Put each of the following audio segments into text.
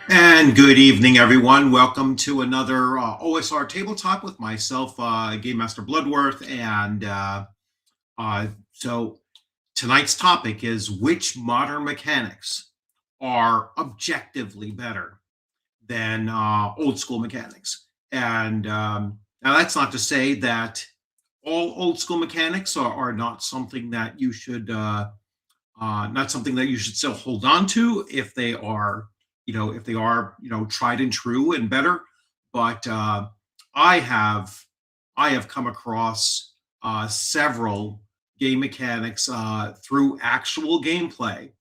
And good evening, everyone. Welcome to another OSR Tabletop with myself, Game Master Bloodworth. And tonight's topic is which modern mechanics are objectively better than old school mechanics. And now that's not to say that all old school mechanics are not something that you should not something that you should still hold on to if they are, tried and true and better. But I have, I have come across several game mechanics through actual gameplay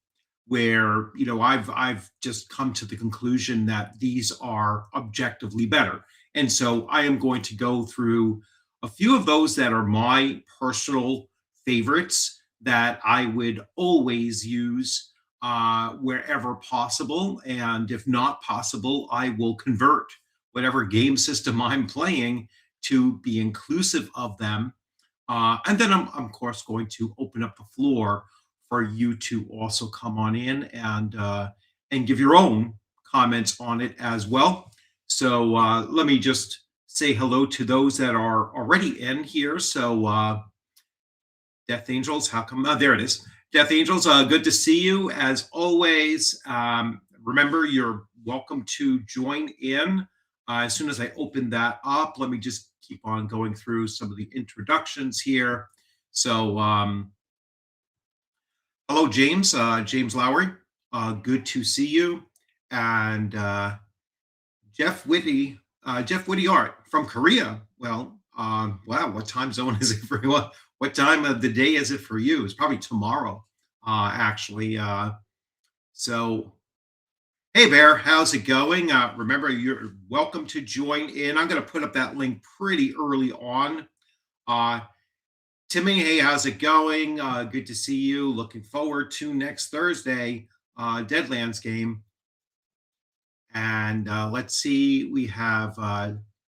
where I've just come to the conclusion that these are objectively better. And so I am going to go through a few of those that are my personal favorites that I would always use wherever possible. And if not possible, I will convert whatever game system I'm playing to be inclusive of them. And then I'm, of course, going to open up the floor for you to also come on in and give your own comments on it as well. So let me just say hello to those that are already in here. So Death Angels, how come? There it is. Death Angels, good to see you as always. Remember, you're welcome to join in as soon as I open that up. Let me just keep on going through some of the introductions here. So, hello, James. James Lowry. Good to see you. And Jeff Whitty Art from Korea. Well, wow, what time zone is it for you? What time of the day is it for you? It's probably tomorrow, actually. So, hey, Bear, how's it going? Remember, you're welcome to join in. I'm going to put up that link pretty early on. Uh, Timmy, hey, how's it going? Good to see you. Looking forward to next Thursday, Deadlands game. And let's see, we have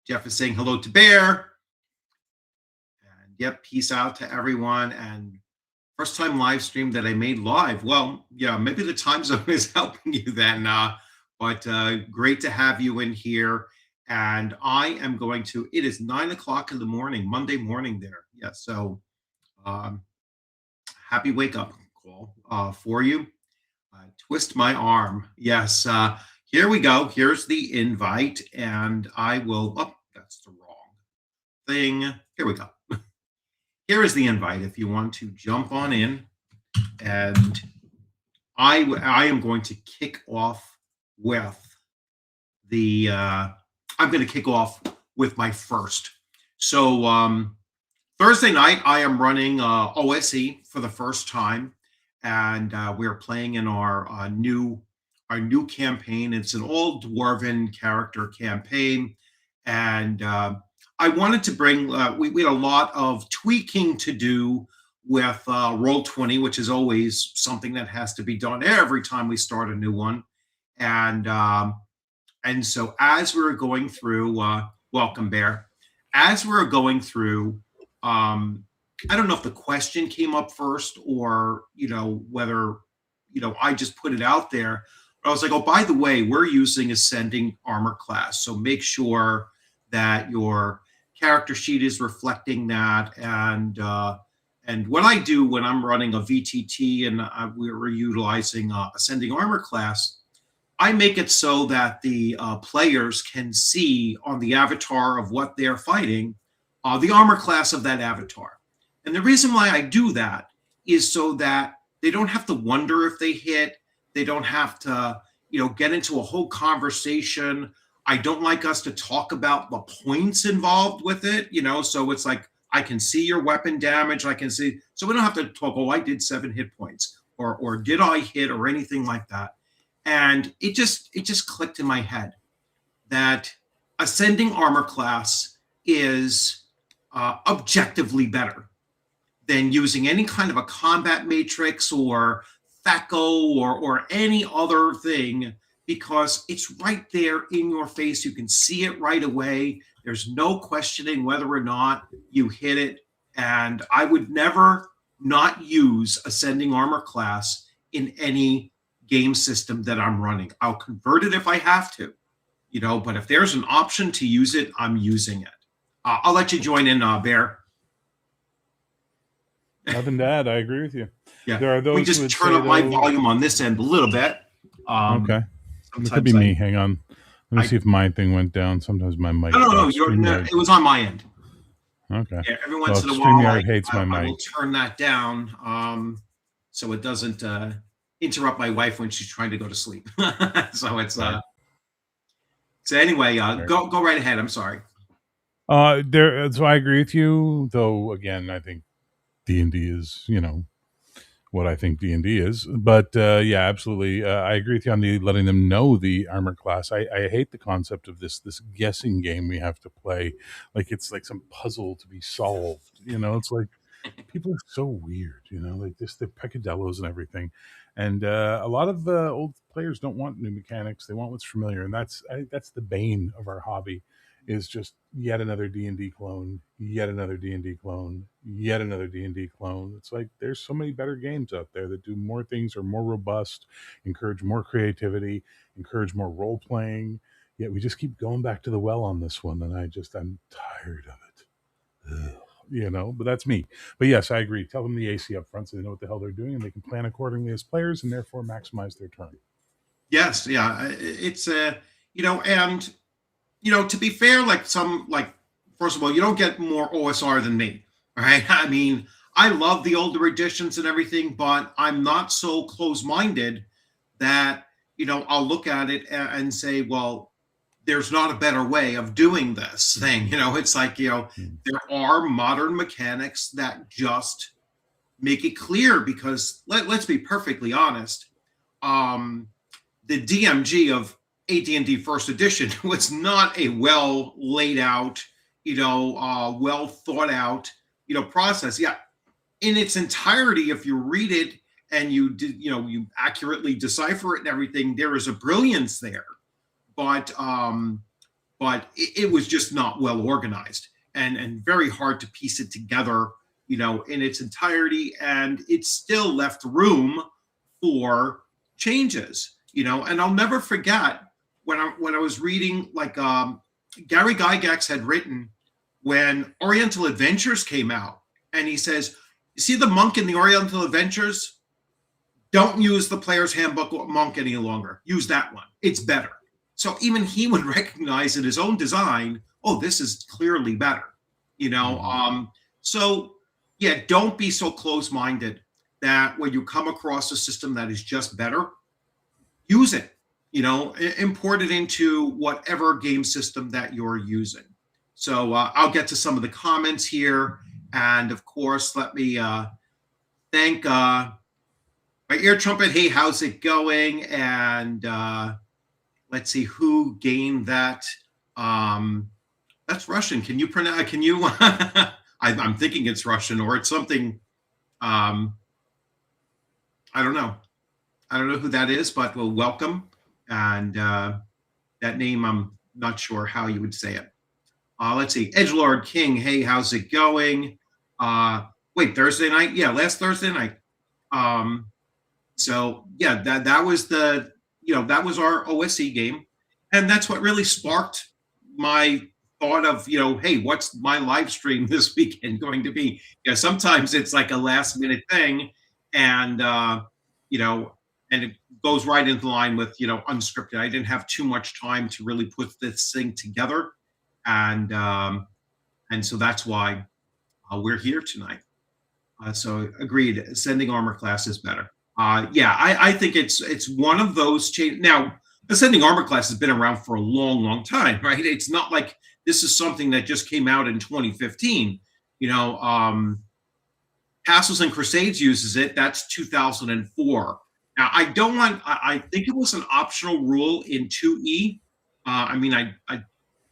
Jeff is saying hello to Bear. And yep, peace out to everyone. And first time live stream that I made live. Well, yeah, maybe the time zone is helping you then. But great to have you in here. And I am going to, it is 9 o'clock in the morning, Monday morning there. Yeah, so um, happy wake up call for you. Twist my arm. Yes, here we go. Here's the invite. And I will, oh, that's the wrong thing. Here we go. Here is the invite if you want to jump on in. And I am going to kick off with I'm going to kick off with my first. So Thursday night, I am running OSE for the first time, and we're playing in our new campaign. It's an all dwarven character campaign, and I wanted to bring. We had a lot of tweaking to do with Roll20, which is always something that has to be done every time we start a new one, and so as we were going through, welcome Bear, as we were going through, I don't know if the question came up first or whether I just put it out there. But I was like, oh, by the way, we're using ascending armor class, so make sure that your character sheet is reflecting that. And what I do when I'm running a VTT and we're utilizing ascending armor class, I make it so that the players can see on the avatar of what they're fighting the armor class of that avatar. And the reason why I do that is so that they don't have to wonder if they hit. They don't have to, get into a whole conversation. I don't like us to talk about the points involved with it, so it's like I can see your weapon damage. I can see, so we don't have to talk, oh, I did 7 hit points or did I hit or anything like that. And it just clicked in my head that ascending armor class is objectively better than using any kind of a combat matrix or THAC0 or any other thing, because it's right there in your face. You can see it right away. There's no questioning whether or not you hit it. And I would never not use ascending armor class in any game system that I'm running. I'll convert it if I have to, but if there's an option to use it, I'm using it. I'll let you join in, Bear. Nothing to add. I agree with you. Yeah, There are those we who just would turn say, up my though, volume on this end a little bit. okay. It could Sometimes be me. Hang on. Let me see if my thing went down. Sometimes my mic. No. It was on my end. Okay. Yeah, every once in a while, StreamYard hates my I mic. will turn that down, so it doesn't interrupt my wife when she's trying to go to sleep. So it's Right. So anyway, go right ahead. I'm sorry. So I agree with you, though. Again, I think D&D is, what I think D&D is. But yeah, absolutely. I agree with you on the letting them know the armor class. I hate the concept of this guessing game we have to play. Like it's like some puzzle to be solved. It's like people are so weird, like this, the peccadillos and everything. And a lot of old players don't want new mechanics. They want what's familiar. And that's the bane of our hobby, is just yet another D&D clone, yet another D&D clone, yet another D&D clone. It's like there's so many better games out there that do more things, are more robust, encourage more creativity, encourage more role playing. Yet we just keep going back to the well on this one, and I'm tired of it. Ugh. But that's me. But yes, I agree. Tell them the AC up front so they know what the hell they're doing, and they can plan accordingly as players, and therefore maximize their turn. Yes, yeah, it's and to be fair, first of all, you don't get more OSR than me, right? I mean, I love the older editions and everything, but I'm not so close-minded that I'll look at it and say, well, there's not a better way of doing this thing. It's like there are modern mechanics that just make it clear, because let's be perfectly honest. The DMG of AT&T First Edition was not a well laid out, well thought out, process. Yeah, in its entirety, if you read it and you accurately decipher it and everything, there is a brilliance there, but it was just not well organized and very hard to piece it together, in its entirety, and it still left room for changes. And I'll never forget when I was reading, Gary Gygax had written when Oriental Adventures came out, and he says, you see the monk in the Oriental Adventures? Don't use the player's handbook monk any longer. Use that one. It's better. So even he would recognize in his own design, oh, this is clearly better. So yeah, don't be so close-minded that when you come across a system that is just better, use it, import it into whatever game system that you're using. So I'll get to some of the comments here. And of course, let me thank my ear trumpet. Hey, how's it going? And let's see who gained that. That's Russian. Can you pronounce? Can you? I'm thinking it's Russian, or it's something. I don't know. I don't know who that is, but well, welcome. And that name, I'm not sure how you would say it. Let's see. Edgelord King. Hey, how's it going? Wait, Thursday night? Yeah, last Thursday night. So yeah, that was the that was our OSE game, and that's what really sparked my thought of hey, what's my live stream this weekend going to be? Yeah, sometimes it's like a last minute thing, and and it goes right into line with unscripted. I didn't have too much time to really put this thing together, and so that's why we're here tonight. So agreed. Ascending armor class is better. Yeah, I think it's one of those changes. Now, Ascending armor class has been around for a long, long time, right? It's not like this is something that just came out in 2015. Castles and Crusades uses it. That's 2004. Now, I think it was an optional rule in 2E. I mean, I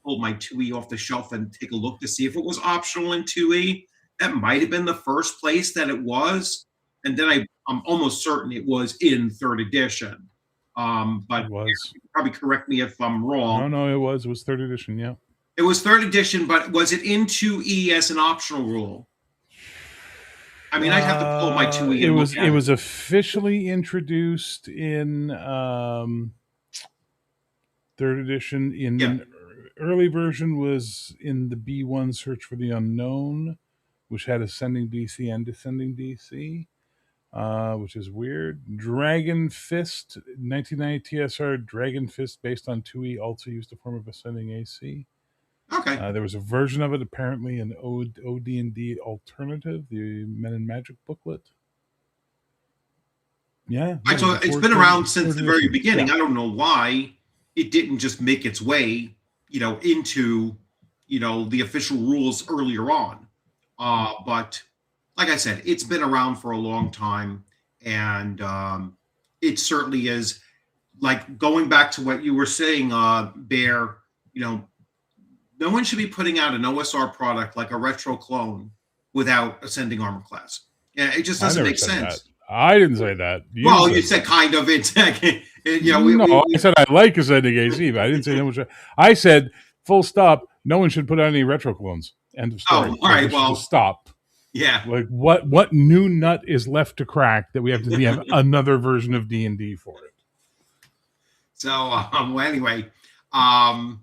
pulled my 2E off the shelf and take a look to see if it was optional in 2E. That might have been the first place that it was. And then I'm almost certain it was in 3rd edition. But it was. Probably correct me if I'm wrong. No, it was 3rd edition, yeah. It was 3rd edition, but was it in 2E as an optional rule? I mean, I'd have to pull my TUI It and look was at it. officially introduced in third edition. Yeah. In early version was in the B1 Search for the Unknown, which had ascending DC and descending DC, which is weird. Dragon Fist, 1990 TSR Dragon Fist based on TUI, also used a form of ascending AC. Okay. There was a version of it, apparently an OD&D alternative, the Men in Magic booklet. Yeah, I no, so the it's fourth, been around since fourth the very edition. beginning. Yeah, I don't know why it didn't just make its way, into, the official rules earlier on. But like I said, it's been around for a long time, and it certainly is. Like going back to what you were saying, Bear. You know, no one should be putting out an OSR product like a retro clone without ascending armor class. Yeah, it just I doesn't never make said that. sense. I didn't say that. You Well, you said said that. kind of. It's No, I said I like ascending AC, but I didn't say no one should. I said full stop. No one should put out any retro clones. End of Oh, story. all Like we right. should just Well, stop. yeah. Like what new nut is left to crack that we have to have another version of D&D for it? So, well, anyway, um,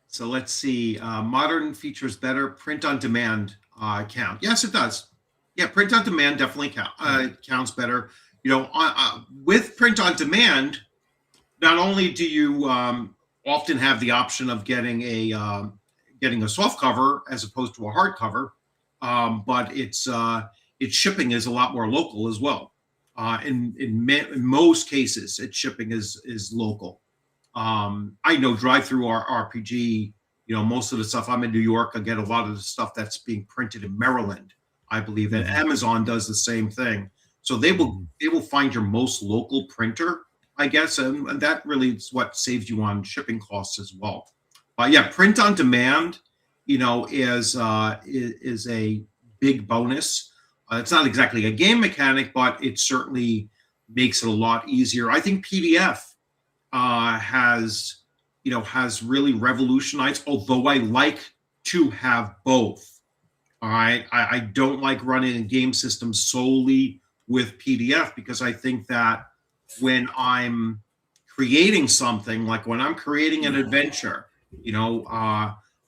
so let's see. Modern features better print on demand count. Yes, it does. Yeah, print on demand definitely counts better. With print on demand, not only do you often have the option of getting a soft cover as opposed to a hard cover, but its shipping is a lot more local as well. In most cases, its shipping is local. I know Drive Through RPG. Most of the stuff I'm in New York. I get a lot of the stuff that's being printed in Maryland, I believe, and Amazon does the same thing. So they will find your most local printer, I guess, and that really is what saves you on shipping costs as well. Yeah, print on demand, is a big bonus. It's not exactly a game mechanic, but it certainly makes it a lot easier. I think PDF has really revolutionized. Although I like to have both. All right, I don't like running a game system solely with PDF because I think that when I'm creating something, like when I'm creating an adventure,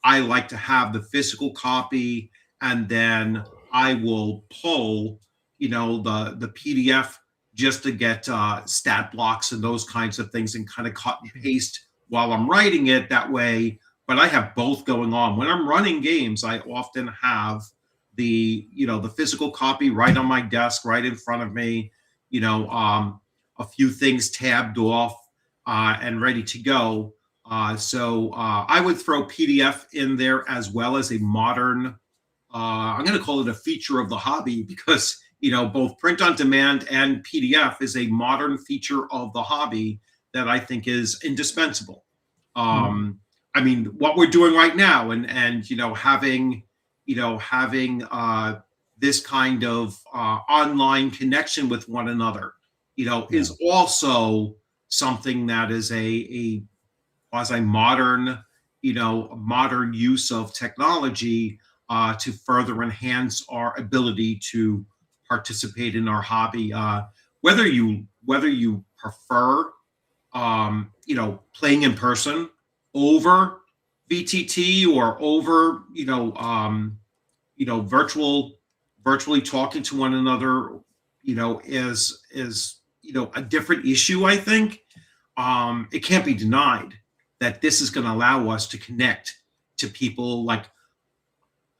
I like to have the physical copy, and then I will pull, the PDF just to get stat blocks and those kinds of things, and kind of cut and paste while I'm writing it that way. But I have both going on. When I'm running games, I often have the physical copy right on my desk, right in front of me. A few things tabbed off and ready to go. So I would throw PDF in there as well as a modern. I'm going to call it a feature of the hobby because both print on demand and PDF is a modern feature of the hobby that I think is indispensable. I mean, what we're doing right now, and having this kind of online connection with one another, is also something that is a quasi modern, modern use of technology to further enhance our ability to participate in our hobby. Whether you prefer, playing in person over VTT or over, virtually talking to one another, is a different issue. I think it can't be denied that this is going to allow us to connect to people, like,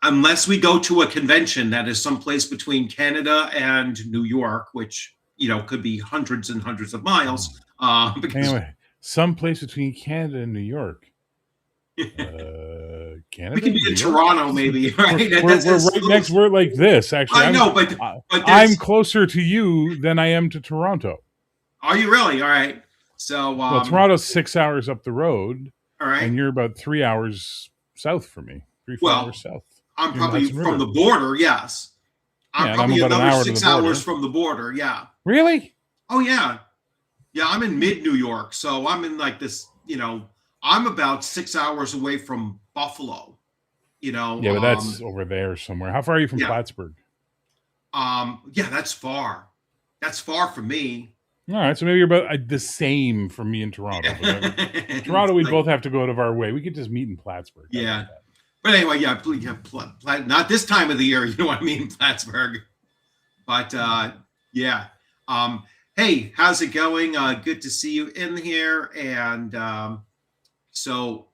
unless we go to a convention that is someplace between Canada and New York, which could be hundreds and hundreds of miles. Because Anyway, someplace between Canada and New York. we Canada, could be New in York? Toronto, maybe. Right? We're right next. We're like this. Actually, I know, but I'm closer to you than I am to Toronto. Are you really? All right. So, Well, Toronto's 6 hours up the road, all right. and you're about 3 hours south from me. 3-4 Well, hours south. I'm You're in the probably Hudson from River. the border. Yes. I'm Yeah, and probably I'm about an another hour to the 6 hours border. from the border. Yeah. Really? Oh, yeah. Yeah, I'm in mid New York, so I'm in like this. I'm about 6 hours away from Buffalo. Yeah, but that's over there somewhere. How far are you from Yeah. Plattsburgh? Yeah, that's far. That's far from me. All right, so maybe you're about the same for me in Toronto. But Toronto, It's we like, both have to go out of our way. We could just meet in Plattsburgh. How about yeah. that? But anyway, yeah, please, yeah, not this time of the year. You know what I mean, Plattsburgh. But yeah. Um, hey, how's it going? Good to see you in here. And so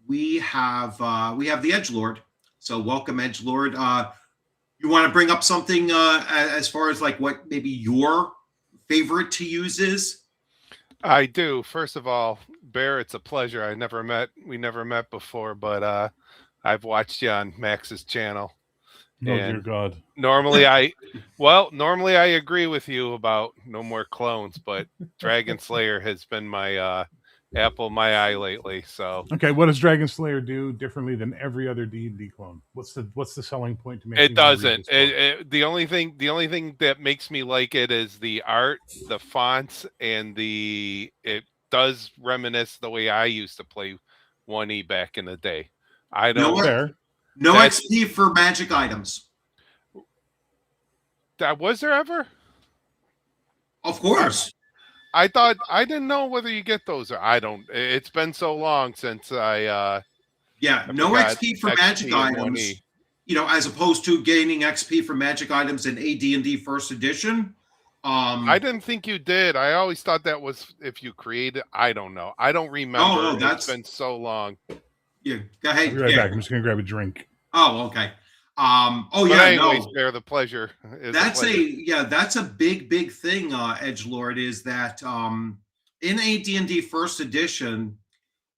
we have the Edge Lord. So welcome, Edge Lord. You want to bring up something as far as like what maybe your favorite to use is? I do. First of all, Bear, it's a pleasure. We never met before, but I've watched you on Max's channel. Oh dear And God. normally normally I agree with you about no more clones, but Dragon Slayer has been my apple my eye lately. So Okay, what does Dragon Slayer do differently than every other D&D clone? What's the selling point to make it me want to read doesn't. this book? The only thing that makes me like it is the art, the fonts, and it does reminisce the way I used to play 1E back in the day. I No don't. Fair. No That's- XP for magic items. Was there ever? Of course. I thought I didn't know whether you get those or I don't. It's been so long since Yeah, I no forgot XP for XP magic in items. 1E. You know, as opposed to gaining XP for magic items in AD&D First Edition. I didn't think you did. I always thought that was if you created. I don't know. I don't remember. no, It's that's been so long. yeah. Go I'll ahead. be right Yeah. back. I'm just gonna grab a drink. Oh, okay. Oh But yeah, anyways, no. Bear, the pleasure is That's a pleasure. that's a big thing, Edge Lord, is that in AD&D First Edition,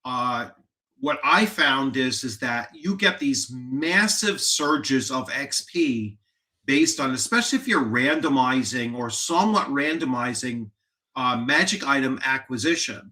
what I found is that you get these massive surges of XP based on, especially if you're randomizing or somewhat randomizing magic item acquisition.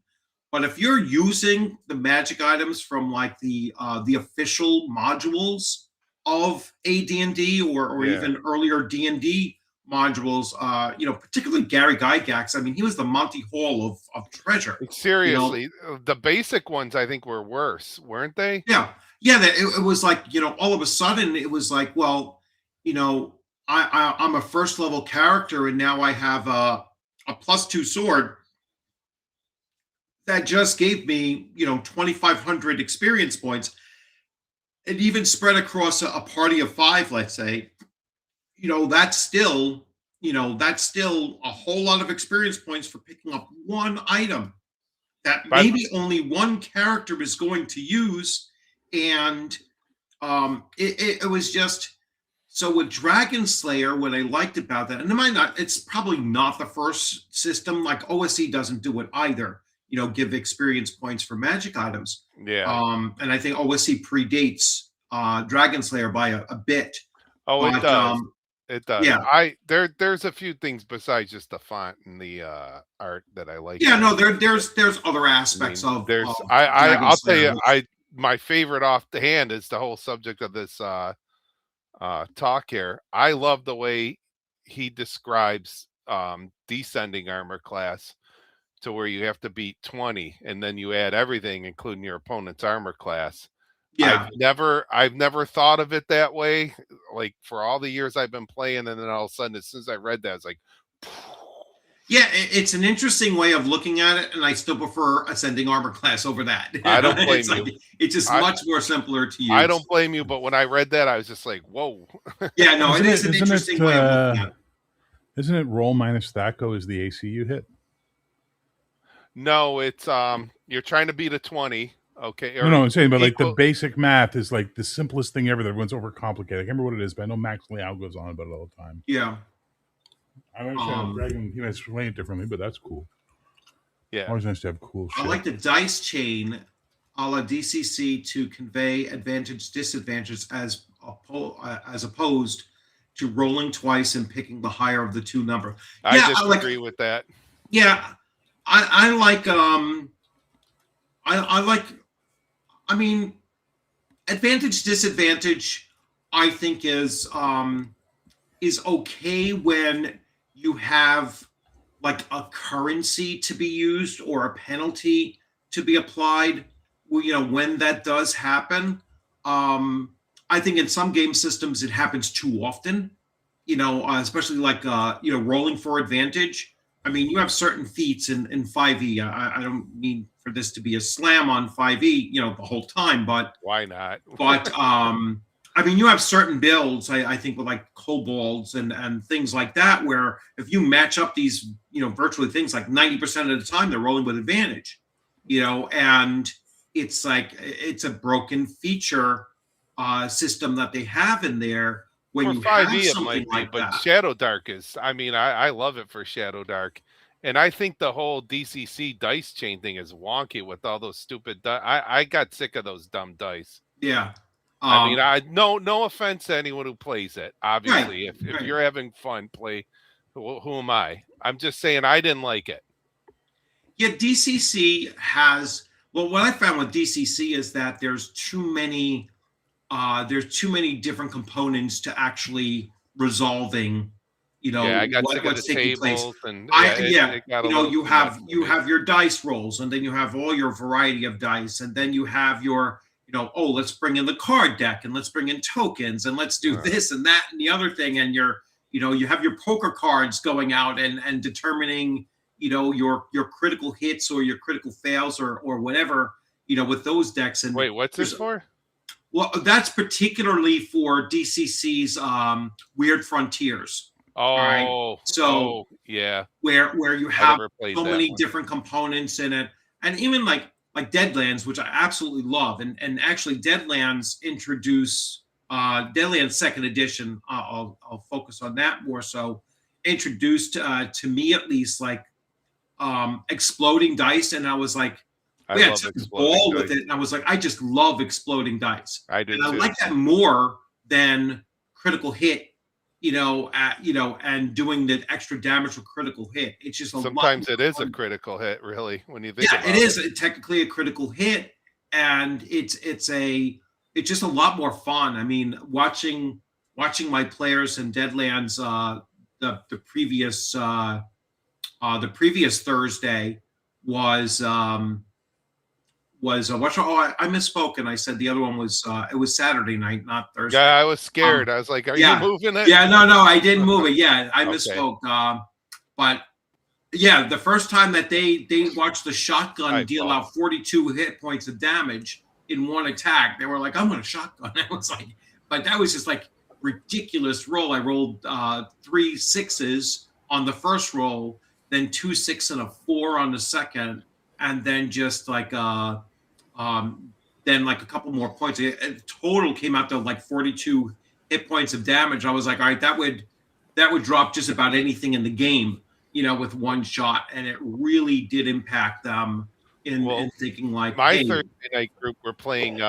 But if you're using the magic items from like the official modules of AD&D or Yeah. even earlier D&D modules, you know, particularly Gary Gygax, I mean, he was the Monty Hall of treasure. Seriously, the basic ones I think were worse, weren't they? Yeah, yeah. It was like, you know, all of a sudden it was like, well, you know, I'm a first level character and now I have a +2 sword that just gave me, you know, 2,500 experience points. And even spread across a party of 5, let's say, you know, that's still a whole lot of experience points for picking up one item that By the- maybe only one character is going to use. And it was just so with Dragon Slayer, what I liked about that, and it's probably not the first system, like OSE doesn't do it either, you know, give experience points for magic items. Yeah. And I think OSE predates Dragon Slayer by a bit. Oh, it But does. It does. yeah. There's a few things besides just the font and the art that I like. Yeah, no, there's other aspects I mean, of there's of Dragon I'll tell Slayer. you, my favorite off the hand is the whole subject of this talk here. I love the way he describes descending armor class to where you have to beat 20 and then you add everything including your opponent's armor class. Yeah, I've never thought of it that way, like for all the years I've been playing, and then all of a sudden as soon as I read that, it's like yeah, it's an interesting way of looking at it, and I still prefer ascending armor class over that. I don't blame It's you. like, it's just I- much more simpler to use. I don't blame you, but when I read that I was just like, whoa. Yeah, no, it Isn't is it- an isn't interesting it, way of looking at it. Isn't it roll minus THAC0 is the AC you hit? No, it's you're trying to beat a 20. Okay. No, I'm saying, but like the equal- basic math is like the simplest thing ever that everyone's overcomplicated. I can't remember what it is, but I know Max Liao goes on about it all the time. Yeah, I understand Dragon, he might explain it differently, but that's cool. Yeah. Always nice to have cool shit. I like the dice chain a la DCC to convey advantage disadvantages as opposed to rolling twice and picking the higher of the two number. I Yeah, disagree with that. Yeah, I like I like, I mean, advantage disadvantage I think is okay when you have like a currency to be used or a penalty to be applied. Well, you know, when that does happen, I think in some game systems it happens too often. especially like rolling for advantage. I mean, you have certain feats in 5e. I don't mean for this to be a slam on 5e, the whole time, but Why not? I mean, you have certain builds. I think with like kobolds and things like that, where if you match up these virtually things like 90% of the time they're rolling with advantage, and it's like it's a broken feature system that they have in there when For you have 5e, it something might be, like but that. Shadow Dark is. I mean, I love it for Shadow Dark, and I think the whole DCC dice chain thing is wonky with all those stupid. I got sick of those dumb dice. Yeah. I mean, I no offense to anyone who plays it. Right. Obviously, if Right. you're having fun, play. Who am I? I'm just saying I didn't like it. Yeah, DCC has. Well, what I found with DCC is that there's too many different components to actually resolving Yeah, I got sick of the what's taking place. tables, and yeah, it got a little You too much have for you me. have your dice rolls, and then you have all your variety of dice, and then you have your oh, let's bring in the card deck, and let's bring in tokens, and let's do this and that and the other thing, and you have your poker cards going out and determining your critical hits or your critical fails or whatever with those decks. And Wait, what's this for? well, that's particularly for DCC's Weird Frontiers. Right. Oh, So yeah. where you I have never played so that many one. different components in it, and even like Deadlands, which I absolutely love, and actually Deadlands introduce Deadlands Second Edition. I'll focus on that more so. Introduced to me at least like exploding dice, and I was like, I yeah, love took the exploding ball dice. with it. And I was like, I just love exploding dice, I do and I too. like that more than critical hit. And doing the extra damage for critical hit. It's just a lot Sometimes it more is a fun. critical hit, really, when you think Yeah, about it is technically a critical hit, and it's just a lot more fun. I mean, watching my players in Deadlands the previous Thursday was I misspoke and I said the other one was it was Saturday night, not Thursday. Yeah, I was scared. I was like, "Are you yeah. moving it?" Yeah, no, I didn't move it. Yeah, I Okay. misspoke. But yeah, the first time that they watched the shotgun deal out 42 hit points of damage in one attack, they were like, "I'm gonna shotgun." I was like, but that was just like ridiculous roll. I rolled 3 6s on the first roll, then 2 6 and a 4 on the second, and then just like then like a couple more points. It total came out to like 42 hit points of damage. I was like, all right, that would drop just about anything in the game, with one shot, and it really did impact them in thinking like, my hey, Thursday night group were playing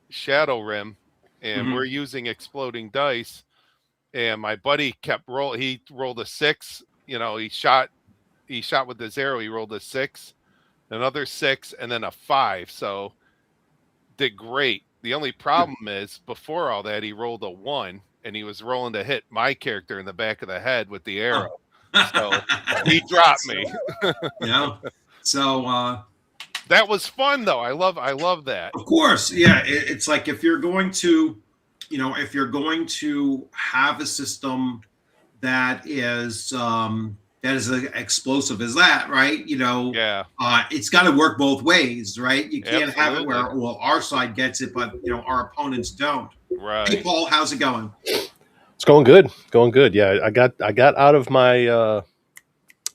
Shadow Rim, and we're using exploding dice. And my buddy kept he rolled a 6. He shot with the 0. He rolled a 6, another 6, and then a 5. So did great. The only problem is before all that, he rolled a 1, and he was rolling to hit my character in the back of the head with the arrow. So he dropped me. So that was fun though. I love that. Of course, yeah. It's like if you're going to have a system that is as explosive as that, right? Yeah. It's got to work both ways, right? You can't have it where Absolutely. our side gets it, but our opponents don't. Right. Hey, Paul, how's it going? It's going good. Yeah, I got out of my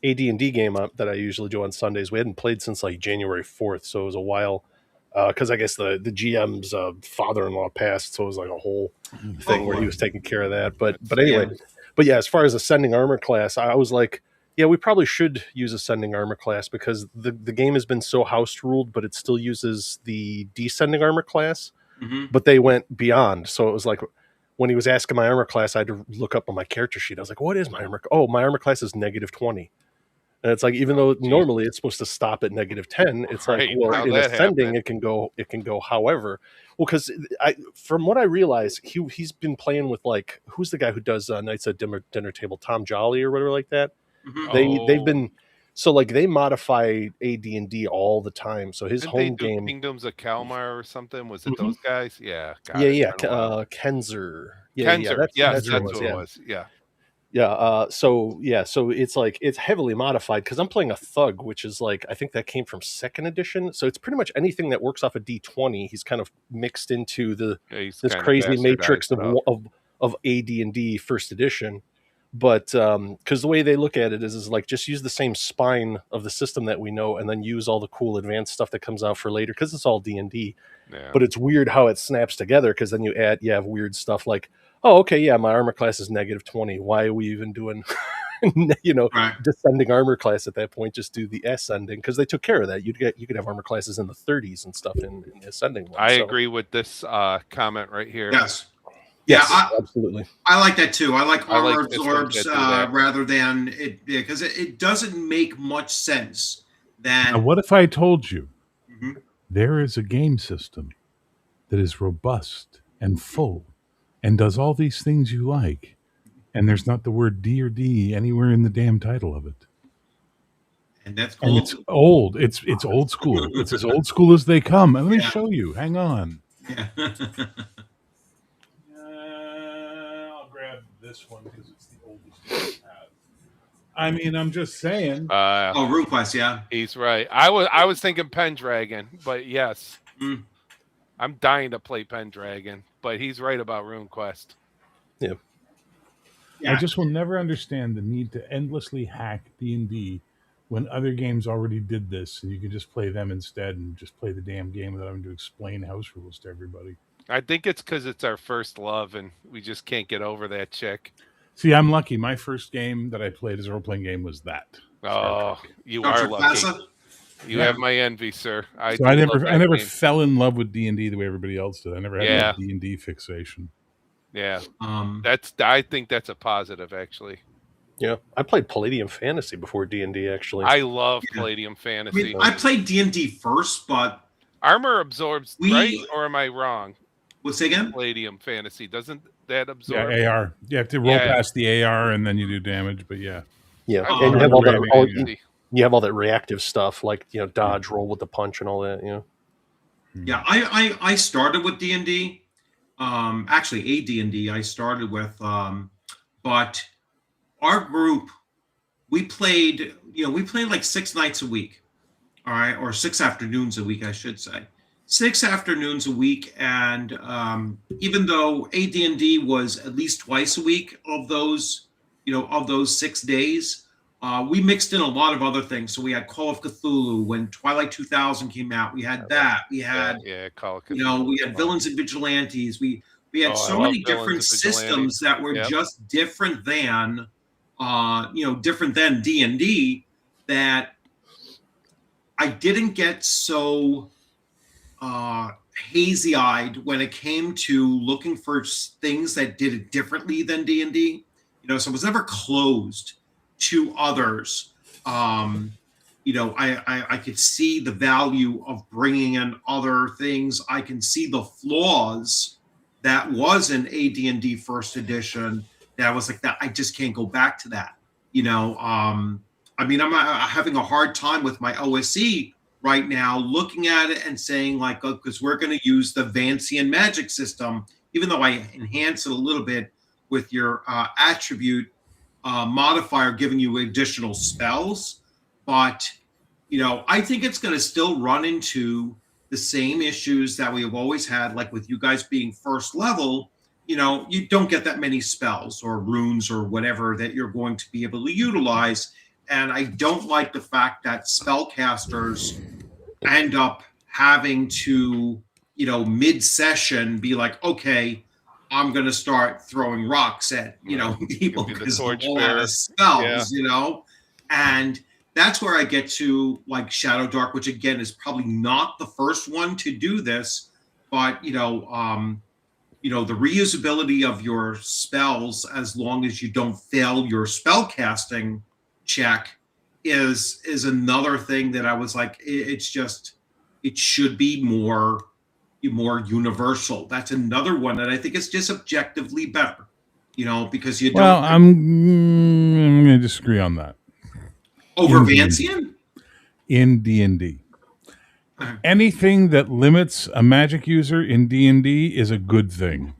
AD&D game that I usually do on Sundays. We hadn't played since like January 4th, so it was a while. Because I guess the GM's father-in-law passed, so it was like a whole thing where he was taking care of that. But anyway, but yeah, as far as ascending armor class, I was like, yeah, we probably should use ascending armor class because the game has been so house ruled, but it still uses the descending armor class. Mm-hmm. But they went beyond, so it was like when he was asking my armor class, I had to look up on my character sheet. I was like, what is my armor? Oh, my armor class is -20. And it's like, even though normally it's supposed to stop at -10, it's like, well, in ascending, it can go however. Well, because from what I realize, he's been playing with like, who's the guy who does Knights at Dinner Table, Tom Jolly or whatever like that. Mm-hmm. They've been, so like they modify AD&D all the time. So his home game, Kingdoms of Kalmar or something. Was it those guys? Yeah. Kenzer. Kenzer. Yes, that's what it was. Yeah. Yeah. So it's like it's heavily modified because I'm playing a thug, which is like I think that came from second edition. So it's pretty much anything that works off a D20. He's kind of mixed into Yeah, he's this kind of crazy matrix bastardized it up. of AD&D first edition. But because the way they look at it is like just use the same spine of the system that we know, and then use all the cool advanced stuff that comes out for later because it's all D&D. Yeah. But it's weird how it snaps together because then you have weird stuff like, oh, okay, yeah, my armor class is -20. Why are we even doing, Right. descending armor class at that point? Just do the ascending because they took care of that. You could have armor classes in the 30s and stuff in the ascending one. I So, agree with this comment right here. Yes. yes, Yeah, absolutely. I like that too. I like I like armor systems absorbs that do that. rather than it because it doesn't make much sense. Now, Than what if I told you Mhm. there is a game system that is robust and full and does all these things you like, and there's not the word D or D anywhere in the damn title of it? And that's And called it's old. It's old school. It's as old school as they come. And let me Yeah. show you. Hang on. yeah. I'll grab this one because it's the oldest one I have. I mean, I'm just saying. Oh, RuneQuest, yeah. He's right. I was thinking Pendragon, but yes, Mm. I'm dying to play Pendragon. But he's right about RuneQuest. Yeah. I just will never understand the need to endlessly hack D&D when other games already did this, and you could just play them instead and just play the damn game without having to explain house rules to everybody. I think it's because it's our first love, and we just can't get over that chick. See, I'm lucky. My first game that I played as a role-playing game was that. Oh, you Star are Trek lucky. Plaza? You Yeah. have my envy, sir. I do love never that game. fell in love with D&D the way everybody else did. I never had Yeah. a D&D fixation. Yeah, Um, I think that's a positive, actually. Yeah, I played Palladium Fantasy before D&D. Actually, I love Yeah. Palladium I Fantasy. mean, I played D&D first, but Armor absorbs, We- right? Or am I wrong? what's it again? Palladium Fantasy doesn't that Yeah, absorb? AR. You have to roll Yeah. past the AR and then you do damage, but yeah. yeah, Oh, and you have all that. Fantasy. You have all that reactive stuff like dodge, roll with the punch, and all that. Yeah, I started with D&D. Actually, AD&D I started with, but our group we played like 6 nights a week, all right, or 6 afternoons a week, I should say, 6 afternoons a week, and even though AD&D was at least twice a week of those, of those 6 days. We mixed in a lot of other things. So we had Call of Cthulhu when Twilight 2000 came out. We had that. We had Call of we Cthulhu. had Villains and Vigilantes. We had Oh, I so love many Villains different and systems that were Yep. just different than different than D&D, that I didn't get so hazy-eyed when it came to looking for things that did it differently than D&D. So I was never closed to others. I could see the value of bringing in other things. I can see the flaws that was in AD&D first edition. That was like that. I just can't go back to that. I'm having a hard time with my OSE right now, looking at it and saying like, because we're going to use the Vancian magic system, even though I enhance it a little bit with your attribute modifier, giving you additional spells. But, I think it's going to still run into the same issues that we have always had, like with you guys being first level. You don't get that many spells or runes or whatever that you're going to be able to utilize. And I don't like the fact that spellcasters end up having to, mid-session be like, okay, I'm going to start throwing rocks at, people Be the because of all torchbearer. the spells, and that's where I get to like Shadow Dark, which again is probably not the first one to do this, but the reusability of your spells, as long as you don't fail your spell casting check, is another thing that I was like, it should be more universal. That's another one that I think is just objectively better, because you don't. Well, I'm going to disagree on that. Over Indeed. Vancian? In D&D. Uh-huh. Anything that limits a magic user in D&D is a good thing.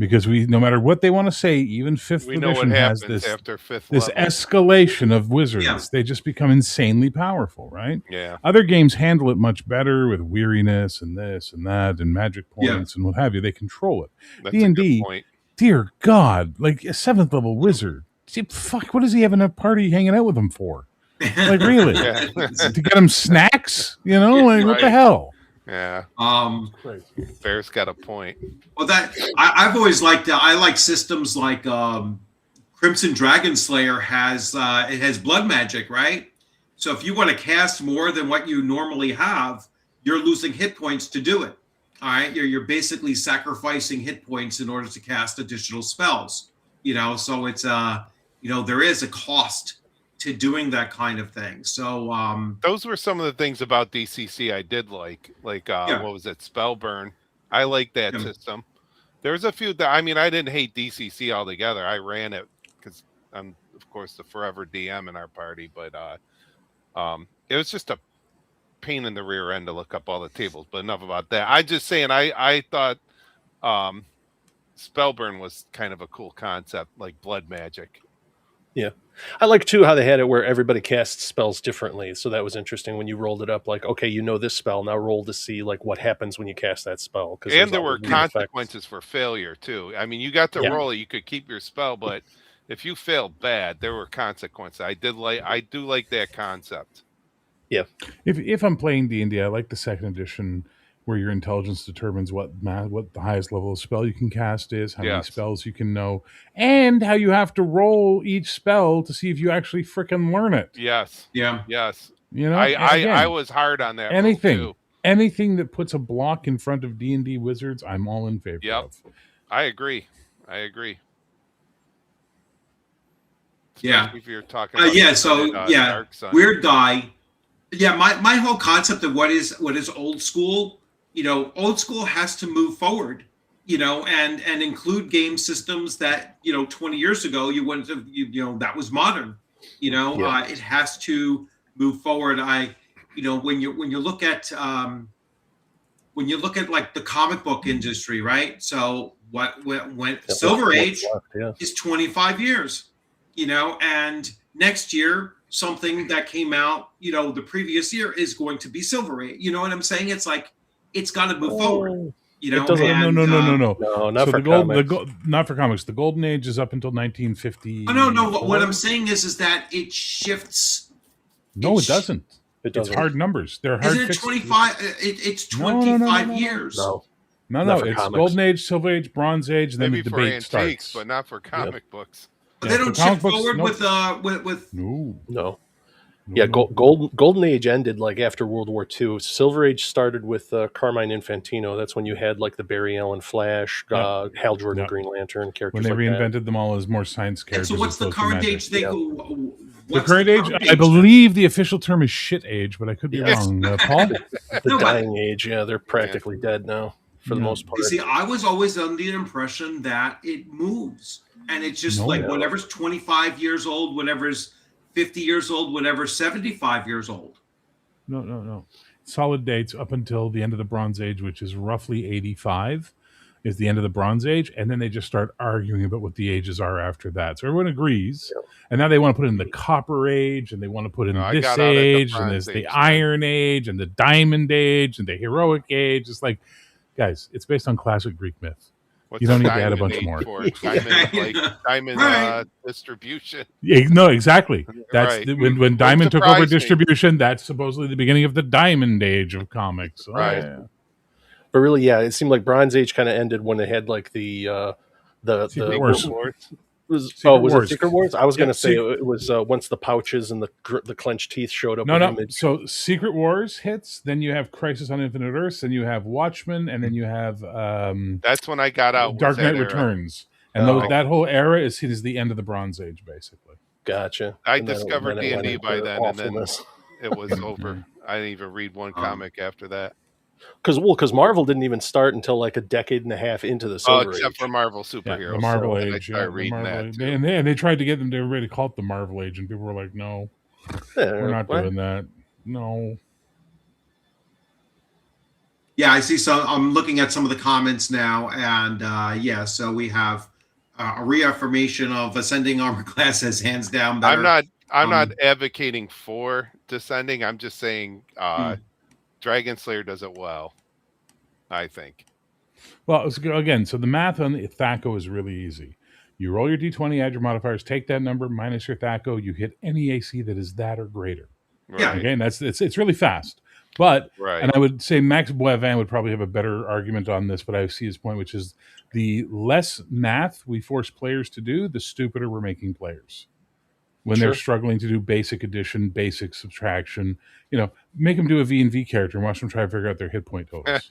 because no matter what they want to say, even fifth We know what edition has happens this after fifth this level. escalation of wizards. Yeah. They just become insanely powerful, right? Yeah. Other games handle it much better with weariness and this and that and magic Yeah. points and what have you. They control it. That's a good D&D, point. dear God, like a 7th level wizard. See, fuck, what does he have in a party hanging out with him for? Like, really? Yeah. To get him snacks? You know, like, what the Right. hell? Yeah. Bear's got a point. Well, I've always liked. I like systems like Crimson Dragon Slayer has. It has blood magic, right? So if you want to cast more than what you normally have, you're losing hit points to do it. All right, you're basically sacrificing hit points in order to cast additional spells. You know, so it's there is a cost to doing that kind of thing. So Those were some of the things about DCC I did like Yeah. what was it, Spellburn. I like that Yeah. system. There's a few that I didn't hate DCC altogether. I ran it because I'm of course the forever DM in our party, but it was just a pain in the rear end to look up all the tables. But enough about that. I just saying I thought Spellburn was kind of a cool concept, like blood magic. Yeah. I like too how they had it where everybody casts spells differently. So that was interesting when you rolled it up, like, okay, you know this spell, now roll to see like what happens when you cast that spell. And there were consequences for failure too. I mean, you got to Yeah. roll it, you could keep your spell, but if you failed bad, there were consequences. I do like that concept. If I'm playing D&D, I like the 2nd edition where your intelligence determines what the highest level of spell you can cast is, how many Yes. spells you can know, and how you have to roll each spell to see if you actually frickin' learn it. Yes. yeah, Yes. You know, I Again, was hard on that. rule, anything too. anything that puts a block in front of D&D wizards, I'm all in favor Yep. of. I agree. Yeah. Especially if you're talking about Dark Sun. Weird Guy. Yeah, my whole concept of what is old school, old school has to move forward, and include game systems that 20 years ago you wouldn't have, that was modern. Yeah. It has to move forward. When you look at like the comic book industry, right? So when Silver Age yeah. is 25 years, and next year something that came out, the previous year is going to be Silver Age. You know what I'm saying? It's like it's got to move forward. It doesn't- No, No, not So for the comics. not for comics. The Golden Age is up until 1950. Oh, no. What I'm saying is that it shifts. No, it doesn't. It It's doesn't. hard numbers. They're hard. Isn't it fixed- 25? It's No, no, 25 no. years. No. No, Not for it's comics. Golden Age, Silver Age, Bronze Age, and then Maybe the for debate antiques, starts. but not for comic books. They Yeah, don't for comic shift books, forward nope. with. No. Yeah, no. Golden Age ended like after World War II. Silver Age started with Carmine Infantino. That's when you had like the Barry Allen Flash, Hal Jordan Yeah. Green Lantern characters. When they like reinvented them all as more science And characters. so what's as the opposed to current magic. age? They Yeah. go. The current age, I believe the official term is shit age, but I could be Yes. wrong. Paul? The No, but- dying age. Yeah, they're practically dead now for the Yeah. most part. You see, I was always under the impression that it moves, and it's just No. like No. whatever's 25 years old, whatever's 50 years old, whatever's 75 years old. No. Solid dates up until the end of the Bronze Age, which is roughly 85, is the end of the Bronze Age. And then they just start arguing about what the ages are after that. So everyone agrees. Yeah. And now they want to put in the Copper Age, and they want to put in No, I this got out at the age, and Bronze there's the Age, Iron Age, and the Diamond Age, and the Heroic Age. It's like, guys, it's based on classic Greek myth. What's You don't the need to add a diamond bunch age more. for? Diamond Right. distribution. Yeah, no, exactly. That's Right. when Diamond took over surprised me. distribution. That's supposedly the beginning of the Diamond Age of comics. So, Right. yeah. But really, yeah, it seemed like Bronze Age kind of ended when they had like the Secret the Wars. was Secret was Wars. it Secret Wars? I was Yeah, going to say it was once the pouches and the clenched teeth showed up. No. with Image. So Secret Wars hits, then you have Crisis on Infinite Earths, then you have Watchmen, and then you have That's when I got out. was Dark that Knight era. Returns. And Oh. that whole era is seen as the end of the Bronze Age, basically. Gotcha. I And then discovered then it went D&D into by then, and then awfulness. it was over. I didn't even read one comic after that. Because Marvel didn't even start until like a decade and a half into the Oh, Silver except Age. for Marvel Yeah, superheroes. the Marvel And I Age. started the reading Marvel that Age. too. And they tried to get them to everybody to call it the Marvel Age, and people were like, no, Yeah, we're not what? doing that. No. Yeah, I see. So I'm looking at some of the comments now, and yeah, so we have a reaffirmation of ascending armor class as hands down I'm better. not I'm not Um, advocating for descending. I'm just saying mm, Dragon Slayer does it well, I think. Well, again, so the math on the THACO is really easy. You roll your d20, add your modifiers, take that number minus your THACO, you hit any AC that is that or greater. yeah, Right. Okay, and it's really fast. But and Right. I would say Max Boivin would probably have a better argument on this, but I see his point, which is the less math we force players to do, the stupider we're making players when they're Sure. struggling to do basic addition, basic subtraction. Make them do a V and V character and watch them try to figure out their hit point totals.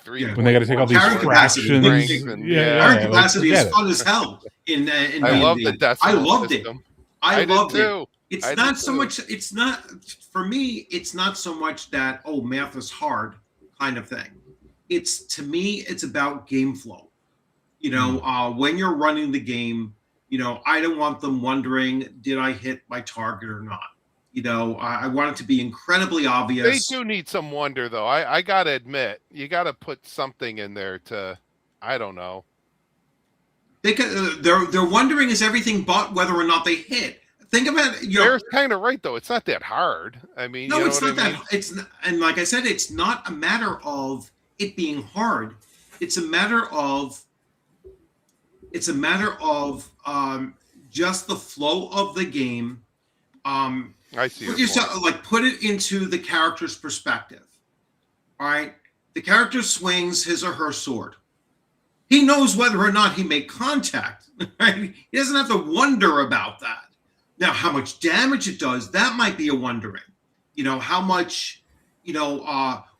3 yeah. When they got to take all these Carrying capacity, fractions, strength and carrying like capacity is forget it. fun as hell in I love the D&D. I decimal loved it. system. I did loved it. too. It's I did not so too. much. It's not for me. It's not so much that math is hard kind of thing. It's to me. It's about game flow. When you're running the game, I don't want them wondering, did I hit my target or not? I want it to be incredibly They obvious. do need some wonder though. I gotta admit, you gotta put something in there to, I don't know. They're wondering is everything but whether or not they hit. Think about it. Bear's kind of right though. It's not that hard. I mean, No, you know it's what not I mean? that. And like I said, it's not a matter of it being hard. It's a matter of just the flow of the game. I see your Put yourself point. like put it into the character's perspective. All right, the character swings his or her sword. He knows whether or not he made contact. Right? He doesn't have to wonder about that. Now, how much damage it does, that might be a wondering. How much,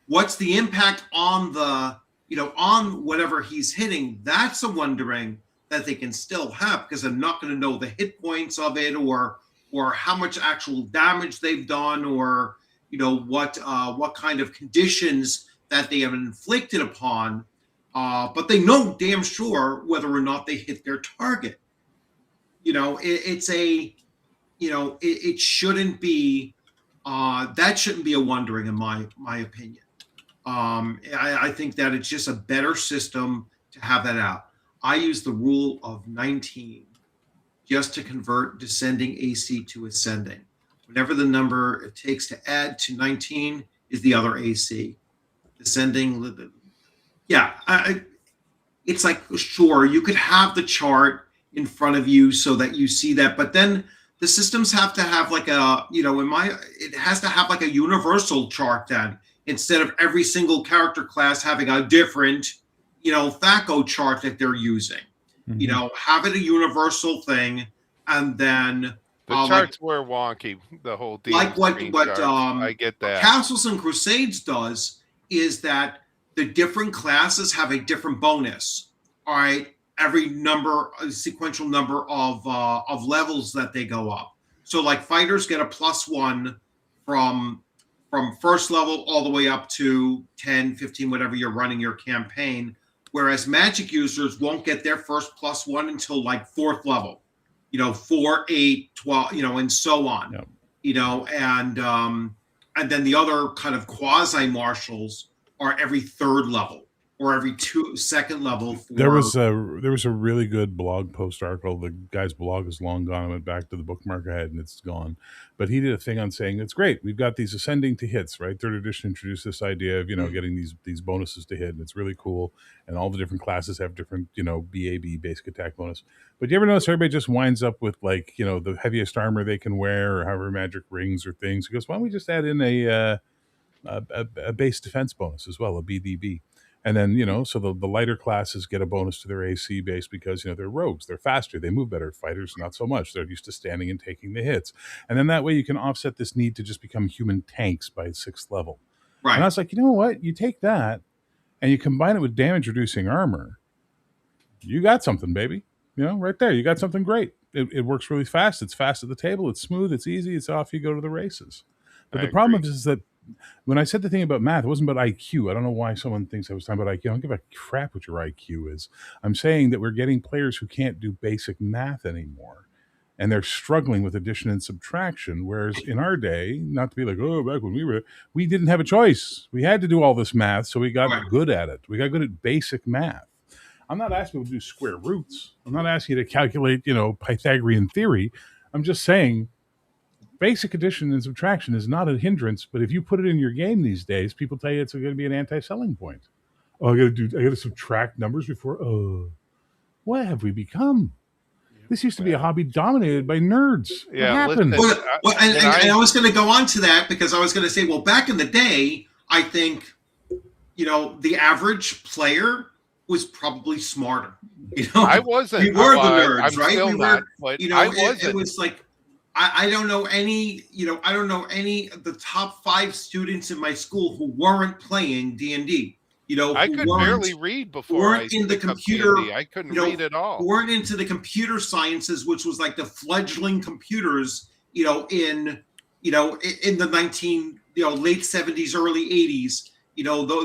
what's the impact on on whatever he's hitting. That's a wondering that they can still have because they're not going to know the hit points of it or how much actual damage they've done or what kind of conditions that they have inflicted upon. But they know damn sure whether or not they hit their target. It shouldn't be that shouldn't be a wondering in my opinion. I think that it's just a better system to have that out. I use the rule of 19 just to convert descending AC to ascending. Whatever the number it takes to add to 19 is the other AC. Descending, yeah. It's like, sure, you could have the chart in front of you so that you see that, but then the systems have to have like it has to have like a universal chart then instead of every single character class having a different, THACO chart that they're using. Have it a universal thing, and then The charts were wonky. The whole deal. like what I get that. Castles and Crusades does is that the different classes have a different bonus. All right, every a sequential number of levels that they go up. So like fighters get a +1 from first level all the way up to 10, 15, whatever you're running your campaign. Whereas magic users won't get their first +1 until like 4th level, 4, 8, 12, and so on. Yep. And then the other kind of quasi martials are every 3rd level or every 2nd level. There was a really good blog post article. The guy's blog is long gone. I went back to the bookmark I had and it's gone. But he did a thing on saying it's great. We've got these ascending to hits, right? 3rd edition introduced this idea of getting these bonuses to hit, and it's really cool. And all the different classes have different BAB, basic attack bonus. But you ever notice everybody just winds up with like the heaviest armor they can wear or however magic rings or things? He goes, why don't we just add in a base defense bonus as well, a BDB. And then, so the lighter classes get a bonus to their AC base because, they're rogues. They're faster. They move better. Fighters, not so much. They're used to standing and taking the hits. And then that way you can offset this need to just become human tanks by 6th level. Right. And I was like, you know what? You take that and you combine it with damage reducing armor. You got something, baby. Right there. You got something great. It works really fast. It's fast at the table. It's smooth. It's easy. It's off you go to the races. But the problem is that when I said the thing about math, it wasn't about IQ. I don't know why someone thinks I was talking about IQ. I don't give a crap what your IQ is. I'm saying that we're getting players who can't do basic math anymore. and they're struggling with addition and subtraction. Whereas in our day, not to be like, oh, back when we didn't have a choice. We had to do all this math, so we got Right. good at it. We got good at basic math. I'm not asking you to do square roots. I'm not asking you to calculate, Pythagorean theory. I'm just saying basic addition and subtraction is not a hindrance, but if you put it in your game these days, people tell you it's going to be an anti-selling point. Oh, I got to subtract numbers before. Oh, what have we become? This used to be a hobby dominated by nerds. Yeah, What happened? listen, And I was going to go on to that because I was going to say, well, back in the day, I think, the average player was probably smarter. I wasn't. We were the I'm nerds, right? Still We not, were, but it I wasn't. was like, I don't know any, I don't know any of the top 5 students in my school who weren't playing D&D. I who could weren't- barely read before weren't I in the picked up computer, D&D. I couldn't read at all. who weren't into the computer sciences, which was like the fledgling computers, in the late 70s, early 80s.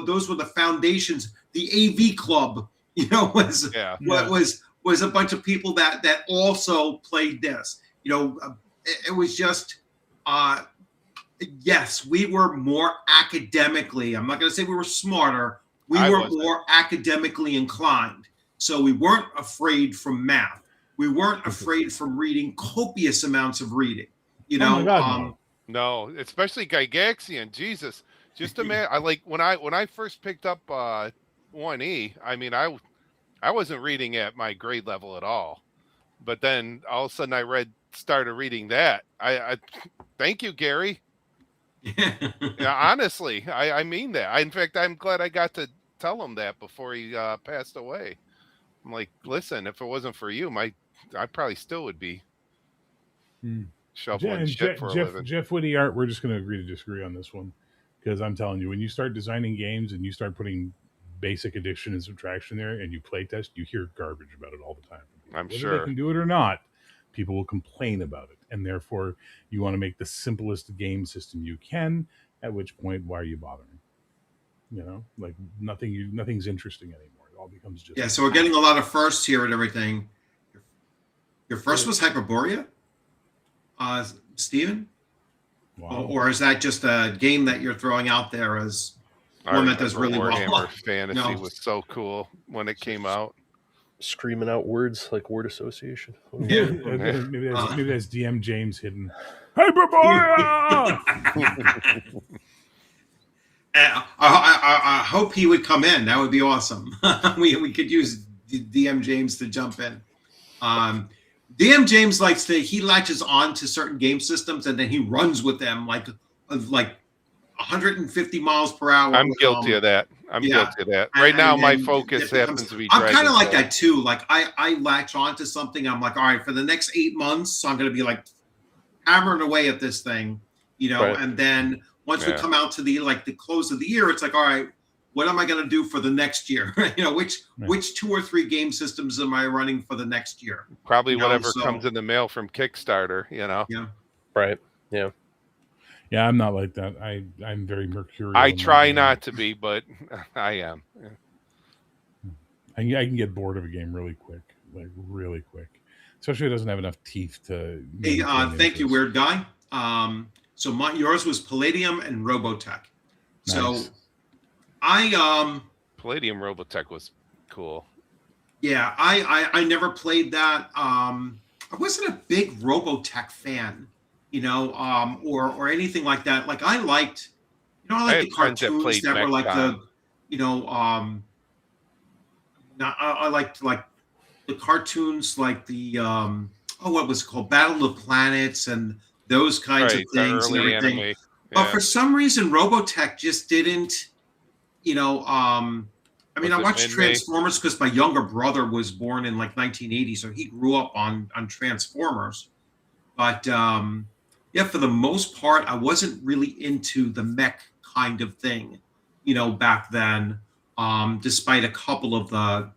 Those were the foundations. The AV club, was Yeah. was a bunch of people that also played this. It was just yes, we were more academically. I'm not going to say we were smarter. We I were wasn't. more academically inclined. So we weren't afraid from math. We weren't afraid from reading copious amounts of reading. Oh my God, no. No, especially Gygaxian. Jesus, just imagine. When I first picked up 1E. I mean, I wasn't reading at my grade level at all. But then all of a sudden started reading that. I thank you, Gary. Yeah, honestly, I mean that. In fact, I'm glad I got to tell him that before he passed away. I'm like, listen, if it wasn't for you, I probably still would be shoveling shit for a living. Jeff Whitty Art, we're just going to agree to disagree on this one, because I'm telling you, when you start designing games and you start putting basic addition and subtraction there, and you play test, you hear garbage about it all the time. I'm Whether sure they can do it or not, people will complain about it, and therefore you want to make the simplest game system you can. At which point, why are you bothering? Like nothing's interesting anymore. It all becomes just Yeah, so we're getting a lot of firsts here and everything. Your first was Hyperborea, Steven? wow. Or is that just a game that you're throwing out there as one that does really well? Warhammer Fantasy No. was so cool when it came out. Screaming out words like word association. Yeah. maybe that's DM James hidden. Hyperborea! I hope he would come in. That would be awesome. we could use DM James to jump in. DM James he latches on to certain game systems and then he runs with them like 150 miles per hour. I'm guilty of that. I'm guilty of that. Right now, my focus happens to be. I'm kind of like Dragonfall. that too. Like I latch on to something. I'm like, all right, for the next 8 months, I'm going to be like hammering away at this thing, Right. And then once we come out to the close of the year, it's like, all right, what am I going to do for the next year? Which 2 or 3 game systems am I running for the next year? Probably whatever comes in the mail from Kickstarter. Yeah. Right. Yeah. Yeah, I'm not like that. I'm very mercurial. I in my try game. not to be, but I am. I can get bored of a game really quick, especially if it doesn't have enough teeth to. Hey, maintain thank you, interest. weird guy. So yours was Palladium and Robotech. So Nice. Palladium Robotech was cool. Yeah, I never played that. I wasn't a big Robotech fan, or anything like that. Like I liked, I had the friends that cartoons played that were like Mech-Con. I liked like the cartoons like the what was it called, Battle of Planets and those kinds of Right, the things and early everything. anime. But Yeah. for some reason, Robotech just didn't, I Was watched it mid-May? Transformers because my younger brother was born in like 1980, so he grew up on Transformers. But for the most part, I wasn't really into the mech kind of thing, back then. Despite a couple of the,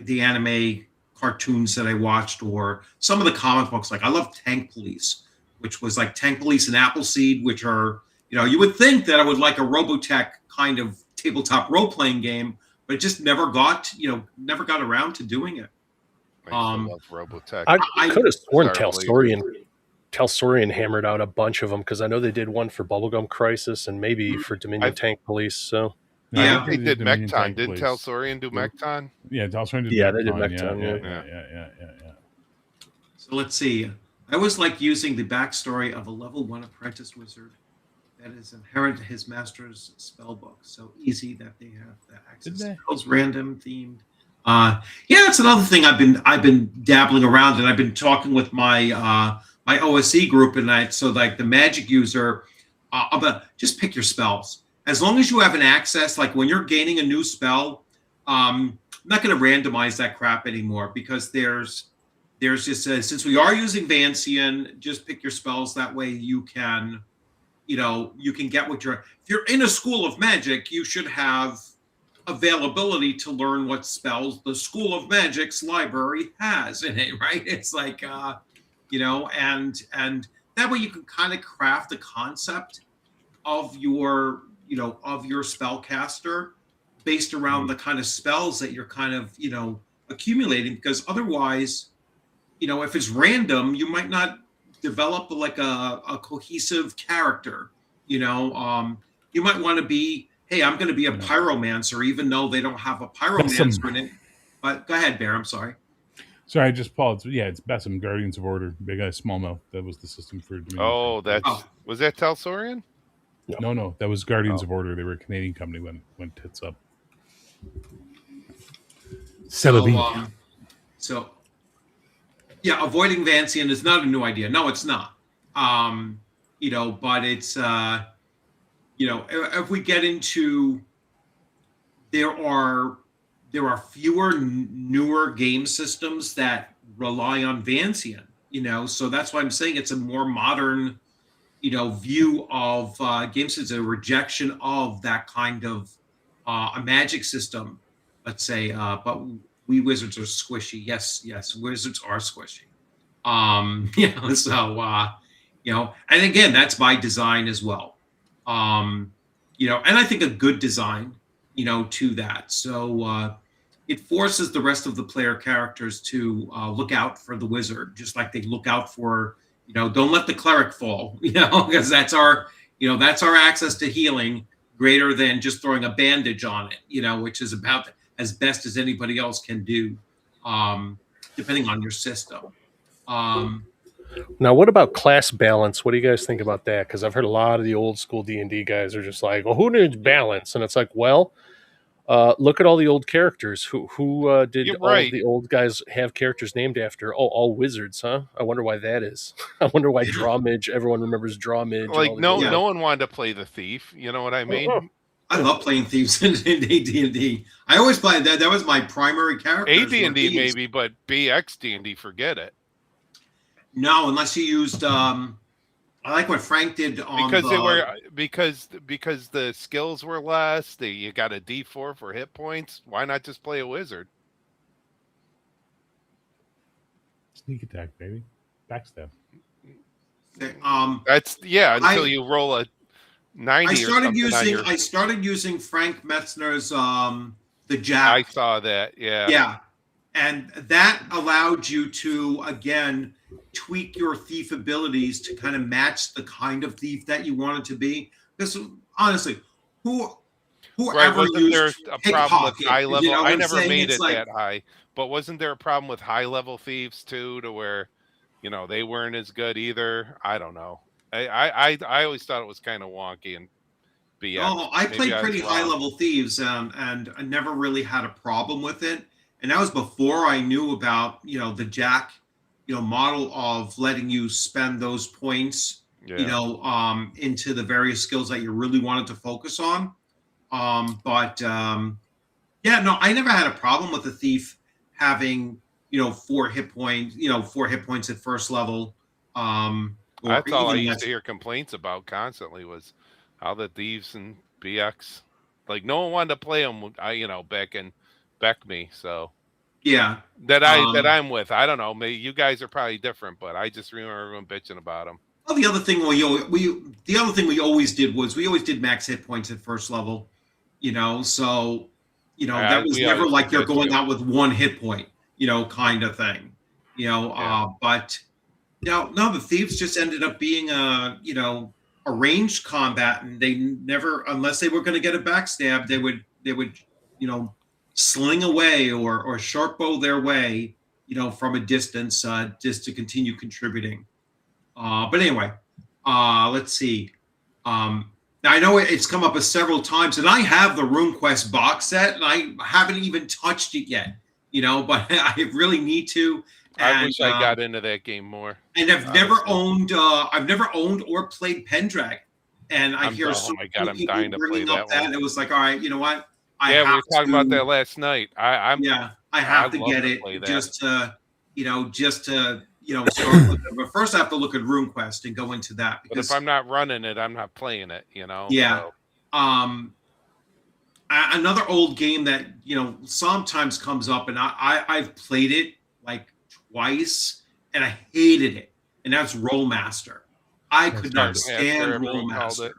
the anime cartoons that I watched, or some of the comic books. Like I love Tank Police, which was like Tank Police and Appleseed, which are, you would think that I would like a Robotech kind of tabletop role-playing game, but it just never got around to doing it. I used to love Robotech. I could have sworn Starfleet. Talsorian hammered out a bunch of them because I know they did one for Bubblegum Crisis and maybe for Dominion Tank Police. So No, Yeah. I They think did Dominion Mecton. Tank Didn't Police. Talsorian do Mecton? Yeah, Talsorian did Yeah, Mecton. they did Yeah, Mecton, yeah. So let's see. I always like using the backstory of a level 1 apprentice wizard that is inherent to his master's spell book. So easy that they have the access Did they? spells, random themed. Yeah, it's another thing I've been dabbling around, and I've been talking with my my OSE group, and so like the magic user, just pick your spells. As long as you have an access, like when you're gaining a new spell, I'm not going to randomize that crap anymore because there's just since we are using Vancian, just pick your spells. That way you can, you can get what if you're in a school of magic, you should have availability to learn what spells the School of Magic's library has in it, right? It's like, and that way you can kind of craft the concept of your, of your spellcaster based around the kind of spells that you're kind of, accumulating, because otherwise, if it's random, you might not develop like a cohesive character. You might want to be, hey, I'm going to be a pyromancer, even though they don't have a pyromancer in it. But go ahead, Bear. I'm sorry. Sorry, I just Paul. It's Bessem, Guardians of Order, Big Eye Smallmouth. That was the system for Dominion. Oh, was that Talsorian? No, that was Guardians of Order. They were a Canadian company when went tits up. So, yeah, avoiding Vancian is not a new idea. No, it's not. But it's if we get into, there are fewer newer game systems that rely on Vancian. So that's why I'm saying it's a more modern, view of games. It's a rejection of that kind of a magic system, let's say. But we wizards are squishy. Yes, wizards are squishy. And again, that's by design as well. And I think a good design, to that. So it forces the rest of the player characters to look out for the wizard, just like they look out for, don't let the cleric fall, because that's our access to healing greater than just throwing a bandage on it, which is about as best as anybody else can do, depending on your system. Now, what about class balance? What do you guys think about that? Because I've heard a lot of the old school D&D guys are just like, well, who needs balance? And it's like, well, look at all the old characters. Who did all of the old guys have characters named after? Oh, all wizards, huh? I wonder why that is. I wonder why Drawmidge, everyone remembers Drawmidge. Like, no one wanted to play the thief. You know what I mean? I love playing thieves in AD&D. I always played that. That was my primary character. AD&D maybe, but BX D&D, forget it. No, unless you used. I like what Frank did on because the skills were less. You got a D4 for hit points. Why not just play a wizard? Sneak attack, baby. Backstab. Until you roll a 90. I started using Frank Metzner's the Jack. I saw that. Yeah. Yeah, and that allowed you to again tweak your thief abilities to kind of match the kind of thief that you wanted to be. Because honestly, whoever wasn't there a problem with high level? I never made it that high, but wasn't there a problem with high level thieves too, to where they weren't as good either? I don't know. I always thought it was kind of wonky and BS. Oh, I played pretty high level thieves, and I never really had a problem with it. And that was before I knew about the Jack model of letting you spend those points into the various skills that you really wanted to focus on. I never had a problem with the thief having 4 hit points at first level. That's all I used to hear complaints about constantly, was how the thieves and BX, like, no one wanted to play them. Back in me. So yeah, that I'm with. I don't know. Maybe you guys are probably different, but I just remember everyone bitching about them. Well, the other thing we always did was we always did max hit points at first level. So that was never like you're going out with 1 hit point. kind of thing, Yeah. but no, the thieves just ended up being a ranged combat, and they never, unless they were going to get a backstab, they would, you know, sling away or short bow their way, from a distance, just to continue contributing. But anyway, let's see. Now I know it's come up several times, and I have the RuneQuest box set, and I haven't even touched it yet. But I really need to. I And wish I got into that game more. and I've never honestly. owned or played Pendragon, and I hear Oh so my God, many I'm people dying to play bringing up that that, one. and it was like, all right, you know what? I Yeah, we have were talking about to, that last night. yeah, I I have to love get to it play that. just to start with it. But first, I have to look at RuneQuest and go into that But if because I'm not running it, I'm not playing it. yeah, So, um, another old game that sometimes comes up, and I've played it like twice, and I hated it, and that's Rollmaster. I That's could not terrible. stand everyone called Rollmaster. it.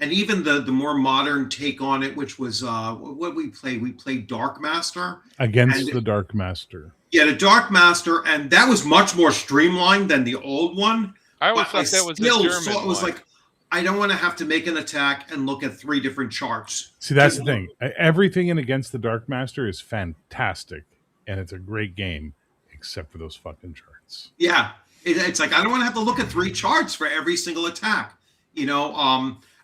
And even the more modern take on it, which was what we played Dark Master. Against And the Dark Master. yeah, the Dark Master, and that was much more streamlined than the old one. I always But I thought that was a still German saw it was one. like, I don't want to have to make an attack and look at 3 different charts. See, that's the thing. Everything in Against the Dark Master is fantastic, and it's a great game, except for those fucking charts. Yeah, it's like I don't want to have to look at 3 charts for every single attack.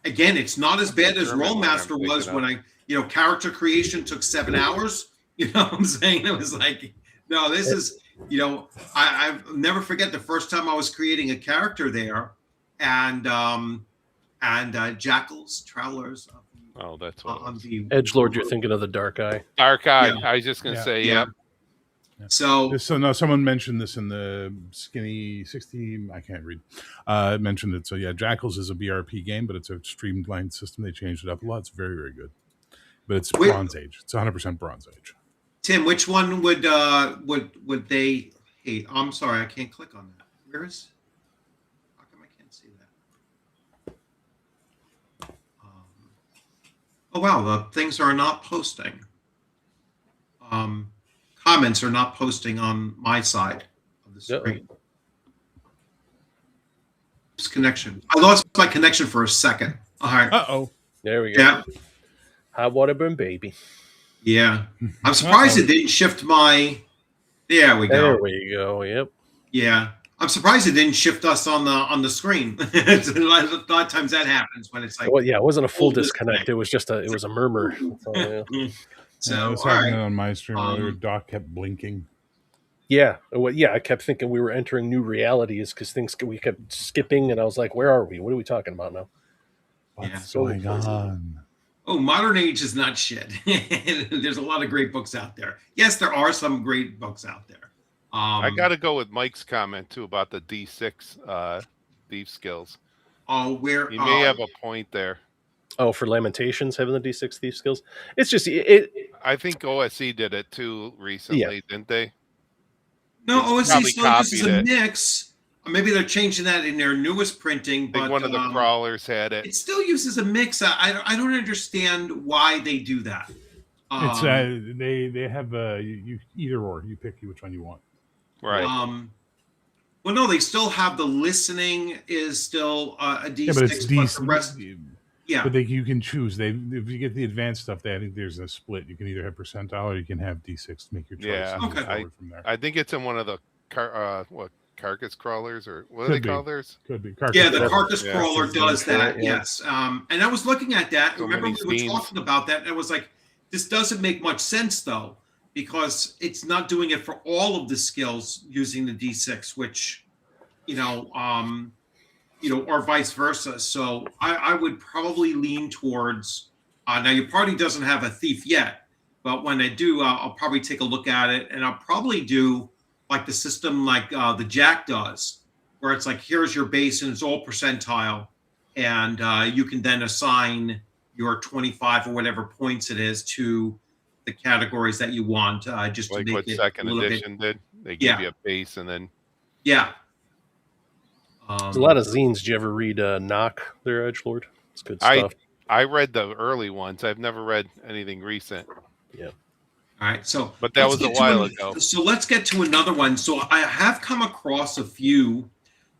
Again, it's not as bad as German one I'm Rollmaster was thinking when character creation took 7 hours. You know what I'm saying? It was like, no, this is, I've never forget the first time I was creating a character there, and Jackals, Travelers Oh, that's what. on the Edgelord, you're thinking of the Dark Eye. Dark Eye. Yeah. I was just gonna Yeah. say, Yeah. yeah. So Someone mentioned this in the Skinny 60. I can't read. Mentioned it. So yeah, Jackals is a BRP game, but it's a streamlined system. They changed it up a lot. It's very, very good. But it's Wait. Bronze Age. It's 100% Bronze Age. Tim, which one would they hate? I'm sorry, I can't click on that. Where is? How come I can't see that? Oh wow, the things are not posting. Comments are not posting on my side of the screen. It's connection. I lost my connection for a second. All right. Uh-oh. There we go. Yeah. Hot water burn, baby. Yeah. I'm surprised it didn't shift my. There we go. There we go. Yep. Yeah, I'm surprised it didn't shift us on the screen. A lot of times that happens when it's like, Well, yeah, it wasn't a full full disconnect. It was just a murmur. So, yeah. so. I was All having right. it on my stream earlier. Um, Doc kept blinking. Yeah, I kept thinking we were entering new realities because we kept skipping, and I was like, "Where are we? What are we talking about now?" What's Yeah. going on? Oh, modern age is not shit. There's a lot of great books out there. Yes, there are some great books out there. I got to go with Mike's comment too about the D6 thief skills. Oh, where You may have a point there. Oh, for Lamentations having the D6 thief skills, it's just it. I think OSE did it too recently, didn't they? no It's OSC probably still uses a copied it. mix. Or maybe they're changing that in their newest printing, I think but one of the crawlers had it. it still uses a mix. I don't understand why they do that. It's they have you either or. You pick which one you want. Right. Well, no, they still have the listening is still a D6, Yeah, but it's but the rest, yeah. But you can choose. If you get the advanced stuff, I think there's a split. You can either have percentile or you can have D6 to make your choice. Yeah. and move Okay. forward from there. I think it's in one of the carcass crawlers, or what do Could they be. call theirs? Could be. Yeah, the Yeah. carcass Yeah. crawler does that. Yeah. Yes, and I was looking at that. So Remember, many we were themes. talking about that, and I was like, "This doesn't make much sense, though, because it's not doing it for all of the skills using the D6, which, or vice versa." So I would probably lean towards. Now, your party doesn't have a thief yet, but when I do, I'll probably take a look at it, and I'll probably do like the system like the Jack does, where it's like, here's your base and it's all percentile, and you can then assign your 25 or whatever points it is to the categories that you want, just Like to what make it second a little bit. edition did? They give Yeah. you a base and then Yeah. There's a lot of zines. Did you ever read Knock there, Edgelord? It's good I- stuff. I read the early ones. I've never read anything recent. Yeah. All right, so But that let's was a get to while ago. So let's get to another one. So I have come across a few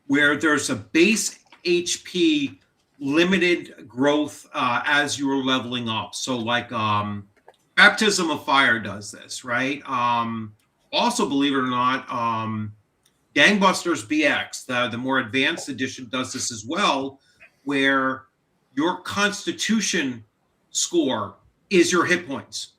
where there's a base HP limited growth as you're leveling up. So like Baptism of Fire does this, right? Also, believe it or not, Gangbusters BX, the more advanced edition, does this as well, where your Constitution score is your hit points,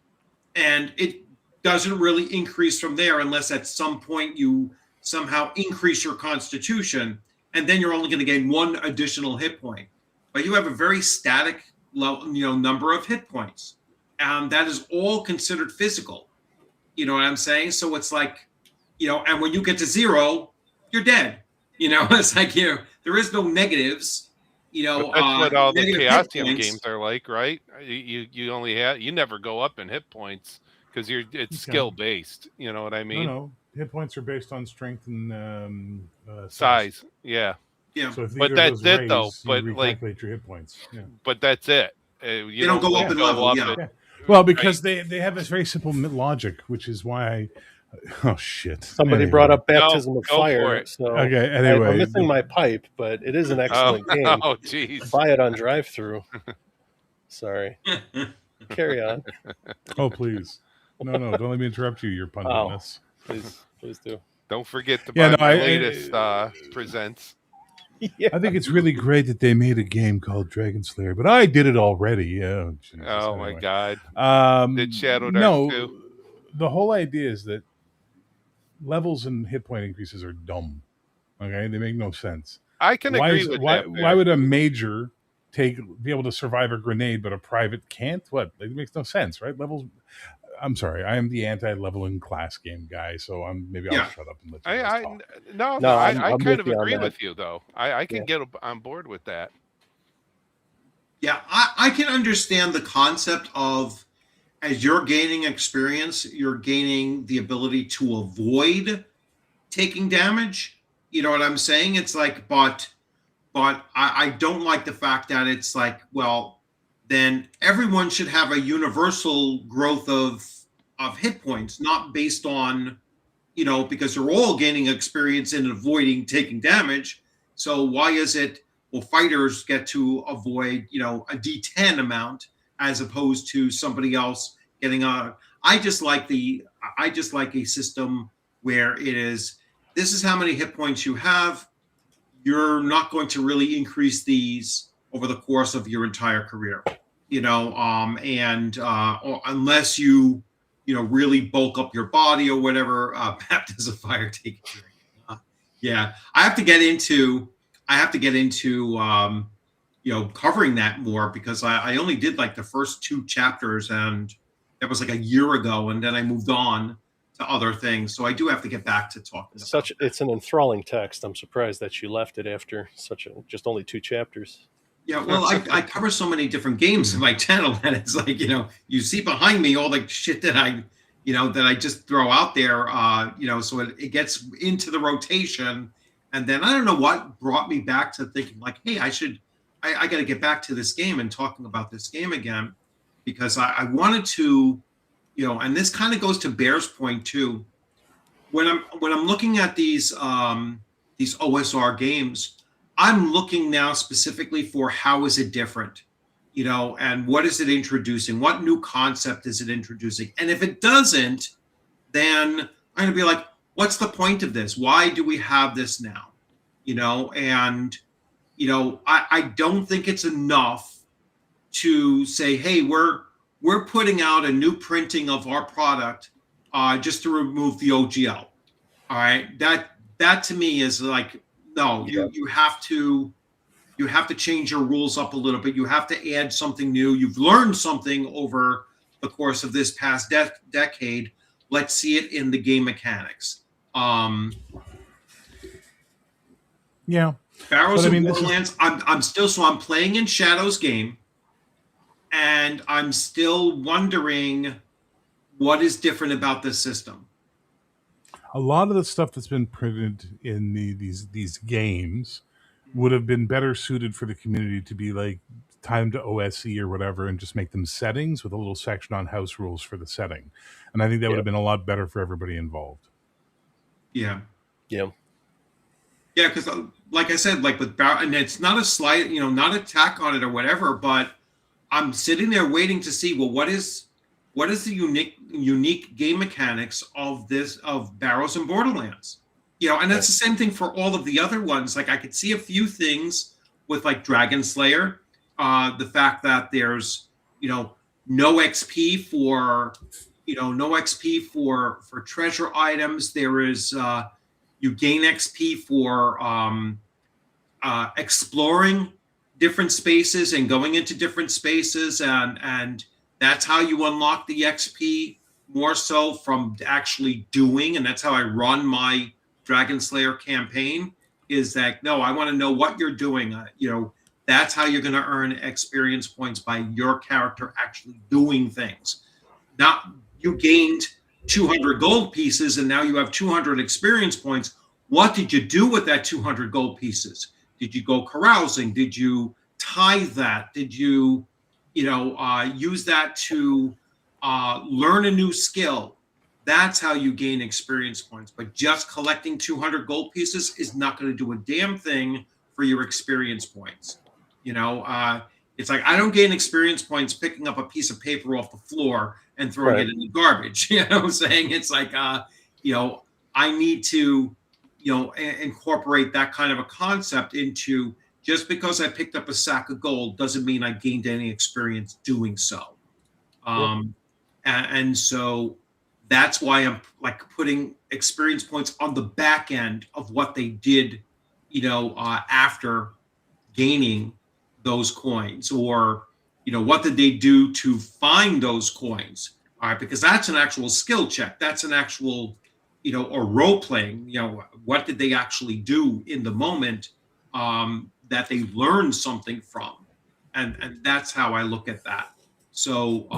and it doesn't really increase from there unless at some point you somehow increase your Constitution, and then you're only going to gain one additional hit point. But you have a very static, number of hit points, and that is all considered physical. You know what I'm saying? So it's like, and when you get to 0, you're dead. It's like, there is no negatives. But that's what all the negative hit Chaosium points. games are like, right? You never go up in hit points because it's Okay. skill based. You know what I mean? No. Hit points are based on strength and Size. Yeah. Yeah, So if But either that's of those it, though. raise, But, you like- recalculate your hit points. Yeah. But that's it. They don't go up in level, yeah. at- Well, because they have this very simple logic, which is why. Oh shit! Somebody Anyway. brought up Baptism of go for Fire. it. So Okay. I'm Anyway, missing my pipe, but it is an excellent game. Oh, jeez. Buy it on drive-through. Sorry. Carry on. oh please, no! Don't let me interrupt you. Your punditness. Please do. Don't forget to Yeah, buy no, my I- latest presents. Yeah. I think it's really great that they made a game called Dragon Slayer, but I did it already. Oh, Jesus. Oh my Anyway. God. Did Shadow Dark no, too? the whole idea is that levels and hit point increases are dumb. Okay, they make no sense. I can Why agree is- with why, that. why would a major be able to survive a grenade, but a private can't? What? It makes no sense, right? Levels. I'm sorry, I am the anti-leveling class game guy, so maybe I'll Yeah. shut up and let you guys talk. No, I I'm kind with of you on agree that. with you though. I can Yeah. get on board with that. Yeah, I can understand the concept of, as you're gaining experience, you're gaining the ability to avoid taking damage. You know what I'm saying? It's like, but I don't like the fact that it's like, well, then everyone should have a universal growth of hit points, not based on, because they're all gaining experience in avoiding taking damage. So why is it, well, fighters get to avoid, a D10 amount as opposed to somebody else getting I just like a system where it is, this is how many hit points you have. You're not going to really increase these over the course of your entire career, or unless you, really bulk up your body or whatever. Baptism of Fire, take it. Yeah, I have to get into, covering that more, because I only did like the first 2 chapters, and that was like a year ago, and then I moved on to other things. So I do have to get back to talking about It's an enthralling text. I'm surprised that you left it after just only 2 chapters. Yeah, well, I cover so many different games in my channel that it's like, you see behind me all the shit that I just throw out there, so it gets into the rotation. And then I don't know what brought me back to thinking like, hey, I got to get back to this game and talking about this game again, because I wanted to, and this kind of goes to Bear's point too. When I'm looking at these OSR games, I'm looking now specifically for how is it different, and what is it introducing? What new concept is it introducing? And if it doesn't, then I'm going to be like, what's the point of this? Why do we have this now? And, I don't think it's enough to say, hey, we're putting out a new printing of our product just to remove the OGL. All right. That to me is like, no, you have to change your rules up a little bit. You have to add something new. You've learned something over the course of this past decade. Let's see it in the game mechanics. Yeah. Barrows But, I of mean, this is- Borderlands. I'm playing in Shadow's game, and I'm still wondering what is different about this system. A lot of the stuff that's been printed in these games would have been better suited for the community to be like tie them to OSE or whatever and just make them settings with a little section on house rules for the setting. And I think that would have been a lot better for everybody involved. Yeah. Yeah. Yeah, because like I said, like with and it's not a slight, not attack on it or whatever, but I'm sitting there waiting to see, well, what is the unique game mechanics of Barrows and Borderlands? And that's the same thing for all of the other ones. Like I could see a few things with like Dragon Slayer, the fact that there's no XP for treasure items. There is you gain XP for exploring different spaces and going into different spaces, and that's how you unlock the XP more so from actually doing. And that's how I run my Dragon Slayer campaign, is that, no, I want to know what you're doing. That's how you're going to earn experience points, by your character actually doing things. Not you gained 200 gold pieces and now you have 200 experience points. What did you do with that 200 gold pieces? Did you go carousing? Did you tithe that? Did you, use that to learn a new skill? That's how you gain experience points. But just collecting 200 gold pieces is not going to do a damn thing for your experience points. It's like, I don't gain experience points picking up a piece of paper off the floor and throwing it in the garbage. You know what I'm saying? It's like, I need to, incorporate that kind of a concept into, just because I picked up a sack of gold doesn't mean I gained any experience doing so. And so that's why I'm like putting experience points on the back end of what they did, after gaining those coins, or, what did they do to find those coins? All right, because that's an actual skill check. That's an actual, or role playing, what did they actually do in the moment that they learned something from? And that's how I look at that. So,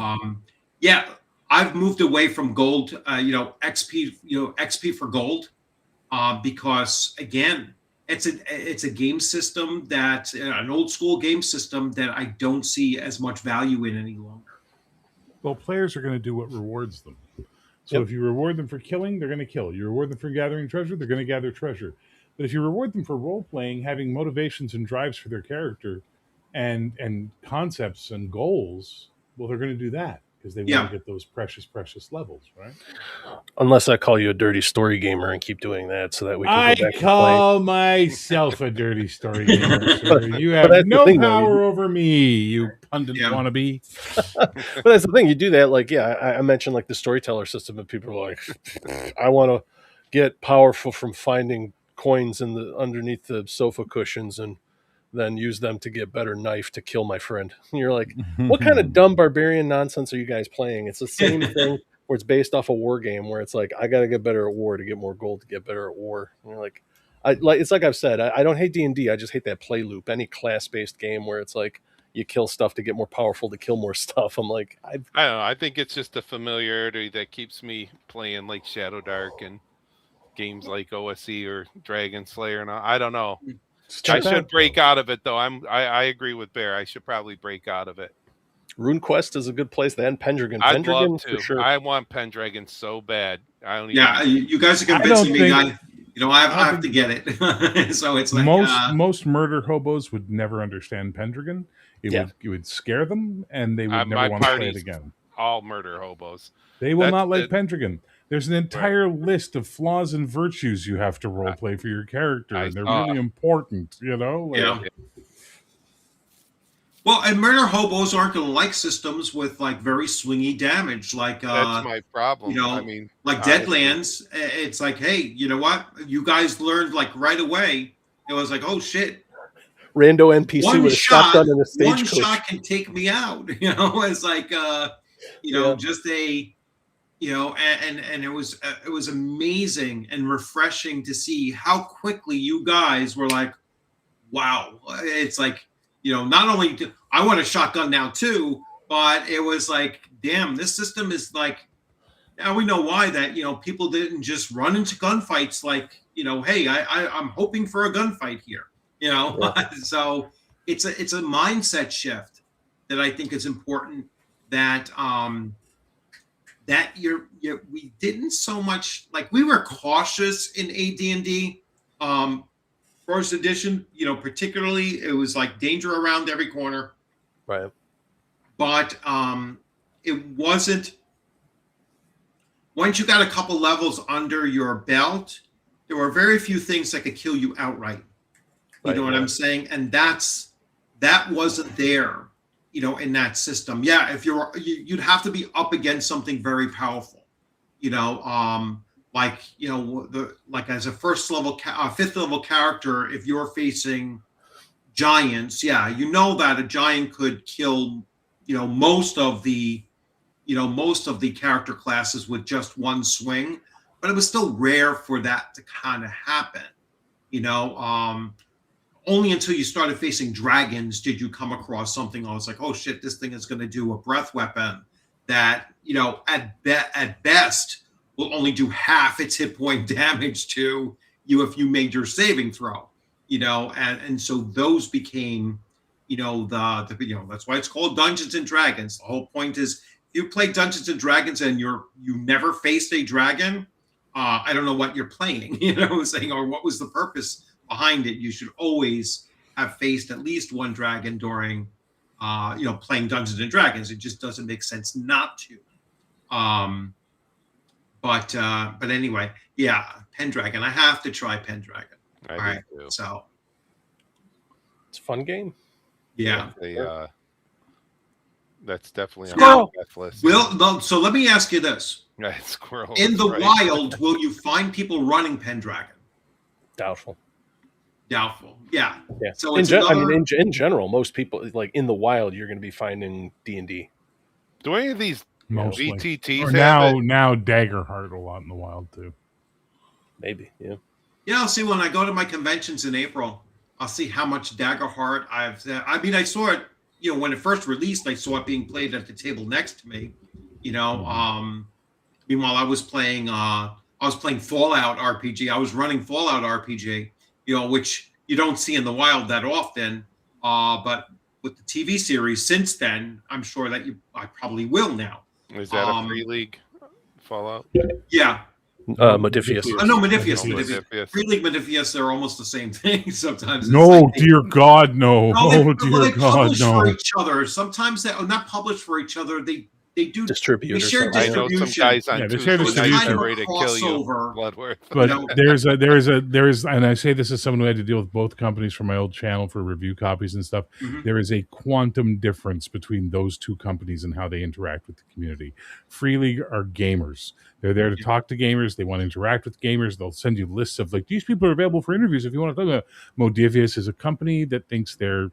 I've moved away from gold, XP for gold, because again, it's a game system that, an old school game system that I don't see as much value in any longer. Well, players are going to do what rewards them. So if you reward them for killing, they're going to kill. You reward them for gathering treasure, they're going to gather treasure. But if you reward them for role playing, having motivations and drives for their character, and concepts and goals, well, they're going to do that because they want to get those precious levels, right? Unless I call you a dirty story gamer and keep doing that, so that we can go back I call myself a dirty story gamer. Sir. You have that's no the thing, power over me, you pundit wannabe. But that's the thing, you do that, like, I mentioned like the storyteller system, and people are like, I want to get powerful from finding coins underneath the sofa cushions and then use them to get better knife to kill my friend. And you're like, what kind of dumb barbarian nonsense are you guys playing? It's the same thing where it's based off a war game where it's like, I got to get better at war to get more gold to get better at war. And you're like, it's like I've said, I don't hate D&D. I just hate that play loop. Any class-based game where it's like you kill stuff to get more powerful to kill more stuff. I'm like, I don't know. I think it's just the familiarity that keeps me playing like Shadow Dark and games like OSE or Dragon Slayer. And I don't know. I should break out of it, though. I agree with Bear. I should probably break out of it. RuneQuest is a good place. Then Pendragon. I'd Pendragon, love to. for sure. I want Pendragon so bad. I don't. You guys are convincing me. I have to get it. So it's like most murder hobos would never understand Pendragon. It would scare them, and they would never want to play it again. All murder hobos. They will not like Pendragon. There's an entire list of flaws and virtues you have to role play for your character, and they're really important, Well, and murder hobos aren't going to like systems with like very swingy damage, like that's my problem. I mean, like Deadlands. It's like, hey, you know what? You guys learned like right away. It was like, oh shit, rando NPC with a shotgun and a stagecoach. One shot can take me out. It's like just a. And it was amazing and refreshing to see how quickly you guys were like, wow. It's like, not only do I want a shotgun now too, but it was like, damn, this system is like, now we know why that, people didn't just run into gunfights like, hey, I'm hoping for a gunfight here, So it's a mindset shift. that I think is important, that we didn't so much, like, we were cautious in AD&D first edition, particularly it was like danger around every corner, Right. but it wasn't, once you got a couple levels under your belt, there were very few things that could kill you outright. You Right, know what yeah. I'm saying? And that wasn't there, in that system. Yeah, if you'd have to be up against something very powerful, like, like as a fifth level character, if you're facing giants, yeah, that a giant could kill, most of the character classes with just one swing, but it was still rare for that to kind of happen. Only until you started facing dragons did you come across something. I was like, oh shit, this thing is going to do a breath weapon that, at best will only do half its hit point damage to you if you made your saving throw. And so those became, that's why it's called Dungeons and Dragons. The whole point is, if you play Dungeons and Dragons and you never faced a dragon, I don't know what you're playing, saying, or what was the purpose behind it. You should always have faced at least one dragon during, playing Dungeons and Dragons. It just doesn't make sense not to. But anyway, yeah, Pendragon. I have to try Pendragon. I All do right, too. so It's a fun game. yeah. That's definitely on Now, the death list. So let me ask you this: Right, squirrel. in the right. wild, will you find people running Pendragon? Doubtful. Doubtful. Yeah. Yeah. So in, it's gen- I another- mean, in general, most people, like in the wild, you're going to be finding D&D. Do any of these Mostly. VTTs Or have it? now Daggerheart a lot in the wild too. Maybe. Yeah. Yeah, I'll see when I go to my conventions in April. I'll see how much Daggerheart I saw it, when it first released, I saw it being played at the table next to me. Meanwhile, I was playing Fallout RPG. I was running Fallout RPG, which you don't see in the wild that often. But with the TV series since then, I'm sure that I probably will now. Is that a free league Fallout? Yeah. Modiphius. Oh, no, Modiphius. No, Modiphius. Modiphius. Free League, Modiphius, they're almost the same thing sometimes. It's No, like dear God, no. No, they, Oh, dear God, publish for no. each other. Sometimes they are not published for each other. They do Distribute. They or share something. I know some distribution. guys on Yeah, they Tuesday share nights distribution. are ready to kill you, Crossover. Bloodworth. But know. there is, and I say this as someone who had to deal with both companies for my old channel for review copies and stuff. Mhm. There is a quantum difference between those two companies and how they interact with the community. Free League are gamers. They're there to talk to gamers. They want to interact with gamers. They'll send you lists of like, these people are available for interviews if you want to talk about. Modivius is a company that thinks their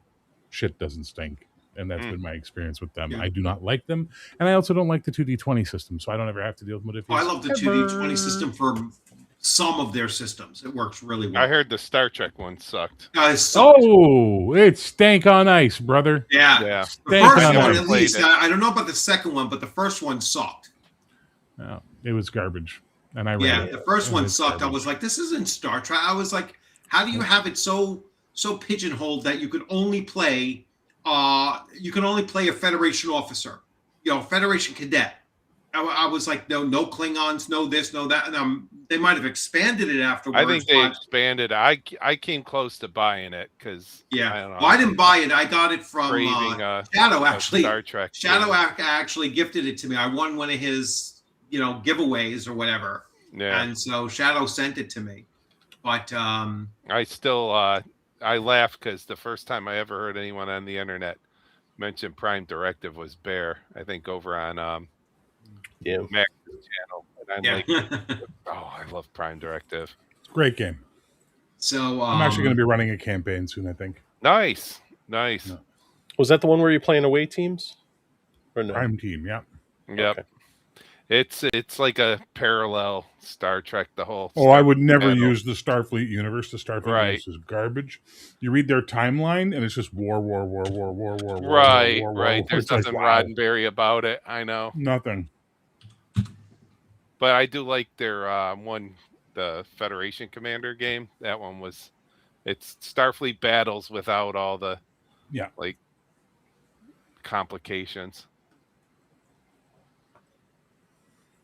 shit doesn't stink. And that's been my experience with them. Yeah. I do not like them. And I also don't like the 2D20 system, so I don't ever have to deal with Modifius. I love the 2D20 system for some of their systems. It works really well. I heard the Star Trek one sucked. Oh, it's stank on ice, brother. Yeah. Yeah. The Thank first God. one, I at played least. it. I don't know about the second one, but the first one sucked. No, it was garbage. And I read Yeah, it. the first one It's sucked. I garbage. was like, this isn't Star Trek. I was like, how do you have it so pigeonholed that you could only play a Federation officer, Federation cadet. I was like, no Klingons, no this, no that, and they might have expanded it afterwards. I think they but, expanded. I came close to buying it because yeah, I don't know. well, I didn't buy it. I got it from Craving, Shadow. a Actually, Star Trek. Shadow game. actually gifted it to me. I won one of his, giveaways or whatever, Yeah. and so Shadow sent it to me. But I still I laugh because the first time I ever heard anyone on the internet mention Prime Directive was Bear. I think over on Yeah. Mac's channel, and I'm yeah. like, oh, I love Prime Directive. Great game. So I'm actually going to be running a campaign soon, I think. Nice. No. Was that the one where you're playing away teams? Or no? Prime Team, yeah. Yep. Okay. It's like a parallel Star Trek. The whole. Oh, I would never Battle. use the Starfleet universe. The Starfleet Right. universe is garbage. You read their timeline, and it's just war. Right. war. There's It's like, nothing wow, Roddenberry about it. I know. nothing. But I do like their the Federation Commander game. That one was, it's Starfleet battles without all the, Yeah. like, complications.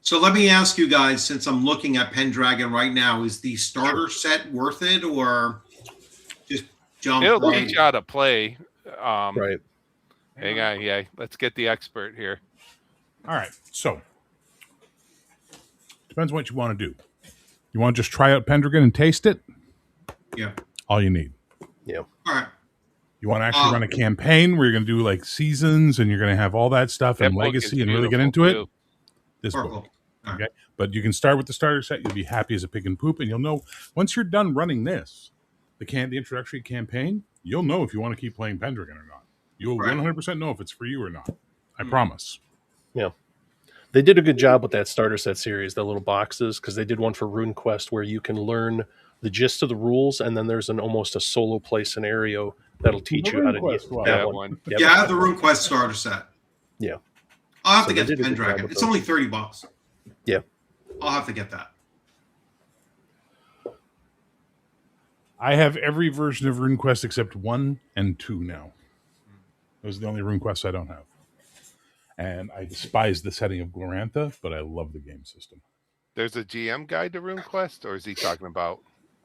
So let me ask you guys, since I'm looking at Pendragon right now, is the starter set worth it or just jump It'll right? teach you how to play. Right. Hang on, yeah. Let's get the expert here. All right. So depends what you want to do. You want to just try out Pendragon and taste it? Yeah. All you need. Yeah. All right. You want to actually run a campaign where you're going to do like seasons and you're going to have all that stuff That and book is legacy and really get beautiful, into it? too. This Oracle. book. All right. Okay. But you can start with the starter set. You'll be happy as a pig and poop. And you'll know once you're done running this, the introductory campaign, you'll know if you want to keep playing Pendragon or not. You'll Right. 100% know if it's for you or not. I promise. Yeah. They did a good job with that starter set series, the little boxes, because they did one for RuneQuest where you can learn the gist of the rules, and then there's almost a solo play scenario that'll teach you how to RuneQuest do one. that That one. one. Yep. Yeah, I have the RuneQuest starter set. Yeah. I'll have So to get they the did a good job Pendragon. with It's those. only $30. Yeah. I'll have to get that. I have every version of RuneQuest except 1 and 2 now. Those are the only RuneQuests I don't have. And I despise the setting of Glorantha, but I love the game system. There's a GM guide to RuneQuest, or is he talking about?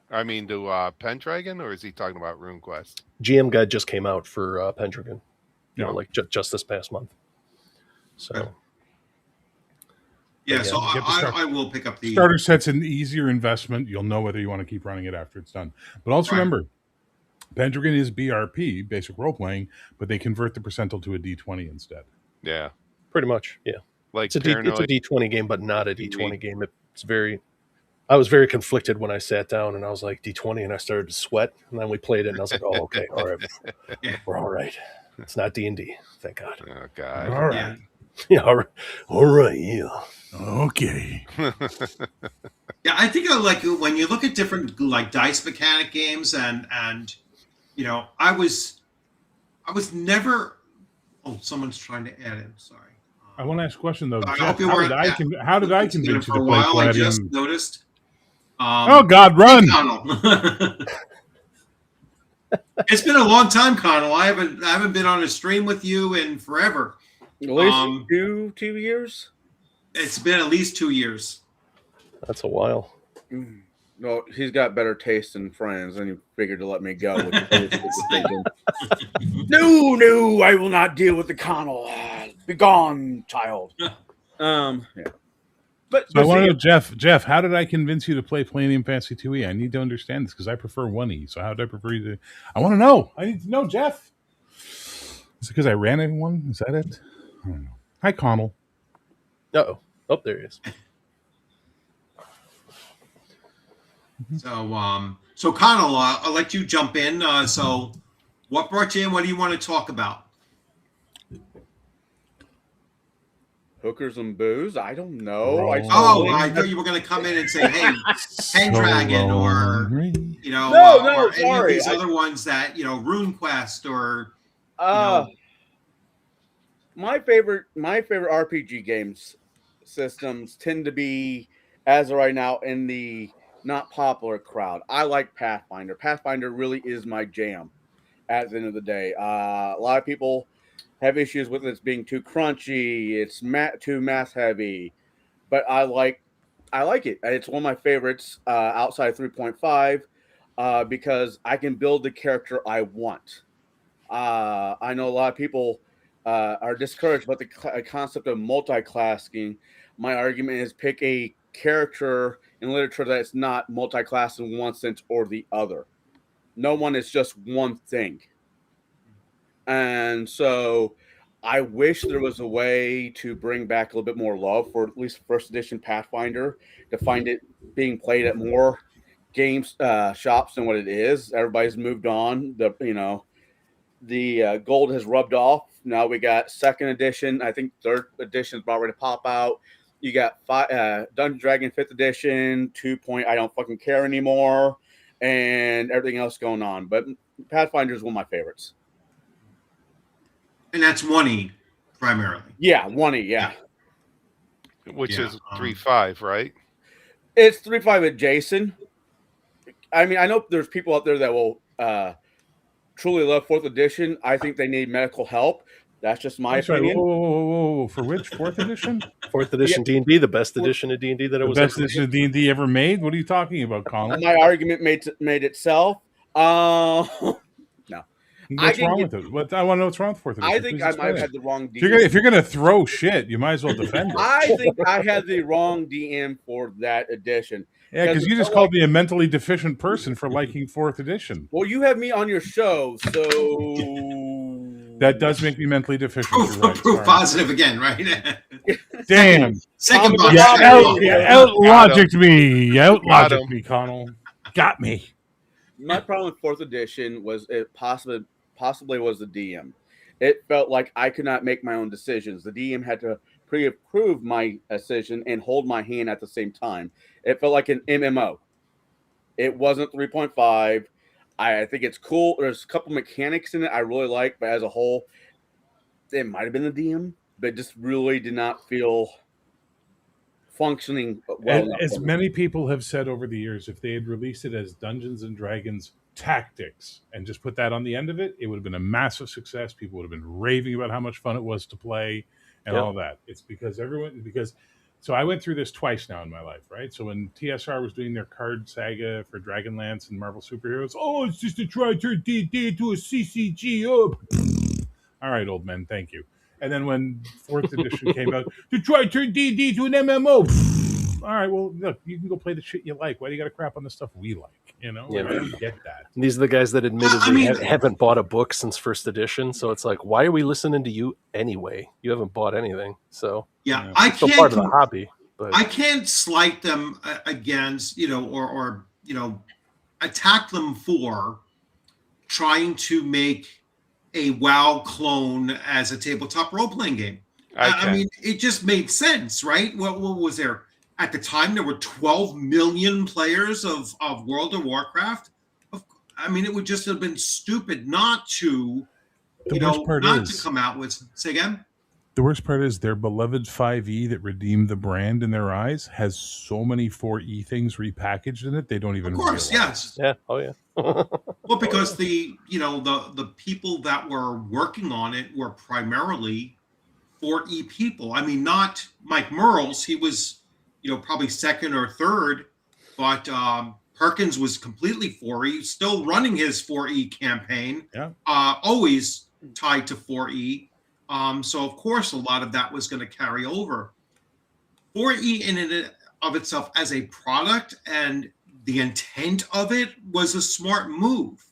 I mean, to Pendragon, or is he talking about RuneQuest? GM Guide just came out for Pendragon, Yeah. like just this past month. So Okay. Yeah, Yeah, so you get to start- I will pick up the Starter set's an easier investment. You'll know whether you want to keep running it after it's done. But also Right. remember, Pendragon is BRP, basic role playing, but they convert the percentile to a D20 instead. Yeah, pretty much, yeah. like It's a Paranoid. D20 game, but not a D20 game. It's very. I was very conflicted when I sat down and I was like D20, and I started to sweat. And then we played it, and I was like, "Oh, okay, all right, Yeah. we're all right. It's not D&D, thank God." Oh God. All right. Yeah. Yeah, all right, yeah. Okay. Yeah, I think like when you look at different like dice mechanic games and you know, I was never. Oh, someone's trying to add in. Sorry. I want to ask a question though. I Jeff, hope you how weren't- did I It's been convince you for to a play while. I just Palladium? noticed. Oh God, run! Connell. It's been a long time, Connell. I haven't been on a stream with you in forever. At least Um, 2 years. It's been at least 2 years. That's a while. Well, he's got better taste than friends, and he figured to let me go. With no, I will not deal with the Connell. Be gone, child. Yeah. But, So I but want to see, know, Jeff, how did I convince you to play Palladium Fantasy 2E? I need to understand this because I prefer 1E. So how did I prefer you to? I want to know. I need to know, Jeff. Is it because I ran everyone? Is that it? I don't know. Hi, Connell. Uh-oh. Oh, there he is. So Connell, I'll let you jump in. So, what brought you in? What do you want to talk about? hookers and booze. I don't know. I Oh, I thought you were going to come in and say, "Hey, Pendragon," or you know, No, or any of sorry. these other ones that RuneQuest or my favorite RPG games systems tend to be, as of right now, in the not popular crowd. I like Pathfinder. Pathfinder really is my jam. At the end of the day, a lot of people have issues with it being too crunchy. It's too math heavy, but I like it. It's one of my favorites outside 3.5 because I can build the character I want. I know a lot of people are discouraged about the concept of multi-classing. My argument is pick a character in literature that's not multi-class in one sense or the other. No one is just one thing. And so I wish there was a way to bring back a little bit more love for at least first edition Pathfinder, to find it being played at more games shops than what it is. Everybody's moved on. The gold has rubbed off. Now we got second edition. I think third edition is about ready to pop out. You got Dungeon Dragon 5th edition, 2. I don't fucking care anymore, and everything else going on. But Pathfinder is one of my favorites. and that's 1E primarily. Yeah, 1E, yeah. Which Yeah, is 3.5, right? It's 3.5 adjacent. I mean, I know there's people out there that will truly love 4th edition. I think they need medical help. That's just my I'm sorry. opinion. Whoa. For which 4th edition? 4th edition D&D, the best edition of D&D that it The was best ever edition of D&D ever made? What are you talking about, Colin? My argument made itself. No, What's didn't wrong get- with it? What I want to know what's wrong with 4th edition. I think Please I might explain have it. had the wrong If you're DM. gonna throw shit, you might as well defend it. I think I had the wrong DM for that edition. Yeah, because it you just felt called me a mentally deficient person for liking 4th edition. Well, you have me on your show, so That does make me mentally deficient. Proof, You're right, proof sorry. positive again, right? Damn. Second Tom, box. yeah, second out- box. yeah. Out-logicked me. Got Out-logicked him. me, Connell. Got me. my problem with 4th edition was it possibly was the DM. It felt like I could not make my own decisions. The DM had to pre-approve my decision and hold my hand at the same time. It felt like an MMO. It wasn't 3.5. I think it's cool. There's a couple mechanics in it I really like, but as a whole, it might have been the DM, but just really did not feel functioning well enough As for me. many people have said over the years, if they had released it as Dungeons and Dragons Tactics and just put that on the end of it, it would have been a massive success. People would have been raving about how much fun it was to play and Yep. all that. It's because so I went through this twice now in my life, right? So when TSR was doing their card saga for Dragonlance and Marvel Superheroes, it's just to try to turn D&D into a CCG. All right, old men, thank you. And then when 4th edition came out, to try to turn D&D to an MMO. All right, well, look, you can go play the shit you like. Why do you got to crap on the stuff we like? You know, Yeah. I don't get that. And these are the guys that admittedly I mean- haven't bought a book since 1st edition. So it's like, why are we listening to you anyway? You haven't bought anything. So Yeah, Yeah. I it's still can't. part of the hobby. But I can't slight them against, or attack them for trying to make a WoW clone as a tabletop role playing game. I mean, it just made sense, right? What was there at the time? There were 12 million players of World of Warcraft. I mean, it would just have been stupid not to, The worst part not is- to come out with. Say again. The worst part is their beloved 5e that redeemed the brand in their eyes has so many 4e things repackaged in it they don't even Of course, realize. yes. yeah, oh yeah. Well, because the people that were working on it were primarily 4E people. I mean, not Mike Merles. He was, probably second or third, but Perkins was completely 4E, still running his 4E campaign. Yeah. Always tied to 4E. So of course, a lot of that was going to carry over. 4E in and of itself as a product and the intent of it was a smart move.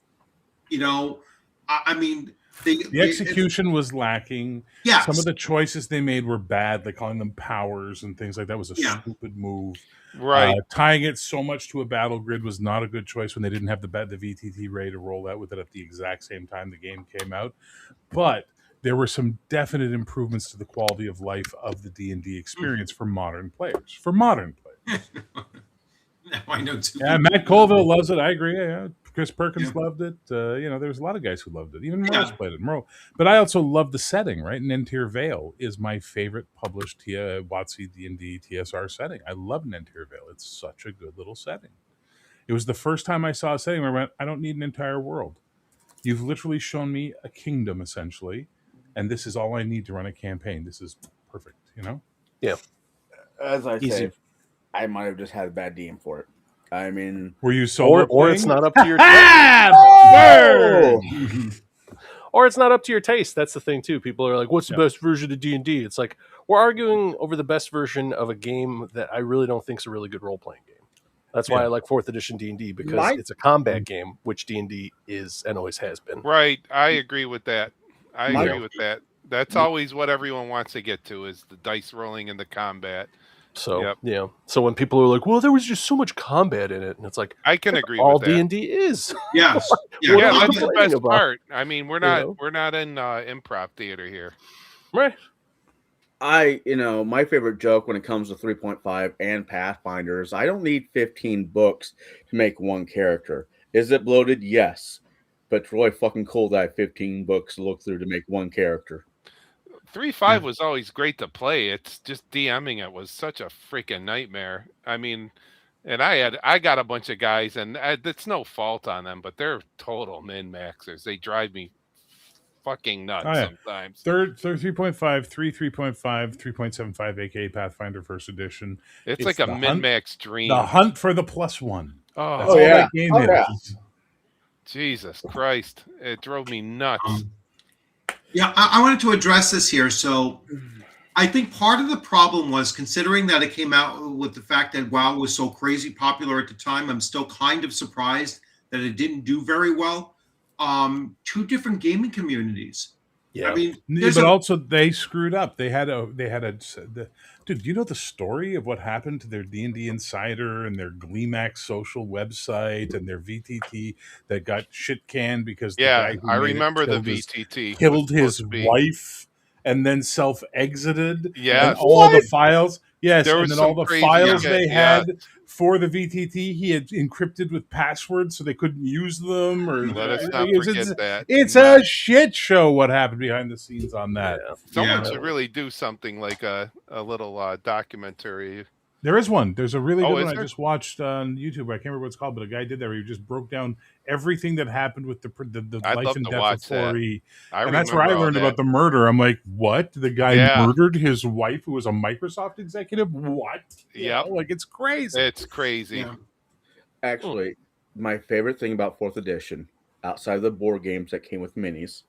I mean, The execution was lacking. Yes. Some of the choices they made were bad, like calling them powers and things like that was a Yeah. stupid move. Right. Tying it so much to a battle grid was not a good choice when they didn't have the VTT ready to roll out with it at the exact same time the game came out. But there were some definite improvements to the quality of life of the D&D experience for modern players. Now I know too. Yeah, Matt Colville loves it. I agree. Yeah. Chris Perkins loved it. There was a lot of guys who loved it. Even Merle's played it. But I also love the setting, right? Nentir Vale is my favorite published WotC D&D TSR setting. I love Nentir Vale. It's such a good little setting. It was the first time I saw a setting where I went, I don't need an entire world. You've literally shown me a kingdom, essentially, and this is all I need to run a campaign. This is perfect, Yeah. As I Easy. say, I might have just had a bad DM for it. I mean, Were you solo Or it's playing? not up to your Burn! or it's not up to your taste. That's the thing too. People are like, "What's the Yeah. best version of D&D?" It's like we're arguing over the best version of a game that I really don't think is a really good role playing game. That's why Yeah. I like 4th edition D&D because My- it's a combat game, which D&D is and always has been. Right. I agree with that. I My- agree with that. That's always what everyone wants to get to is the dice rolling and the combat. So Yep. yeah. So when people are like, "Well, there was just so much combat in it," and it's like I can agree all with that. D&D is. Yes. What Yeah, are we that's the complaining best about? part. I mean, we're not know? we're not in improv theater here. Right. my favorite joke when it comes to 3.5 and Pathfinders, I don't need 15 books to make one character. Is it bloated? Yes. But it's really fucking cool that I have 15 books to look through to make one character. 3.5 was always great to play. It's just DMing it was such a freaking nightmare. I mean, and I got a bunch of guys, and it's no fault on them, but they're total min maxers. They drive me fucking nuts Oh, yeah. sometimes. Third 3.5, 3.5, 3.75, aka Pathfinder First Edition. It's It's like a the min hunt- max dream. The hunt for the +1. Oh, That's all yeah. that game Oh, is. yeah. Jesus Christ! It drove me nuts. Yeah, I wanted to address this here. So I think part of the problem was considering that it came out with the fact that WoW was so crazy popular at the time. I'm still kind of surprised that it didn't do very well. Two different gaming communities. Yeah. I mean, But there's also they screwed up. Dude, do you know the story of what happened to their D&D Insider and their Gleemax social website and their VTT that got shit canned because the Yeah, guy who I made it remember the killed his- VTT. killed was his supposed to be- wife and then self-exited. Yes. And all the files. Yes, There and was then all some the crazy files shit, they yeah. had for the VTT, he had encrypted with passwords so they couldn't use them. Or Let us not it's, forget that. it's a shit show what happened behind the scenes on that. Yeah. Someone Yeah. should really do something like a little documentary. There is one. There's a really Oh, good is one I there? just watched on YouTube. I can't remember what it's called, but a guy did that where he just broke down everything that happened with the I'd life love and to death of watch that. 4E. I And that's where I remember all learned that. about the murder. I'm like, what? The guy Yeah. murdered his wife who was a Microsoft executive? What? You Yep. know, like, it's crazy. It's crazy. yeah. Actually, my favorite thing about 4th edition, outside of the board games that came with minis,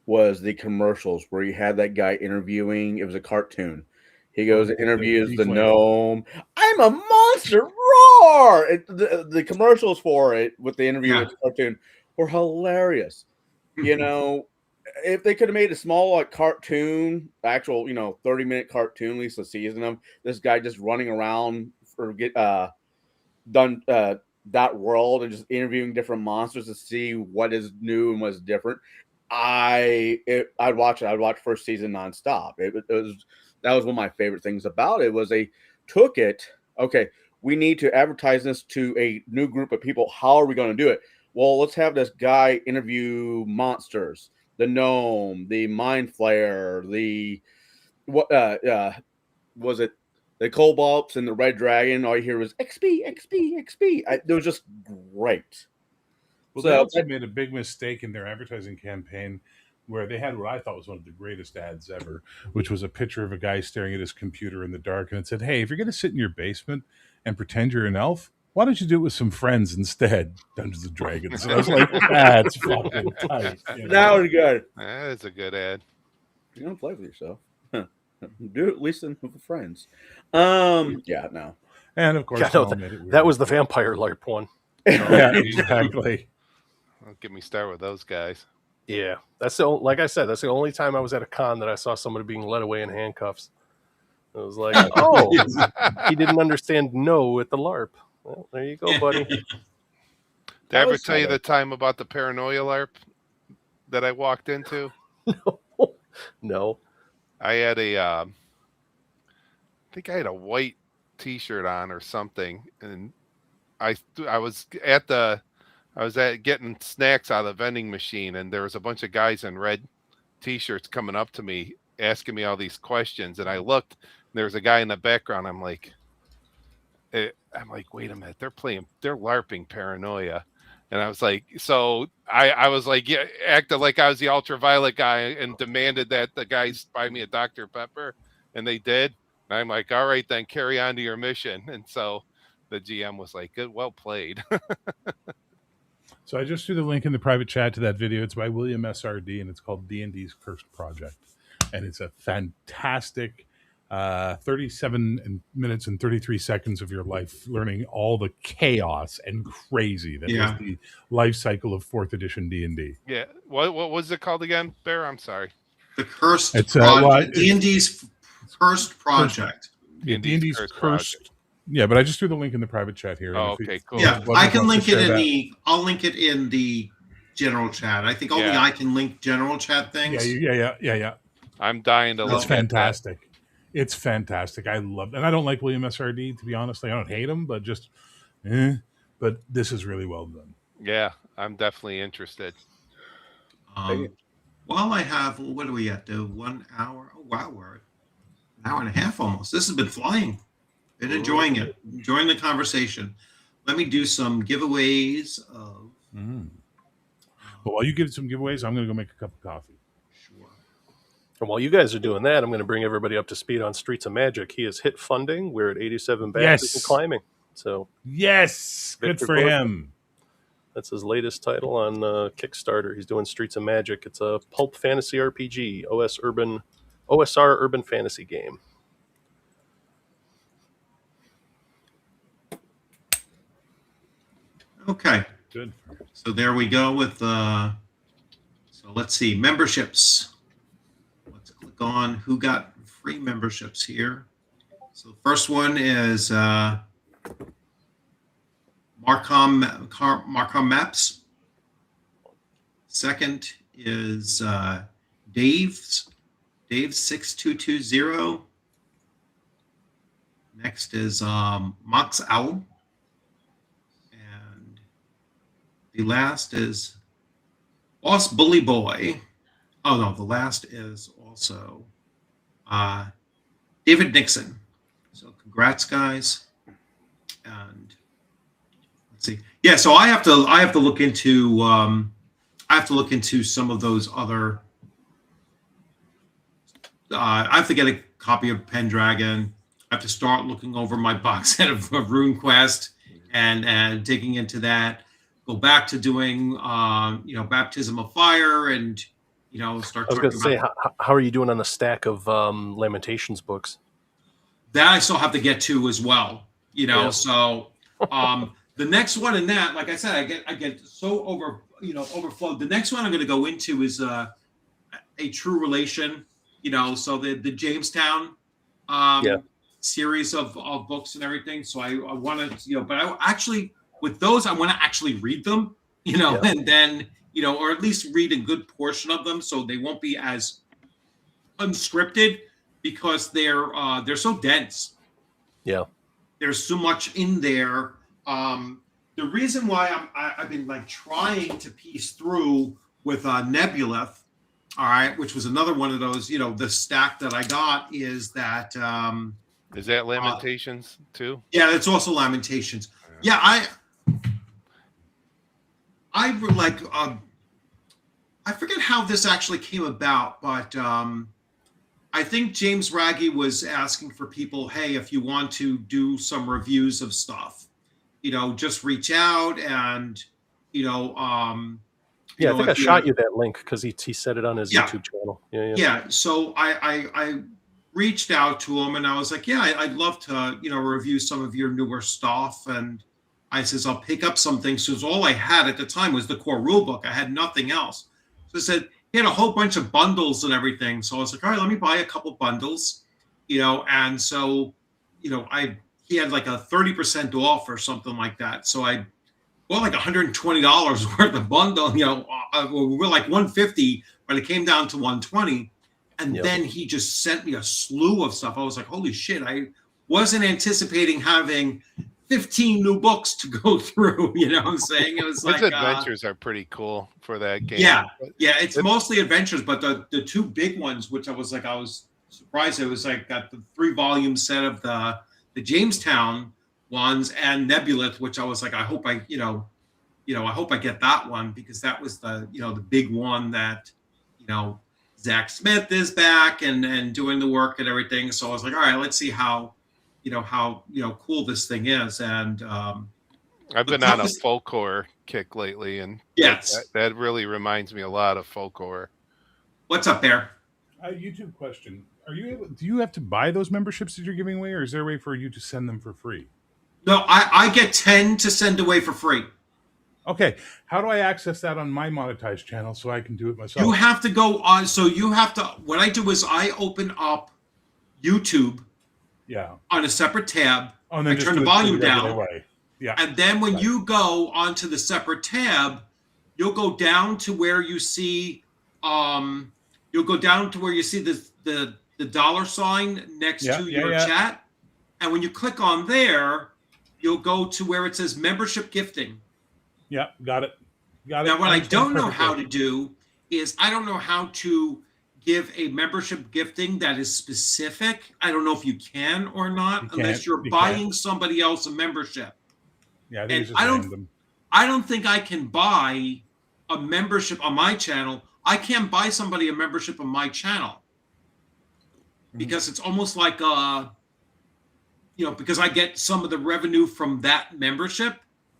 was the commercials where you had that guy interviewing. It was a cartoon. He goes and interviews the Deflated. gnome. I'm a monster! Roar! The commercials for it with the interview with the cartoon were hilarious. You know, if they could have made a small cartoon, actual 30-minute cartoon, at least a season of this guy just running around for that world and just interviewing different monsters to see what is new and what's different. I'd watch it. I'd watch first season nonstop. That was one of my favorite things about it. Was they took it. Okay, we need to advertise this to a new group of people. How are we going to do it? Well, let's have this guy interview monsters, the gnome, the mind flayer, was it the kobolds and the red dragon? All you hear was XP, XP, XP. It was just great. Well, So- they also made a big mistake in their advertising campaign where they had what I thought was one of the greatest ads ever, which was a picture of a guy staring at his computer in the dark. And it said, hey, if you're going to sit in your basement and pretend you're an elf, why don't you do it with some friends instead? Dungeons and Dragons. And I was like, that's fucking tight. You know? That was good. That is a good ad. You don't play with yourself. Do it at least with friends. Yeah, no. And of course, Yeah, no, Nolan made it weird. That was the vampire LARP one. Yeah, exactly. Don't get me started with those guys. Yeah, like I said, that's the only time I was at a con that I saw somebody being led away in handcuffs. It was like, oh, he didn't understand no at the LARP. Well, there you go, buddy. Did I That ever was tell you kinda- the time about the paranoia LARP that I walked into? No. I had I think I had a white T-shirt on or something, and I was getting snacks out of the vending machine, and there was a bunch of guys in red T-shirts coming up to me asking me all these questions, and I looked, and there was a guy in the background. I'm like, wait a minute, they're LARPing Paranoia. And I was like, so I was like, yeah, acted like I was the ultraviolet guy and demanded that the guys buy me a Dr. Pepper. And they did. And I'm like, all right, then carry on to your mission. And so the GM was like, good, well played. So I just threw the link in the private chat to that video. It's by William SRD, and it's called D&D's Cursed Project. And it's a fantastic 37 minutes and 33 seconds of your life learning all the chaos and crazy that is the life cycle of 4th edition D&D. Yeah. What was it called again, Bear? I'm sorry. The Cursed It's, Project. D&D's Cursed Project. Yeah, D&D's Cursed Cursed. Project. Yeah, but I just threw the link in the private chat here. Oh, And if okay, cool. Yeah, Wonderful I can to link it share in that. I'll link it in the general chat. I think only Yeah. I can link general chat things. Yeah. I'm dying to look It's at that. fantastic. It's fantastic. I love, and I don't like William SRD, to be honest. I don't hate him, but just, but this is really well done. Yeah, I'm definitely interested. Well, I have, what are we at? 1 hour? Oh, wow, we're an hour and a half almost. This has been flying. Been enjoying it. Enjoying the conversation. Let me do some giveaways of. But while you give some giveaways, I'm going to go make a cup of coffee. Sure. And while you guys are doing that, I'm going to bring everybody up to speed on Streets of Magic. He has hit funding. We're at 87 badges and Yes. climbing. So Yes, good Victor for Borg. him. that's his latest title on Kickstarter. He's doing Streets of Magic. It's a pulp fantasy RPG, OSR urban fantasy game. Okay. Good. So there we go with so let's see, memberships. Let's click on who got free memberships here. So the first one is Marcom Maps. Second is Dave's 6220. Next is Mox Owl. And the last is Boss Bully Boy. Oh no, the last is also David Nixon. So congrats, guys. And let's see. Yeah, so I have to look into some of those other. I have to get a copy of Pendragon. I have to start looking over my box set of RuneQuest and digging into that. Go back to doing Baptism of Fire and start. I was going to say, how are you doing on the stack of Lamentations books? That I still have to get to as well. Yeah. So the next one in that, like I said, I get so overflowed. The next one I'm going to go into is a True Relation. So the Jamestown series of books and everything. So I want to, but I actually with those I want to actually read them, and then or at least read a good portion of them, so they won't be as unscripted because they're so dense. Yeah, there's so much in there. The reason why I've been like trying to piece through with Nebulith, all right, which was another one of those, the stack that I got is that. Is that Lamentations too? Yeah, it's also Lamentations. Yeah, I like. I forget how this actually came about, but I think James Raggi was asking for people, hey, if you want to do some reviews of stuff, just reach out and, I think I shot you that link because he said it on his YouTube channel. Yeah. So I reached out to him and I was like, yeah, I'd love to, review some of your newer stuff. And I says, I'll pick up some things. So all I had at the time was the core rule book. I had nothing else. So I said, he had a whole bunch of bundles and everything. So I was like, all right, let me buy a couple bundles, and so, he had like a 30% off or something like that. So I bought like $120 worth of bundle, we're like $150, but it came down to $120. And then he just sent me a slew of stuff. I was like, holy shit, I wasn't anticipating having 15 new books to go through. You know what I'm saying? It was His like adventures are pretty cool for that game. Yeah, it's mostly adventures, but the two big ones, which I was surprised, it was like got the 3-volume set of the Jamestown ones and Nebulith, which I was like, I hope I get that one because that was the the big one that Zach Smith is back and doing the work and everything. So I was like, all right, let's see how cool this thing is. And I've been on a folk horror kick lately, and yes, that really reminds me a lot of folk horror. What's up there? A YouTube question: do you have to buy those memberships that you're giving away, or is there a way for you to send them for free? No, I get 10 to send away for free. Okay, how do I access that on my monetized channel so I can do it myself? You have to go on. So you have to. What I do is I open up YouTube. Yeah. On a separate tab. Oh, and then I turn the volume down. Way. Yeah. And then when you go onto the separate tab, you'll go down to where you see the dollar sign next to your chat. And when you click on there, you'll go to where it says membership gifting. Yeah, got it. Now, what I don't know how to do is I don't know how to give a membership gifting that is specific. I don't know if you can or not, unless you're buying somebody else a membership. Yeah, I think it's just I random. I don't think I can buy a membership on my channel, I can't buy somebody a membership on my channel because it's almost like because I get some of the revenue from that membership,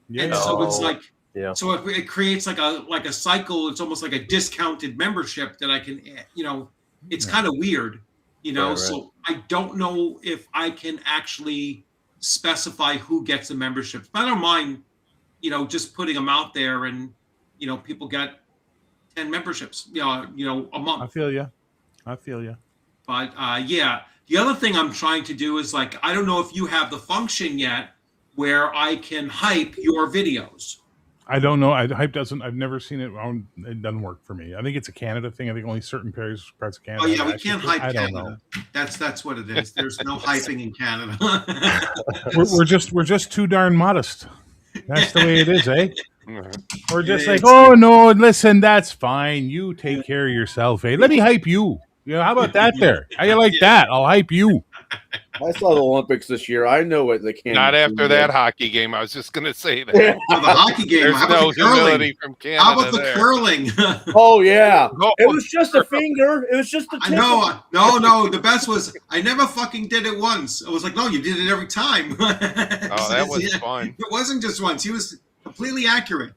Yeah. and so it's Oh, like, yeah. so it creates like a cycle. It's almost like a discounted membership that I can, it's kind of weird, Right. So I don't know if I can actually specify who gets the memberships. But I don't mind, just putting them out there, and people get 10 memberships, a I month. feel you. But yeah, the other thing I'm trying to do is, like, I don't know if you have the function yet where I can hype your videos. I don't know. Hype doesn't. I've never seen it. It doesn't work for me. I think it's a Canada thing. I think only certain parts of Canada. Oh yeah, have we access can't to it. hype I don't Canada. know. That's what it is. There's no hyping in Canada. We're just too darn modest. That's the way it is, eh? We're just like, It's- oh no, listen, that's fine. You take care of yourself, eh? Let me hype you. How about that there? How you like that? I'll hype you. I saw the Olympics this year. I know what they can. Not after that hockey game. I was just going to say that. Yeah. Oh, the hockey game. There's How about no the curling? humility from Canada. How about the there. curling? Oh yeah, Oh, it was just a finger. It was just a. I know. No. The best was I never fucking did it once. I was like, no, you did it every time. Oh, that was fun. It wasn't just once. He was completely accurate.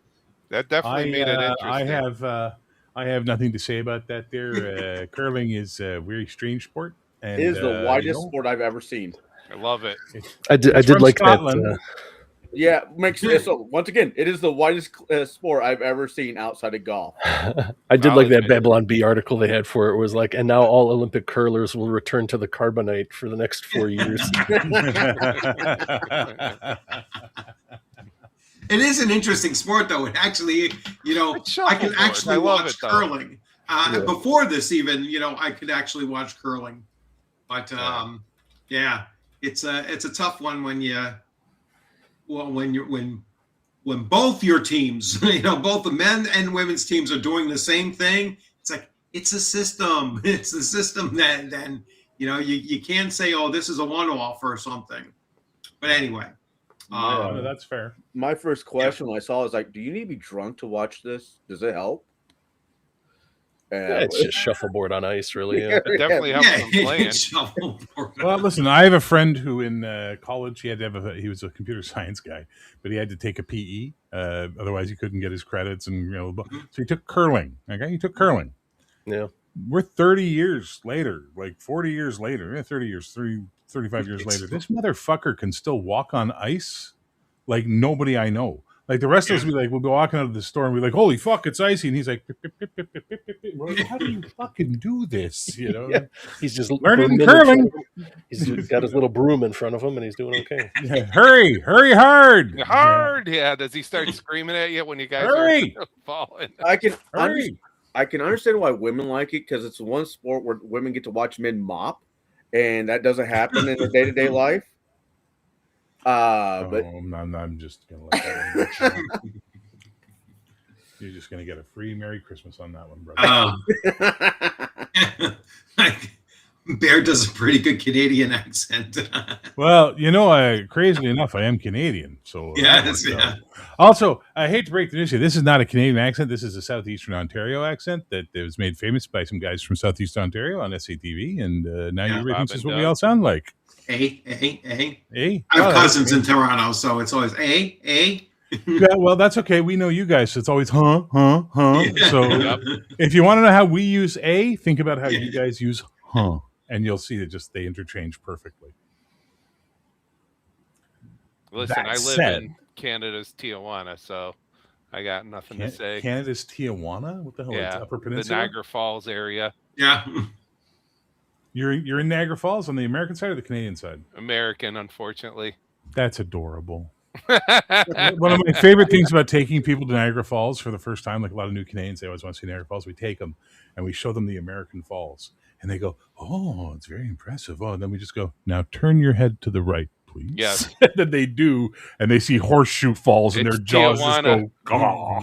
That definitely made it interesting. I have nothing to say about that. There, curling is a very strange sport, and It is the widest sport I've ever seen. I love it. I did from like Scotland. that. Yeah, makes it so. Once again, it is the widest sport I've ever seen outside of golf. I did like that Valid. Babylon Bee article they had for it. It was like, and now all Olympic curlers will return to the carbonite for the next 4 years. It is an interesting sport, though. It actually, It's I can shuffleboard. actually I love watch it, though. curling. Yeah. Before this, even, I could actually watch curling. But yeah, it's a tough one when both your teams, both the men and women's teams are doing the same thing. It's like, it's a system. It's the system that then you can't say, oh, this is a one-off or something. But anyway. No, that's fair. My first question when I saw it was like, "Do you need to be drunk to watch this? Does it help?" Yeah, it's just shuffleboard on ice, really. Yeah. It definitely helps Yeah, them playing. shuffleboard. Well, listen, I have a friend who in college he had to have he was a computer science guy, but he had to take a PE, otherwise he couldn't get his credits, and so he took curling. Okay, he took curling. Yeah. We're 30 years later, like 40 years later, 30 years, 35 years later. This motherfucker can still walk on ice like nobody I know. Like the rest of us, we'll be walking out of the store and we're like, "Holy fuck, it's icy!" And he's like, "Pip, pip, pip, pip, pip, pip, pip." We're like, "How do you fucking do this?" Yeah. He's just Learning brooming in curling. front of him. He's got his little broom in front of him, and he's doing okay. Yeah, hurry hard, Hard, yeah. Does he start screaming at you when you guys Hurry! are falling? I can hurry. I can understand why women like it because it's one sport where women get to watch men mop, and that doesn't happen in their day-to-day life. But I'm just gonna let that one. You're just gonna get a free Merry Christmas on that one, brother. Bear does a pretty good Canadian accent. Well, crazily enough, I am Canadian, so Yes, that works out. yeah. Also, I hate to break the news here. This is not a Canadian accent. This is a Southeastern Ontario accent that was made famous by some guys from Southeast Ontario on SATV, and now Yeah, you Bob this is and what we Doug. all sound like. Hey. Eh? I have Well, cousins in Toronto, so it's always eh. Yeah, well, that's okay. We know you guys, so it's always huh. So Yep. if you want to know how we use a, think about how you guys use huh, and you'll see that they interchange perfectly. Listen, That I live said- in Canada's Tijuana, so I got nothing to say. Canada's Tijuana? What the hell? Yeah, It's Upper the Peninsula? Niagara Falls area, Yeah. You're in Niagara Falls on the American side or the Canadian side? American, unfortunately. That's adorable. One of my favorite things about taking people to Niagara Falls for the first time, like a lot of new Canadians, they always want to see Niagara Falls. We take them and we show them the American Falls, and they go, "Oh, it's very impressive." Oh, and then we just go, "Now turn your head to the right, please." Yes. And then they do, and they see Horseshoe Falls, and It's their jaws Tijuana. just go, "Gah."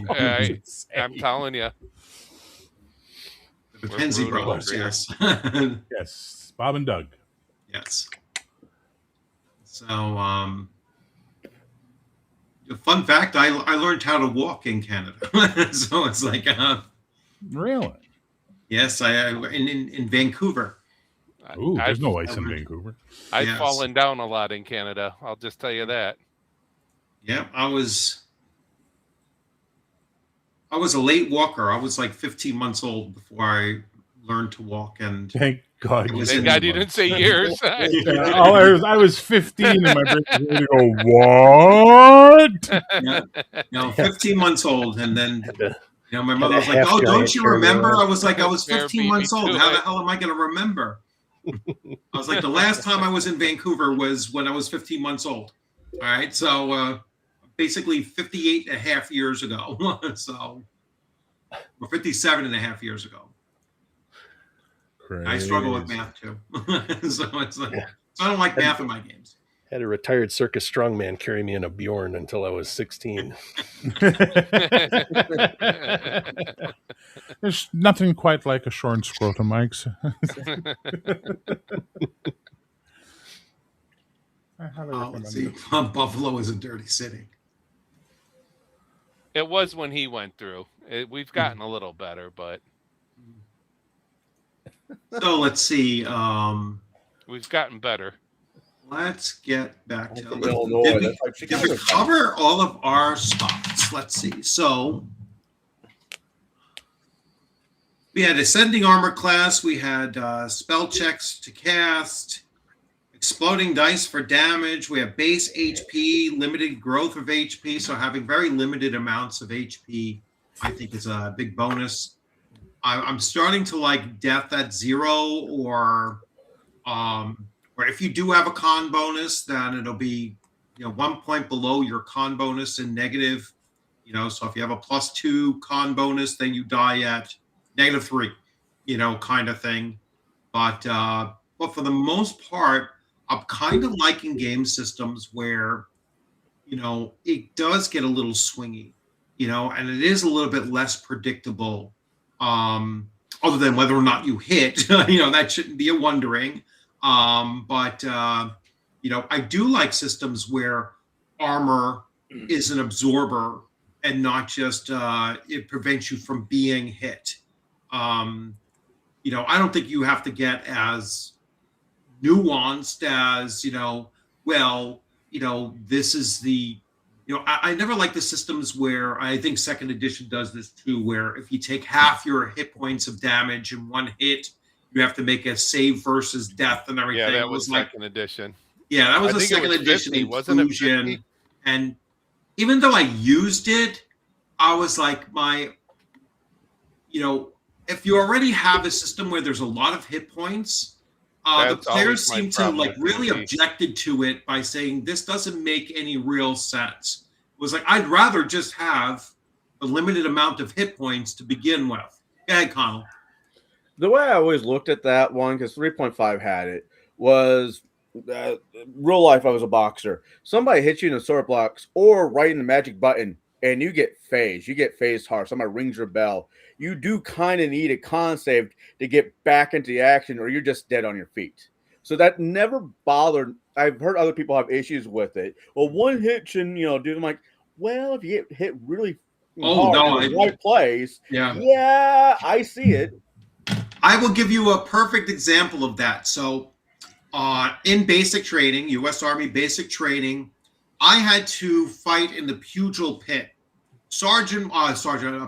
I'm telling you. The We're Penzie brutal brothers, over here. yes. Yes, Bob and Doug. Yes. So, Fun fact: I learned how to walk in Canada, so it's like Really? yes, I in Vancouver. Ooh, I've there's no ice in learned- Vancouver. I've Yes. fallen down a lot in Canada. I'll just tell you that. Yeah, I was a late walker. I was like 15 months old before I learned to walk, and Thank God. It you was said Thank in- God you didn't say years. Yeah, I was 15 and my brain was ready to go, what? you know, 15 months old, and then Had to- my Had mother a was like, half "Oh, don't giant you carry me remember?" around. I was like, "I was Bear 15 beat me months old. to How it." the hell am I going to remember?" I was like, the last time I was in Vancouver was when I was 15 months old. All right, so basically 58 and a half years ago. So, or 57 and a half years ago. I struggle with Crazy. math too. So it's like, Yeah. so I don't like math in my games. Had a retired circus strongman carry me in a Bjorn until I was 16. There's nothing quite like a short scrotum, Mike's. I highly recommend Let's see, it. Buffalo is a dirty city. It was when he went through. We've gotten a little better, but So let's see. we've gotten better. Let's get back I'm to from Illinois. Did we, That's like did we Chicago. cover all of our spots? Let's see. So we had ascending armor class. We had spell checks to cast, exploding dice for damage. We have base HP, limited growth of HP. So having very limited amounts of HP, I think, is a big bonus. I'm starting to like death at 0, or if you do have a con bonus, then it'll be 1 point below your con bonus in negative. So if you have a +2 con bonus, then you die at -3, kind of thing. But for the most part, I'm kind of liking game systems where it does get a little swingy, and it is a little bit less predictable. Other than whether or not you hit, that shouldn't be a wondering. But I do like systems where armor is an absorber and not just it prevents you from being hit. I don't think you have to get as nuanced as this is the I never like the systems where, I think second edition does this too, where if you take half your hit points of damage in one hit, you have to make a save versus death and everything. Yeah, that It was like, second edition. yeah, that was I a think it second was edition 50, wasn't it inclusion. 50? And even though I used it, I was like, if you already have a system where there's a lot of hit points, the That's players always my seem to problem like with really D&D. objected to it by saying this doesn't make any real sense. It was like, I'd rather just have a limited amount of hit points to begin with. Go ahead, Connell. The way I always looked at that one, because 3.5 had it, was real life. I was a boxer. Somebody hits you in the sword blocks or right in the magic button, and you get phased. You get phased hard. Somebody rings your bell. You do kind of need a con save to get back into the action, or you're just dead on your feet. So that never bothered. I've heard other people have issues with it. Well, one hit shouldn't, do. I'm like, well, if you get hit really hard in the right place, yeah, I see it. I will give you a perfect example of that. So, in basic training, U.S. Army basic training, I had to fight in the Pugil Pit.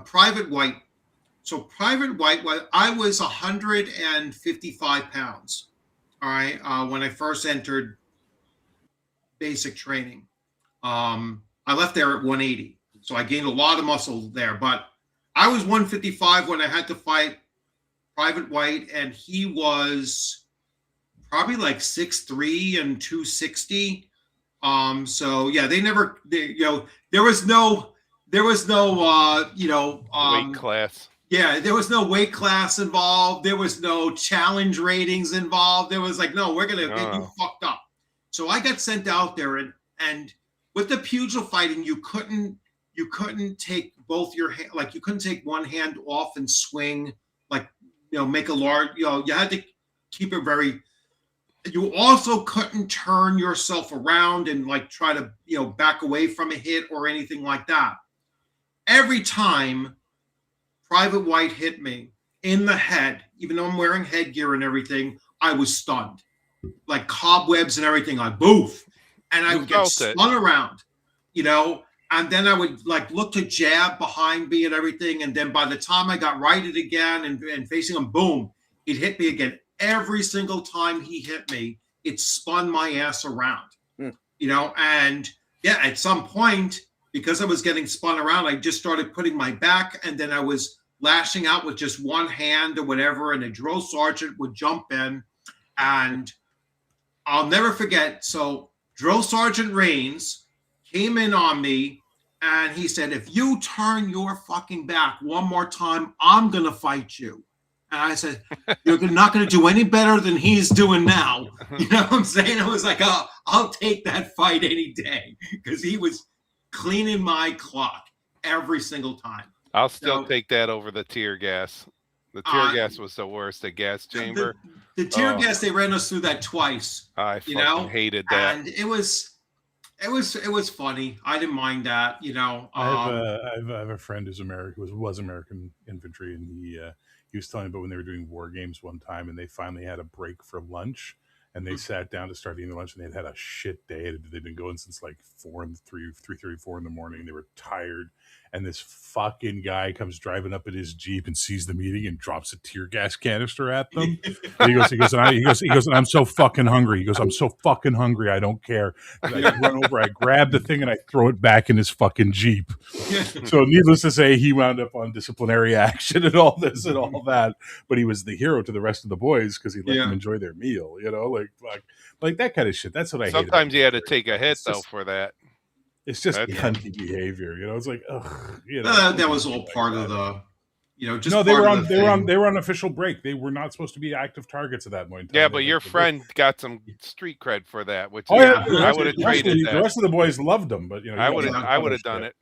Private White. So Private White, I was 155 pounds. All right, when I first entered basic training, I left there at 180, so I gained a lot of muscle there. But I was 155 when I had to fight Private White, and he was probably like 6'3" and 260. So yeah, there was no Weight class. yeah, there was no weight class involved. There was no challenge ratings involved. There was like, no, we're gonna get you fucked up. So I got sent out there, and with the pugil fighting, you couldn't take both your hand, like you couldn't take one hand off and swing, like make a large, you had to keep it very. You also couldn't turn yourself around and like try to, back away from a hit or anything like that. Every time Private White hit me in the head, even though I'm wearing headgear and everything, I was stunned. Like cobwebs and everything, I boof. And I You would get felt it. spun around, and then I would like look to jab behind me and everything. And then by the time I got righted again and facing him, boom, he'd hit me again. Every single time he hit me, it spun my ass around, and yeah, at some point, because I was getting spun around, I just started putting my back, and then I was lashing out with just one hand or whatever, and a drill sergeant would jump in, and I'll never forget. So drill sergeant Rains came in on me, and he said, if you turn your fucking back one more time, I'm going to fight you. And I said, you're not going to do any better than he's doing now. You know what I'm saying? I was like, oh, I'll take that fight any day, because he was cleaning my clock every single time. I'll still So- take that over the tear gas. The tear gas was the worst. The gas chamber. The tear Oh. gas, they ran us through that twice. I you fucking know, hated that. And it was funny. I didn't mind that, I have a friend who's American, was American infantry, and he was telling me about when they were doing war games one time, and they finally had a break for lunch, and they sat down to start eating lunch, and they'd had a shit day. They'd been going since like 3:34 in the morning. They were tired, and this fucking guy comes driving up in his Jeep and sees the meeting and drops a tear gas canister at them. And he goes, and I'm so fucking hungry. He goes, I'm so fucking hungry. I don't care. And I run over, I grab the thing, and I throw it back in his fucking Jeep. So needless to say, he wound up on disciplinary action and all this and all that. But he was the hero to the rest of the boys because he let them enjoy their meal. Like that kind of shit. That's what I hate. Sometimes you had to take a hit It's though just- for that. It's just That's- cunty behavior. It's like, ugh. that was all part of the, just no, they part were of on. the They were on. thing. They were on official break. They were not supposed to be active targets at that point. In time. Yeah, They but were your like, friend got some street cred for that, which Oh yeah, Yeah, I would have traded The that. rest of the boys loved them, but I would have done it.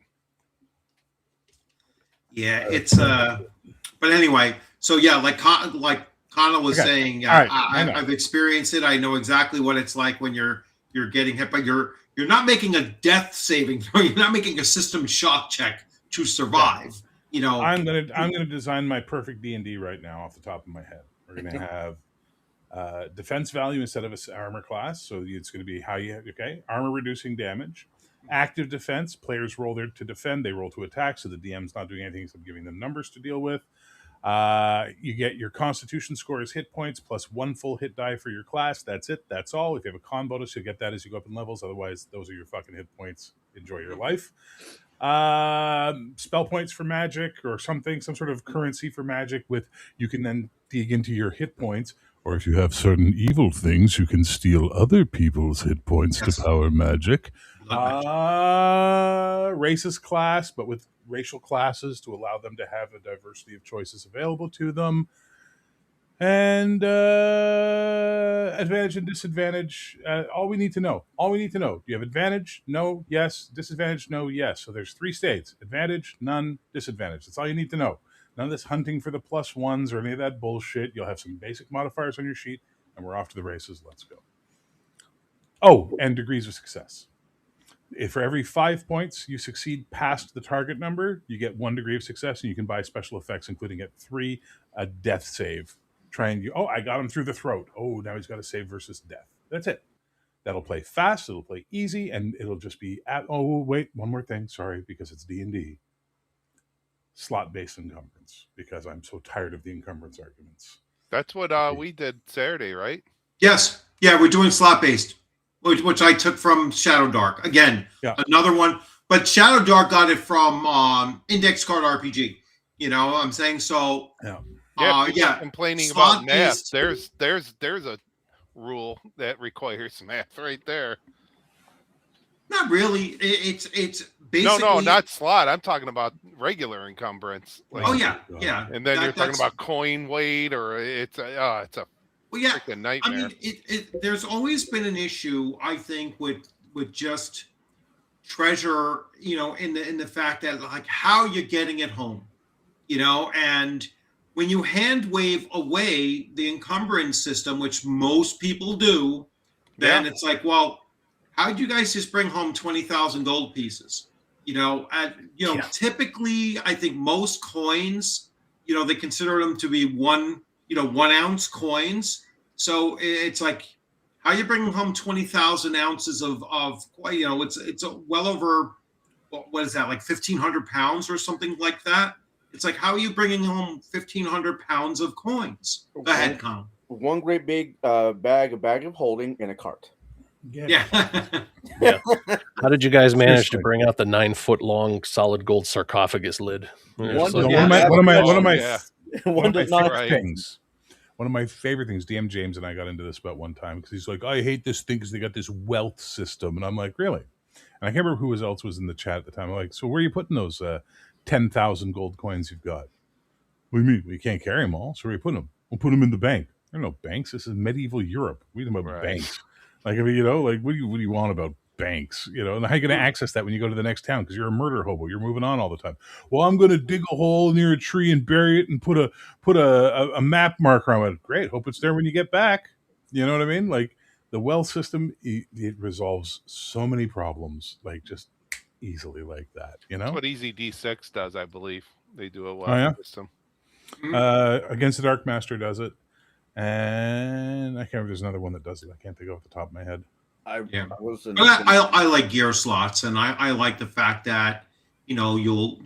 Yeah, it's but anyway, so yeah, like Connor was Okay. saying, All right, hang on. I've experienced it. I know exactly what it's like when you're getting hit, but you're not making a death saving throw. You're not making a system shock check to survive. I'm gonna design my perfect D&D right now off the top of my head. We're gonna have defense value instead of an armor class, so it's gonna be armor reducing damage. Active defense, players roll there to defend, they roll to attack, so the DM's not doing anything except giving them numbers to deal with. You get your constitution score as hit points plus 1 full hit die for your class. That's it. That's all. If you have a con bonus, you'll get that as you go up in levels. Otherwise, those are your fucking hit points. Enjoy your life. Spell points for magic or some sort of currency for magic with you can then dig into your hit points. Or if you have certain evil things, you can steal other people's hit points Yes. to power magic. Blood magic. Racist class, but with racial classes to allow them to have a diversity of choices available to them. And advantage and disadvantage. All we need to know. Do you have advantage? No. Yes. Disadvantage? No. Yes. So there's 3 states: advantage, none, disadvantage. That's all you need to know. None of this hunting for the +1s or any of that bullshit. You'll have some basic modifiers on your sheet, and we're off to the races. Let's go. Oh, and degrees of success. If for every 5 points you succeed past the target number, you get 1 degree of success, and you can buy special effects, including at 3, a death save. I got him through the throat. Oh, now he's got to save versus death. That's it. That'll play fast. It'll play easy, and it'll just be wait, one more thing. Sorry, because it's D&D. Slot-based encumbrance, because I'm so tired of the encumbrance arguments. That's what we did Saturday, right? Yes, yeah, we're doing slot based, which I took from Shadow Dark. Again, another one, but Shadow Dark got it from Index Card RPG. I'm saying so. Yeah. People complaining about math. Slot-based- There's a rule that requires math right there. Not really. It's basically No, not slot. I'm talking about regular encumbrance. Like, Oh yeah. And then you're talking that's- about coin weight, or it's a Well, yeah. freaking I nightmare. mean, there's always been an issue, I think, with just treasure, in the fact that like how you're getting it home, and when you hand wave away the encumbrance system, which most people do, then it's like, well, how'd you guys just bring home 20,000 gold pieces? Yeah. Typically, I think most coins, they consider them to be 1 ounce coins. So it's like, how you bringing home 20,000 ounces of it's well over, what is that, like 1,500 pounds or something like that? It's like, how are you bringing home 1,500 pounds of coins? Go ahead, Con. One great big bag of holding in a cart. Yeah. How did you guys manage to Seriously. bring out the 9-foot long solid gold sarcophagus lid? One It's does like- not one of my have one of my Yeah. one of my does not favorite Right. things. One of my favorite things. DM James and I got into this about one time because he's like, I hate this thing because they got this wealth system, and I'm like, really? And I can't remember who else was in the chat at the time. I'm like, so where are you putting those 10,000 gold coins you've got? What do you mean? We can't carry them all. So where are you putting them? We'll put them in the bank. There are no banks. This is medieval Europe. We talking about Right. banks. Like, I mean, like what do you want about banks? And how are you going to access that when you go to the next town? Because you're a murder hobo. You're moving on all the time. Well, I'm going to dig a hole near a tree and bury it and put a map marker on it. Great. Hope it's there when you get back. You know what I mean? Like, the wealth system, it resolves so many problems, like, just easily like that. That's what Easy D6 does, I believe. They do a yeah? system. Against the Dark Master does it, and I can't remember. There's another one that does it. I can't think of off the top of my head. I was in, I like gear slots, and I like the fact that you'll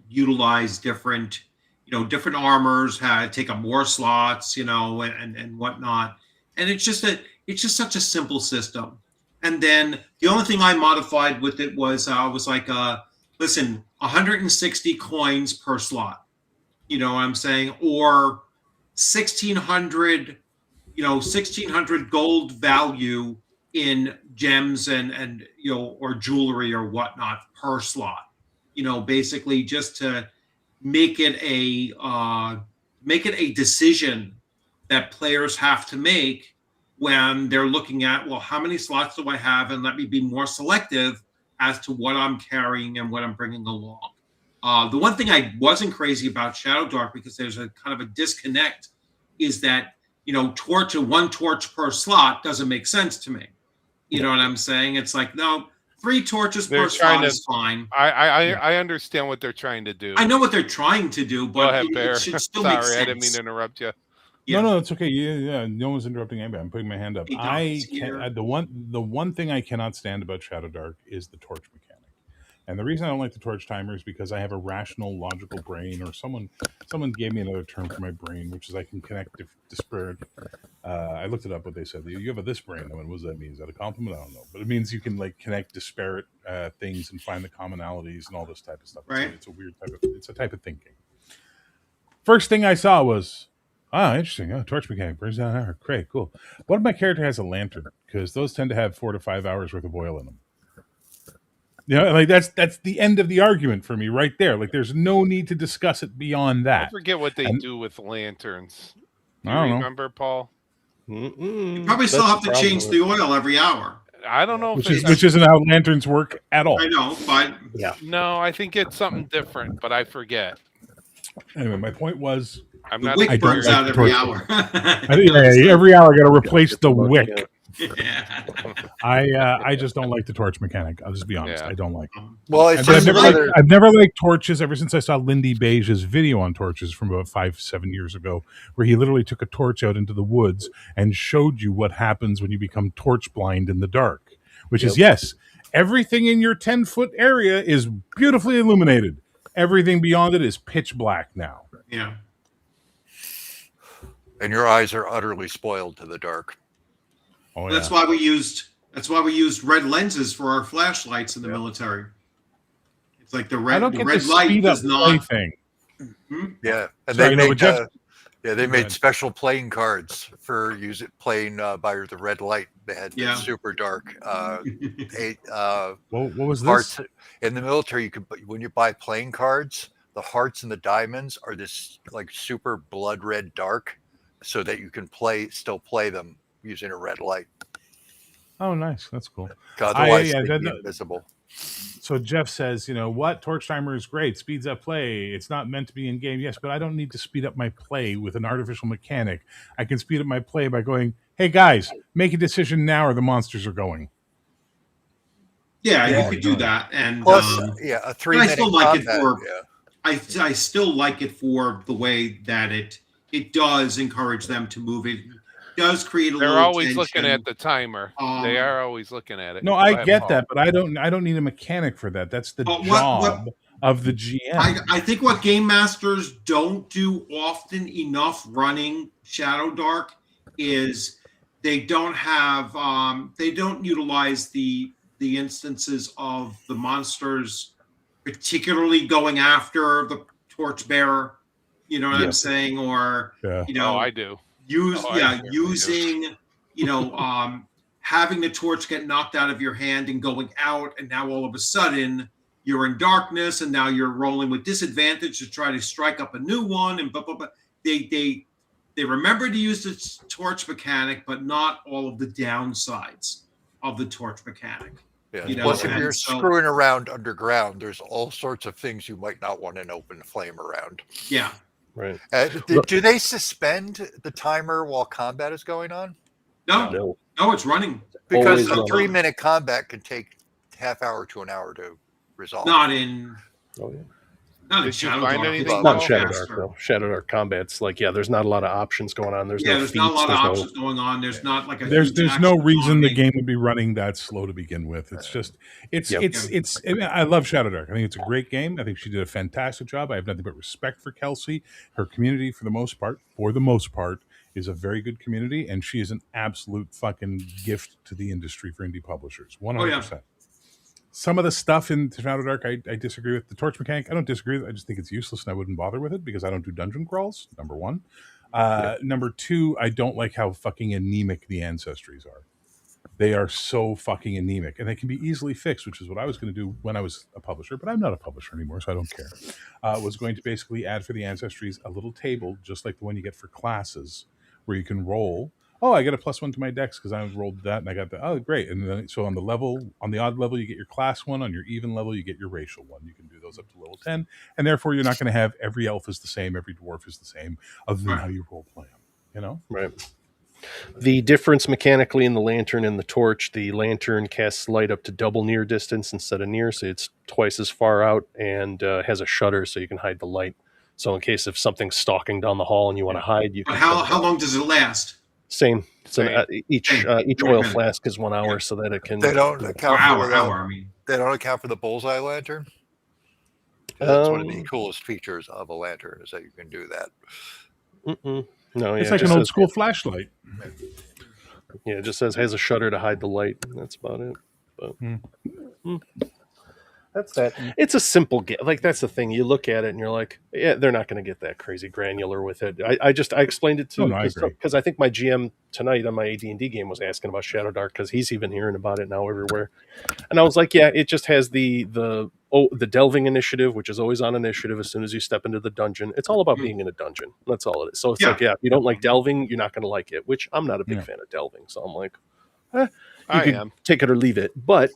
utilize different armors, take up more slots, and whatnot, and it's just such a simple system. And then the only thing I modified with it was I was like, listen, 160 coins per slot. You know what I'm saying? Or 1,600, 1,600 gold value in gems and or jewelry or whatnot per slot. Basically just to make it a decision that players have to make when they're looking at, well, how many slots do I have, and let me be more selective as to what I'm carrying and what I'm bringing along. The one thing I wasn't crazy about Shadow Dark, because there's a kind of a disconnect, is that one torch per slot doesn't make sense to me. You know what I'm saying? It's like, no, 3 torches per slot is fine. I understand what they're trying to do. I know what they're trying to do, Go but ahead, it Bear. should still make Sorry, sense. I didn't mean to interrupt you. Yeah. No, it's okay. Yeah, no one's interrupting anybody. I'm putting my hand up. He does I here. can the one thing I cannot stand about Shadow Dark is the torch mechanic. And the reason I don't like the torch timer is because I have a rational, logical brain, or someone gave me another term for my brain, which is I can connect disparate. I looked it up. What they said, you have this brain. I went, what does that mean? Is that a compliment? I don't know, but it means you can connect disparate things and find the commonalities and all this type of stuff. Right. It's a weird type of thinking. First thing I saw was, interesting. Torch mechanic burns down an hour. Great, cool. What if my character has a lantern? Because those tend to have 4 to 5 hours worth of oil in them. That's the end of the argument for me right there. Like, there's no need to discuss it beyond I that. forget what they do with lanterns. Do I you don't know. remember, Paul? You probably still have to change the oil every hour. I don't know. Which isn't how lanterns work at all. I know, but No, I think it's something different, but I forget. Anyway, my point was, I'm the not. wick I don't burns like out the every torch. hour. every hour I got to replace the wick. Yeah. I just don't like the torch mechanic. I'll just be honest. Yeah. I don't like it. Well, And it's I've just never, another. I've never liked torches ever since I saw Lindy Beige's video on torches from about 5-7 years ago, where he literally took a torch out into the woods and showed you what happens when you become torch blind in the dark, which is, yes, everything in your 10-foot area is beautifully illuminated. Everything beyond it is pitch black now. Yeah. And your eyes are utterly spoiled to the dark. Oh, yeah. That's why we used red lenses for our flashlights in the military. It's like the I red don't the get red the light speed up does play not. thing. Yeah, and Sorry, they no, made but Jeff- they Go made ahead. special playing cards for playing by the red light. They had Yeah. super dark. What was this? Hearts in the military. You could, when you buy playing cards, the hearts and the diamonds are this like super blood red dark, so that you can still play them using a red light. Oh, nice. That's cool. Otherwise, yeah, they'd that- be invisible. So Jeff says, what? Torch Timer is great. Speeds up play. It's not meant to be in game. Yes, but I don't need to speed up my play with an artificial mechanic. I can speed up my play by going, hey, guys, make a decision now or the monsters are going. Yeah, Yeah. you could do that. And Plus, a a I 3-minute still like it combat. for- Yeah. I still like it for the way that it does encourage them to move. It does create a They're little always looking tension. at the timer. They are always looking at it. No, Go I ahead, get Paul. that, but I don't need a mechanic for that. That's the But job of the GM. I think what game masters don't do often enough running Shadow Dark is they don't have they don't utilize the instances of the monsters particularly going after the torchbearer. You know what Yeah. I'm saying? Or Yeah. I do. Using having the torch get knocked out of your hand and going out, and now all of a sudden you're in darkness, and now you're rolling with disadvantage to try to strike up a new one, and blah blah blah. They remember to use the torch mechanic, but not all of the downsides of the torch mechanic. Yeah. You know, Plus, if and you're so- screwing around underground, there's all sorts of things you might not want an open flame around. Yeah. Right. Do they suspend the timer while combat is going on? No, No. it's running. Because Always a running. 3-minute combat can take half hour to an hour to resolve. Not in Oh, yeah. not in Did you Shadow find Dark. anything, It's Paul? Not much Shadow faster. Dark, though. Shadow Dark combat's like, there's not a lot of options going on. There's Yeah, no there's feats. not a lot of There's options going on. There's not like a There's huge no action reason the economy. game would be running that slow to begin with. It's just I mean, I love Shadow Dark. I think it's a great game. I think she did a fantastic job. I have nothing but respect for Kelsey. Her community, for the most part, is a very good community, and she is an absolute fucking gift to the industry for indie publishers. 100%. Some of the stuff in Shadow Dark, I disagree with. The torch mechanic, I don't disagree with. I just think it's useless, and I wouldn't bother with it because I don't do dungeon crawls. Number one. Number two, I don't like how fucking anemic the ancestries are. They are so fucking anemic, and they can be easily fixed, which is what I was going to do when I was a publisher, but I'm not a publisher anymore, so I don't care. Was going to basically add for the ancestries a little table, just like the one you get for classes, where you can roll. Oh, I get a +1 to my dex because I rolled that, and I got that. Oh, great! And then so on the odd level, you get your class one. On your even level, you get your racial one. You can do those up to level 10, and therefore you're not going to have every elf is the same, every dwarf is the same, other than how you role play them. Right. The difference mechanically in the lantern and the torch, the lantern casts light up to double near distance instead of near, so it's twice as far out, and has a shutter so you can hide the light. So in case if something's stalking down the hall and you want to hide, you can. But how long does it last? Same. So Same. each oil flask is 1 hour, so that it can. They don't account for Hour. I mean, They don't account for the bullseye lantern. That's one of the Um, coolest features of a lantern is that you can do that. Mm-mm. No, It's yeah, like it an just old says- school flashlight. Yeah, it just says has a shutter to hide the light. That's about it. But that's that. It's a simple game. Like that's the thing. You look at it and you're like, yeah, they're not going to get that crazy granular with it. I explained it to Oh, no, I agree. because I think my GM tonight on my AD&D game was asking about Shadow Dark because he's even hearing about it now everywhere. And I was like, yeah, it just has the delving initiative, which is always on initiative as soon as you step into the dungeon. It's all about being in a dungeon. That's all it is. So it's Yeah. like, yeah, if you don't like delving, you're not going to like it, which I'm not a big Yeah. fan of delving. So I'm like, I could am. take it or leave it. But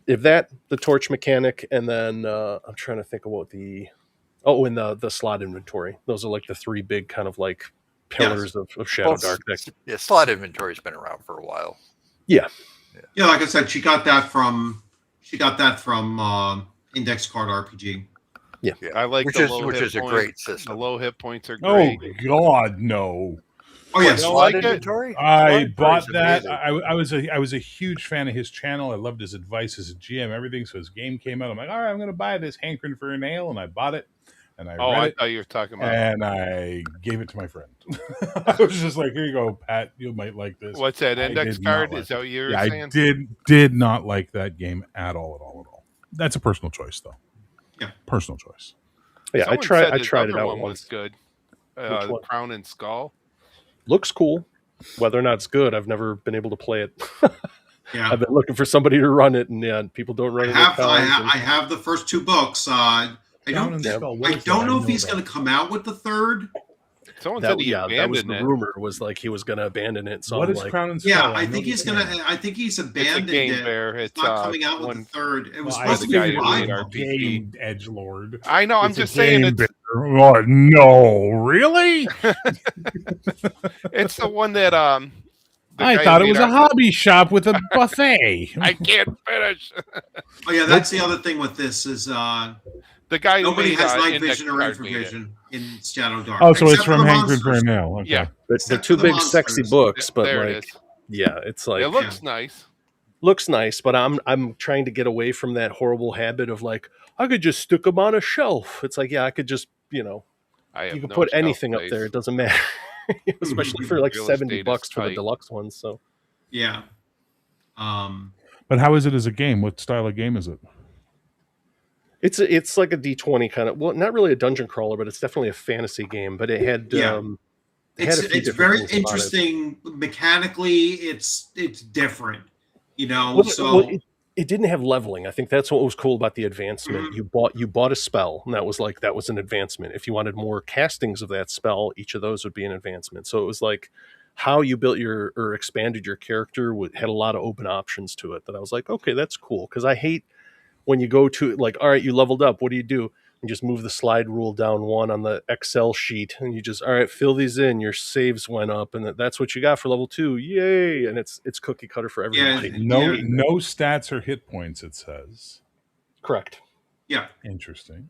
if the torch mechanic, and then I'm trying to think of what and the slot inventory. Those are like the three big kind of like pillars of Shadow Well, Dark. Yeah, slot inventory's been around for a while. yeah, like I said, she got that from Index Card RPG. I like Which the is low which hit is a point. great The system. low hit points are Oh great. God, no! Oh yes, don't Slot like it? inventory? I Slot bought inventory is that. amazing. I was a huge fan of his channel. I loved his advice as a GM, everything. So his game came out. I'm like, all right, I'm going to buy this, hankering for a nail, and I bought it. And I Oh, read I it, thought you were talking about and I gave it to my friend. I was just like, here you go, Pat. You might like this. what's that I index did not card? like Is that what you were Yeah, I saying? did not like that game at all. That's a personal choice, though. Yeah. personal choice. Yeah, Someone I said this tried it other out one was once. good. Which one? Crown and Skull. Looks cool. Whether or not it's good, I've never been able to play it. yeah. I've been looking for somebody to run it, and people don't run it. with times, and- I have the first two books. I Crown don't and Skull, what I is don't that? know I if he's that. going to come out with the third. Someone said he that was abandoned the it. rumor, was like he was going to abandon it. So What I'm is like, Crown and Yeah, Skull? I know think he's the gonna. game. I think he's It's a abandoned game it. bear. It's It's not coming out with one. the third. It was Well, I supposed to the guy be who five. made a RPG. game, edgelord. I know. I'm It's a just saying game it's bear. What? No, really? it's the one that the I guy thought who it was made a hobby shop with a buffet. I can't finish. Oh yeah, that's the other thing with this is The guy who nobody made has night Index vision or Card made it. infravision in Shadow Dark. Oh, so it's except for from the Hank monsters. Cornell. Okay. Yeah, they're Except two for the big sexy monsters. books, but there like, it is. yeah, it's like It looks nice. looks nice, but I'm trying to get away from that horrible habit of like, I could just stick them on a shelf. It's like, yeah, I could just, I have you can no put shelf anything up there. space. It doesn't matter. Especially for like Real $70 estate is for the tight. deluxe ones. So Yeah. But how is it as a game? What style of game is it? it's like a D20 kind of, well, not really a dungeon crawler, but it's definitely a fantasy game. But it had Yeah. it had It's a few it's different very things about it. interesting mechanically. It's different. Well, So it didn't have leveling. I think that's what was cool about the advancement. Mhm. You bought a spell, and that was an advancement. If you wanted more castings of that spell, each of those would be an advancement. So it was like how you built or expanded your character had a lot of open options to it. That I was like, okay, that's cool, because I hate when you go to like, all right, you leveled up. What do you do? And just move the slide rule down one on the Excel sheet, and you just, all right, fill these in. Your saves went up, and that's what you got for level 2. Yay! And it's cookie cutter for everybody. No stats or hit points, it says. Correct. yeah. Interesting.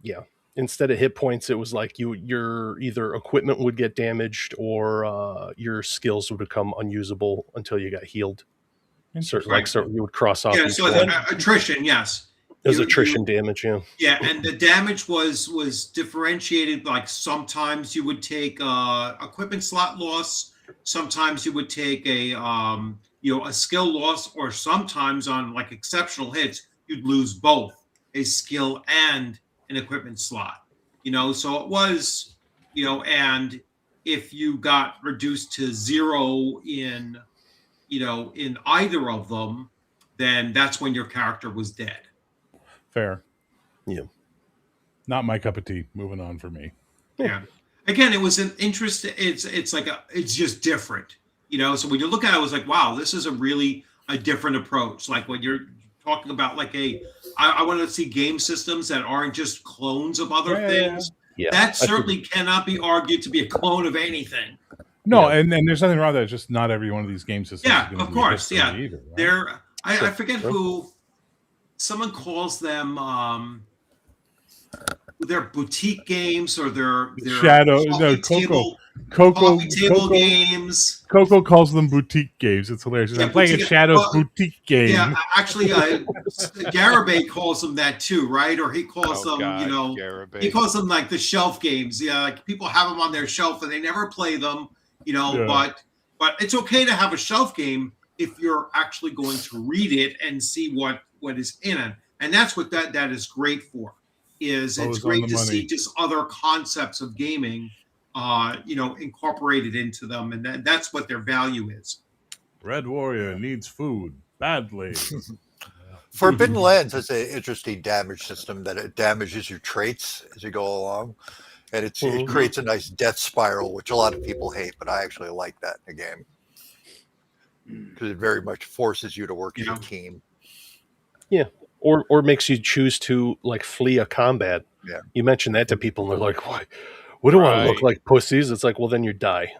Yeah. Instead of hit points, it was like your either equipment would get damaged or your skills would become unusable until you got healed. Interesting. So you would cross off Yeah. each So one. attrition, yes. There's You- attrition damage, yeah. Yeah, and the damage was differentiated. Like sometimes you would take equipment slot loss, sometimes you would take a a skill loss, or sometimes on like exceptional hits you'd lose both a skill and an equipment slot. So it was and if you got reduced to 0 in in either of them, then that's when your character was dead. Fair. Yeah. Not my cup of tea. Moving on for me. Yeah. Again, it was an interest. It's just different, So when you look at it, I was like, wow, this is a different approach. Like when you're talking about like I want to see game systems that aren't just clones of other things. Yeah. That certainly cannot be argued to be a clone of anything. No, and there's nothing wrong with that. It's just not every one of these game systems. Yeah, is gonna of be course. history Yeah, either, right? I forget who. Someone calls them their boutique games or their Shadow, no, coffee table Coco games. Coco calls them boutique games. It's hilarious. Yeah, I'm playing a boutique- Shadow's well, boutique game. Yeah, actually, Garibay calls them that too, right? Or he calls them, Garibay. he calls them like the shelf games. Yeah, like people have them on their shelf and they never play them, Yeah. But it's okay to have a shelf game if you're actually going to read it and see what is in it. And that's what that is great for. It's Always on great the to see money. just other concepts of gaming, incorporated into them, and that's what their value is. Red Warrior needs food badly. Forbidden Lands has an interesting damage system that it damages your traits as you go along. And it creates a nice death spiral, which a lot of people hate, but I actually like that in the game. Because it very much forces you to work as a team. Yeah. Or makes you choose to like flee a combat. Yeah. You mention that to people and they're like, what do I want to look Right. like, pussies? It's like, well, then you die.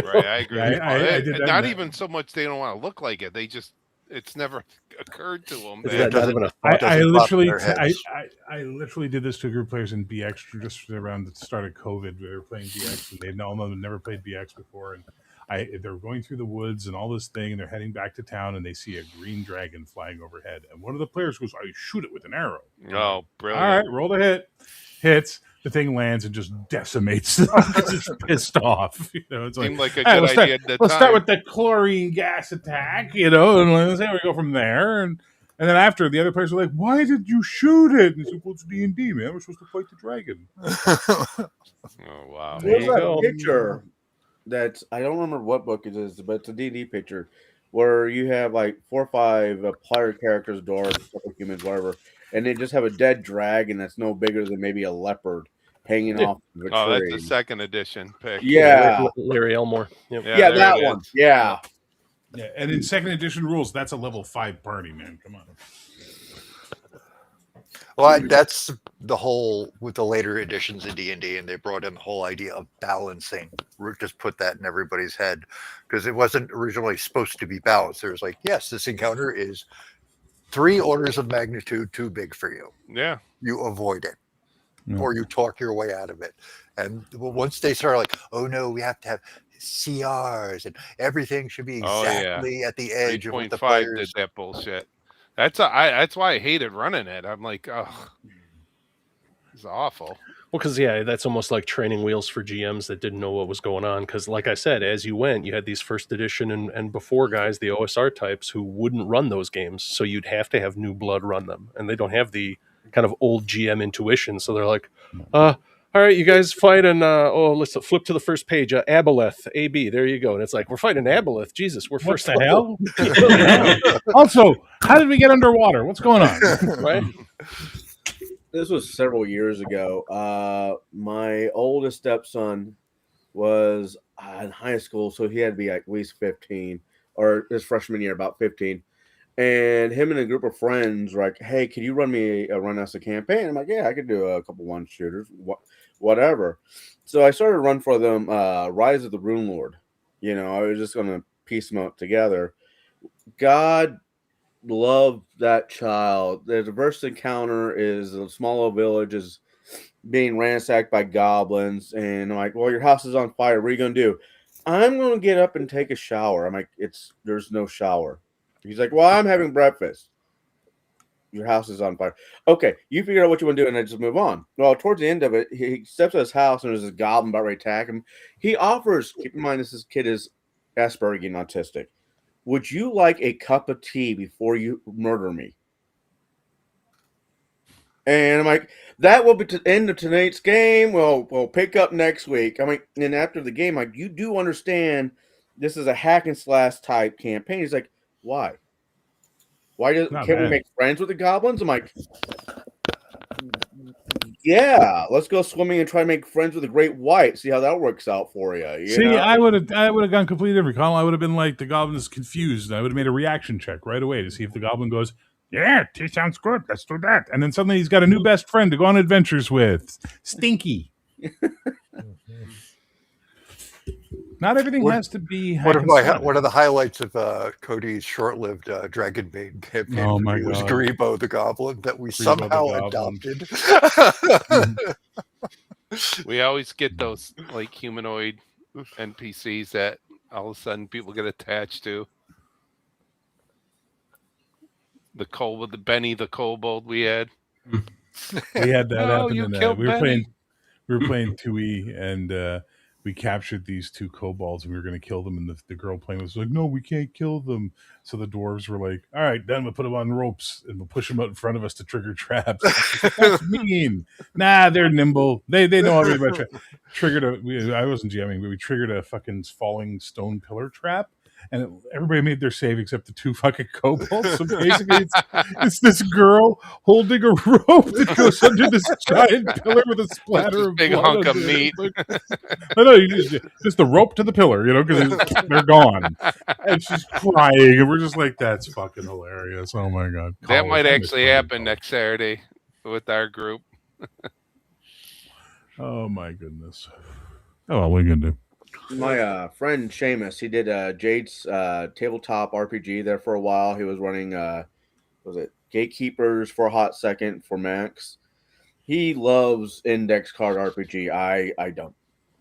Right, I agree. Yeah, I did And that not in even so much they don't want to look like it. It's never occurred to them. It's Yeah, not even a I doesn't pop in literally, their heads. I literally did this to a group of players in BX just around the start of COVID. We were playing BX, and they'd never played BX before, and they were going through the woods and all this thing, and they're heading back to town, and they see a green dragon flying overhead, and one of the players goes, "I shoot it with an arrow." Oh, brilliant. All right, roll the hit. Hits. The thing lands and just decimates them because it's pissed off. It's Seemed like a "Hey, good idea at the let's time. start with the chlorine gas attack, and let's say we go from there. And then after, the other players are like, "Why did you shoot it?" And he's like, "Well, it's D&D, man. We're supposed to fight the dragon." Oh, wow. There There's you that go. picture that's, I don't remember what book it is, but it's a D&D picture where you have like 4 or 5 player characters, dwarves, humans, whatever, and they just have a dead dragon that's no bigger than maybe a leopard, hanging Yeah. off of a Oh, tree. that's a second edition pick. Yeah. Larry Elmore. Yep. Yeah, there that it one. is. Yeah. Yeah, and in second edition rules, that's a level 5 party, man. Come on. Well, that's the whole with the later editions of D&D, and they brought in the whole idea of balancing. Just put that in everybody's head because it wasn't originally supposed to be balanced. There was like, yes, this encounter is 3 orders of magnitude too big for you. Yeah. You avoid it, Yeah. or you talk your way out of it. And once they start like, oh no, we have to have CRs and everything should be Oh, yeah. exactly at the edge of what the 3.5 players. did that bullshit. That's why I hated running it. I'm like, oh, it's awful. Well, because that's almost like training wheels for GMs that didn't know what was going on. Because, like I said, as you went, you had these first edition and before guys, the OSR types who wouldn't run those games, so you'd have to have new blood run them, and they don't have the kind of old GM intuition. So they're like, all right, you guys fight, and let's flip to the first page. Aboleth, AB, there you go. And it's like, we're fighting Aboleth. Jesus, we're What first the level. hell? Also, how did we get underwater? What's going on? Right? This was several years ago. My oldest stepson was in high school, so he had to be like at least 15, or his freshman year, about 15. And him and a group of friends were like, "Hey, can you run us a campaign?" I'm like, "Yeah, I could do a couple one shooters, whatever." So I started to run for them. Rise of the Rune Lord. I was just gonna piece them out together. God love that child. The first encounter is a small little village is being ransacked by goblins, and I'm like, "Well, your house is on fire. What are you gonna do?" "I'm gonna get up and take a shower." I'm like, "There's no shower." He's like, "Well, I'm having breakfast." "Your house is on fire." "Okay, you figure out what you want to do, and then just move on." Well, towards the end of it, he steps out his house, and there's this goblin about ready to attack him. He offers, keep in mind, this kid is Asperger and autistic. "Would you like a cup of tea before you murder me?" And I'm like, "That will be the end of tonight's game. We'll pick up next week." I'm like, and after the game, like, "You do understand this is a hack and slash type campaign?" He's like, "Why? Why can't we make friends with the goblins?" I'm like, "Yeah, let's go swimming and try to make friends with the great white. See how that works out for you." See, I would have gone completely different, Colin. I would have been like, the goblin is confused. I would have made a reaction check right away to see if the goblin goes, "Yeah, tea sounds good. Let's do that." And then suddenly he's got a new best friend to go on adventures with, Stinky. Not everything has to be. One of the highlights of Cody's short-lived Dragonbane campaign Oh my was God. Grebo the Goblin that we Grebo the somehow Goblin. adopted. We always get those like humanoid NPCs that all of a sudden people get attached to. The Benny the kobold we had. We had that Oh, happen you in killed we were Benny. playing 2E, and we captured these 2 kobolds, and we were going to kill them, and the girl playing was like, "No, we can't kill them." So the dwarves were like, "All right, then we'll put them on ropes and we'll push them out in front of us to trigger traps." That's mean. Nah, they're nimble. They know how to be triggered I wasn't jamming, but we triggered a fucking falling stone pillar trap. And everybody made their save except the 2 fucking kobolds. So basically, it's this girl holding a rope that goes under this giant pillar with a splatter This of big blood hunk of under it. meat. I know, just the rope to the pillar, because they're gone. And she's crying, and we're just like, "That's fucking hilarious." Oh my God. That College, might I miss actually fucking happen college. next Saturday with our group. Oh my goodness. Oh, well, what are you gonna do? My friend Seamus, he did Jade's tabletop RPG there for a while. He was running was it Gatekeepers for a hot second for Max. He loves index card RPG. I don't.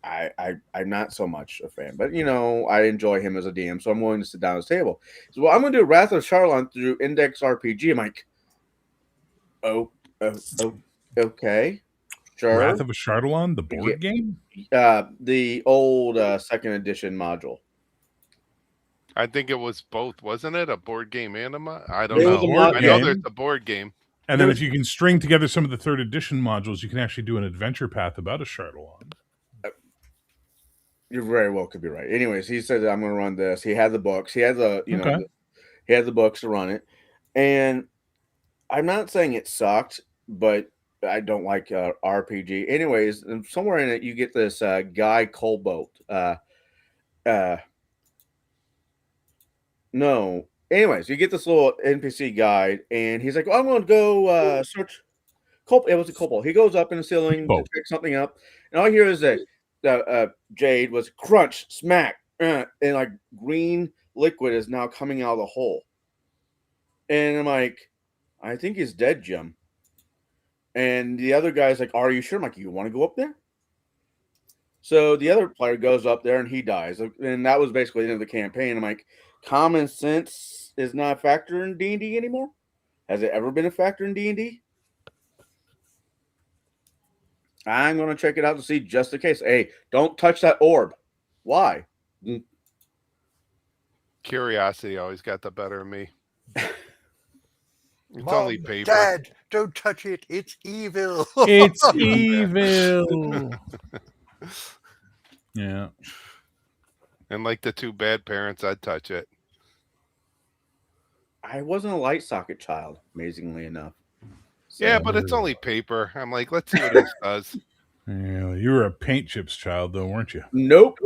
I'm not so much a fan, but I enjoy him as a DM, so I'm willing to sit down at his table. So, well, I'm going to do Wrath of Charlon through index RPG. I'm like, oh, okay, sure. Wrath of a Shardalon, the board game? The old second edition module. I think it was both, wasn't it? A board game anima? I don't It know. was a mod I know game. there's a board game. And then if you can string together some of the third edition modules, you can actually do an adventure path about a Shardalon. You very well could be right. Anyways, he said that I'm going to run this. He had the books. He had the Okay. he had the books to run it. And I'm not saying it sucked, but I don't like RPG. Anyways, and somewhere in it, you get this guy Colbolt. No. Anyways, you get this little NPC guide, and he's like, "I'm going to go search." It was a Cobalt. He goes up in the ceiling to pick something up, and all I hear is that Jade was crunch, smack, and like green liquid is now coming out of the hole. And I'm like, I think he's dead, Jim. And the other guy's like, "Are you sure?" I'm like, "You want to go up there?" So the other player goes up there and he dies. And that was basically the end of the campaign. I'm like, common sense is not a factor in D&D anymore? Has it ever been a factor in D&D? I'm going to check it out to see just in case. Hey, don't touch that orb. Why? Curiosity always got the better of me. It's Mom, only paper. Dad, don't touch it. It's evil. It's evil. Yeah. And like the two bad parents, I'd touch it. I wasn't a light socket child, amazingly enough. Yeah, but it's only paper. I'm like, let's see what this does. Yeah, you were a paint chips child, though, weren't you? Nope.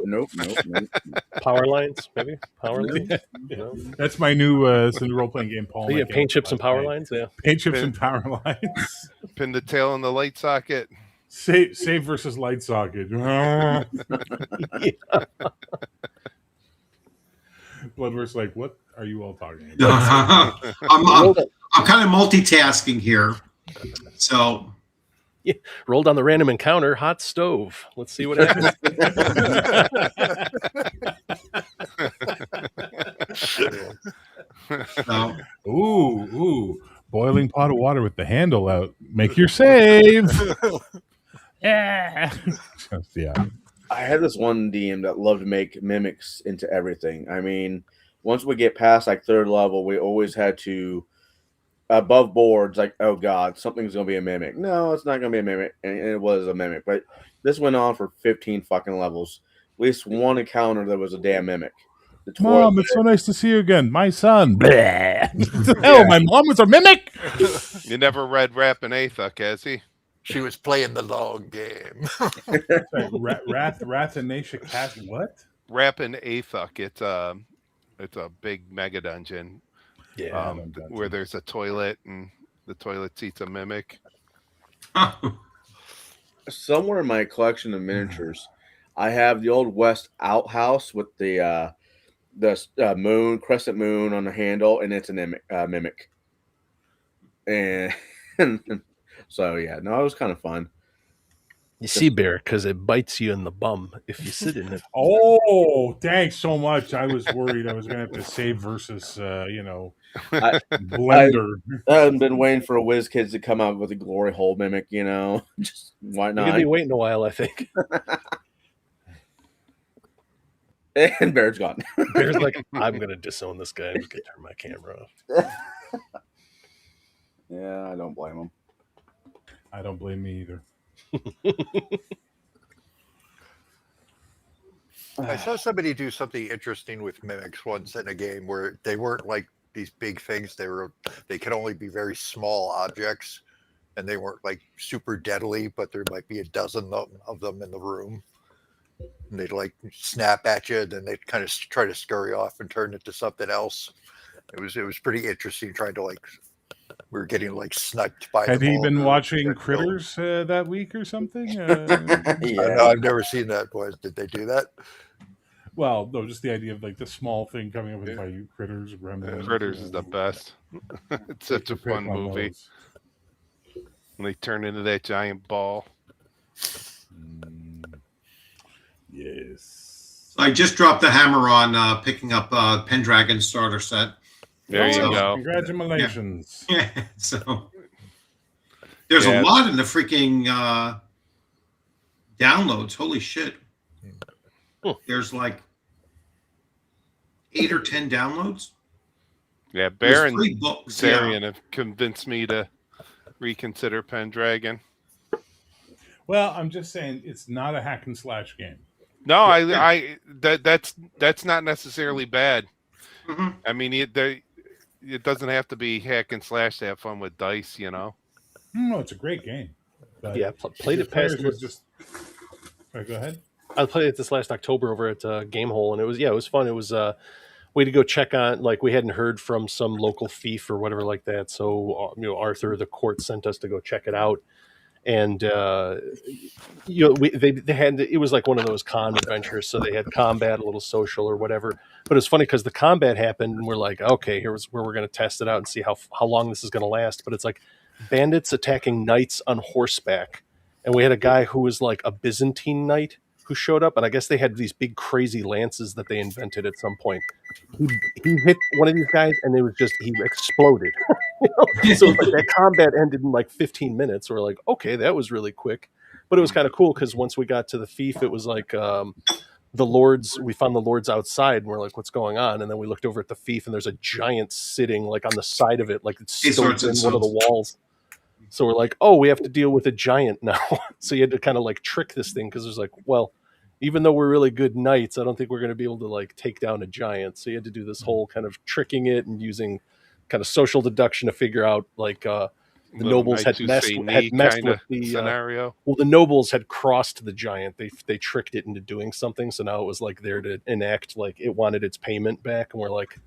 Power lines, maybe power lines. No? That's my new role playing game. Paul, Yeah, paint chips and power lines. Yeah, paint chips and power lines. Pin the tail in the light socket. Save versus light socket. Bloodworth's like, what are you all talking about? I'm kind of multitasking here. So yeah. Rolled on the random encounter, hot stove. Let's see what happens. Ooh, boiling pot of water with the handle out. Make your save. Yeah. Yeah. I had this one DM that loved to make mimics into everything. I mean, once we get past like third level, we always had to above boards like, oh god, something's gonna be a mimic. No, it's not gonna be a mimic, and it was a mimic. But this went on for 15 fucking levels. At least one encounter there was a damn mimic. Mom, it's so nice to see you again. My son. Hell, my mom was a mimic. You never read Rappin' Athuk, has he? She was playing the long game. Rathanasha Cat. What? Rappin' Athuk. It's a big mega dungeon. Yeah, where there's a toilet and the toilet seat's a mimic. Somewhere in my collection of miniatures, I have the old West outhouse with the moon, crescent moon on the handle, and it's a mimic. And so yeah, no, it was kind of fun. You see, Bear, because it bites you in the bum if you sit in it. Oh, thanks so much. I was worried I was going to have to save versus, Blender. I've been waiting for a WizKids to come out with a glory hole mimic, Just why not? You're going to be waiting a while, I think. And Bear's gone. Bear's like, I'm going to disown this guy. I'm just going to turn my camera off. Yeah, I don't blame him. I don't blame me either. I saw somebody do something interesting with mimics once in a game where they weren't like these big things. They could only be very small objects, and they weren't like super deadly, but there might be a dozen of them in the room. And they'd like snap at you, and then they'd kind of try to scurry off and turn into something else. It was pretty interesting trying to like. We were getting like sniped by. Had he been watching Critters that week or something? Yeah. No, I've never seen that. Boys, did they do that? Well, no, just the idea of like the small thing coming up with by Critters. Critters is the best. It's such a fun movie. When they turn into that giant ball. Yes. I just dropped the hammer on picking up Pendragon starter set. There you go. Congratulations. Yeah. So there's a lot in the freaking downloads. Holy shit. There's like 8 or 10 downloads. Yeah, Bear and books, Darian have convinced me to reconsider Pendragon. Well, I'm just saying it's not a hack and slash game. No, that's not necessarily bad. Mm-hmm. I mean, it doesn't have to be hack and slash to have fun with dice, No, it's a great game. But Yeah, played your it past. players is just. All right, go ahead. I played it this last October over at Gamehole, and it was fun. It was way to go check on, like, we hadn't heard from some local thief or whatever like that. So Arthur, the court, sent us to go check it out, and they had, it was like one of those con adventures, so they had combat, a little social or whatever. But it's funny because the combat happened, and we're like, okay, here's where we're going to test it out and see how long this is going to last. But it's like bandits attacking knights on horseback, and we had a guy who was like a Byzantine knight who showed up, and I guess they had these big crazy lances that they invented at some point. He hit one of these guys, and it was just, he exploded. So like that combat ended in like 15 minutes. We're like, okay, that was really quick. But it was kind of cool because once we got to the thief, it was like we found the lords outside, and we're like, what's going on? And then we looked over at the thief, and there's a giant sitting like on the side of it, like it's stowed in one of the walls. So we're like, oh, we have to deal with a giant now. So you had to kind of like trick this thing, because there's like, well, even though we're really good knights, I don't think we're going to be able to like take down a giant. So you had to do this whole kind of tricking it and using kind of social deduction to figure out like the nobles had messed with the scenario. Well, the nobles had crossed the giant. They tricked it into doing something. So now it was like there to enact like it wanted its payment back. And we're like,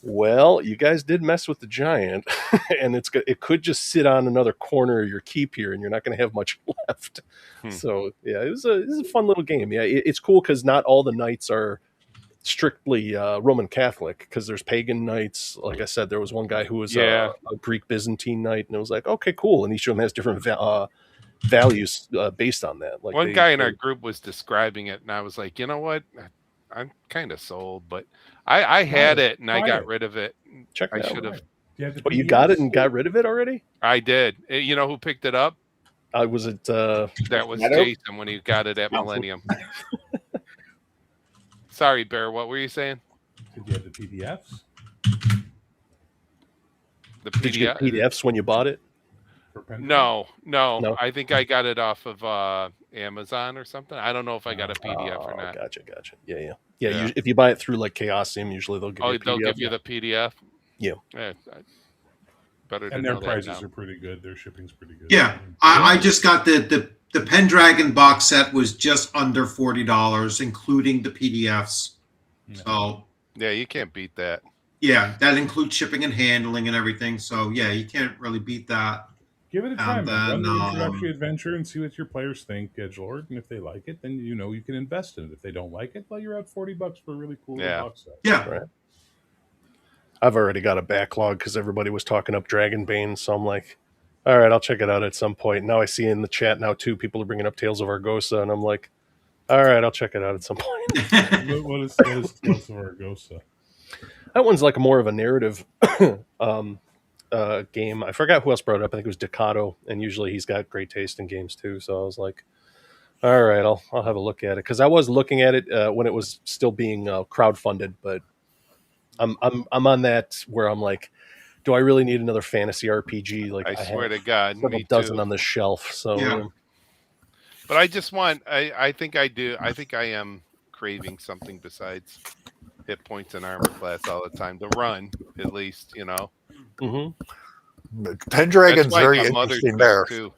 well, you guys did mess with the giant, and it could just sit on another corner of your keep here, and you're not going to have much left. So yeah, it was a fun little game. Yeah, it's cool because not all the knights are strictly Roman Catholic, because there's pagan knights. Like I said, there was one guy who was a Greek Byzantine knight, and it was like, okay, cool. And each of them has different values based on that. Like one guy in our group was describing it, and I was like, you know what? I'm kind of sold, but I had it and I got rid of it. I should have. But you got it and got rid of it already? I did. You know who picked it up? Was it? That was Jason when he got it at Millennium. Sorry, Bear. What were you saying? Did you have the PDFs? The Did you get PDFs when you bought it? No. I think I got it off of Amazon or something. I don't know if I got a PDF or not. Gotcha. Yeah. If you buy it through like Chaosium, usually they'll give you a PDF. They'll give you the PDF? Yeah. Better to and know their prices that are pretty good. Their shipping's pretty good. Yeah. I just got the Pendragon box set was just under $40, including the PDFs. So yeah, you can't beat that. Yeah, that includes shipping and handling and everything. So yeah, you can't really beat that. Give it a try, man. Run the introductory adventure and see what your players think, Edgelord. And if they like it, then you can invest in it. If they don't like it, well, you're out $40 for a really cool box set. Yeah. Right. I've already got a backlog because everybody was talking up Dragonbane, so I'm like, all right, I'll check it out at some point. Now I see in the chat now too, people are bringing up Tales of Argosa, and I'm like, all right, I'll check it out at some point. What is Tales of Argosa? That one's like more of a narrative game. I forgot who else brought it up. I think it was Decado, and usually he's got great taste in games too. So I was like, all right, I'll have a look at it, because I was looking at it when it was still being crowdfunded, but I'm on that where I'm like, do I really need another fantasy RPG? Like I swear to God, a dozen on the shelf. So, yeah. But I just want. I think I do. I think I am craving something besides hit points and armor class all the time. To run, at least, Mm-hmm. Pendragon's very interesting there. Too.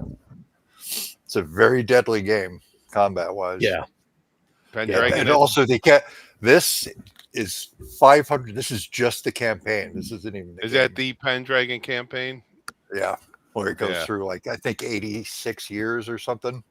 It's a very deadly game, combat wise. Yeah. Pendragon, and also they can't. This is 500. This is just the campaign. This isn't even. Is that the Pendragon campaign? Yeah, where it goes through like I think 86 years or something.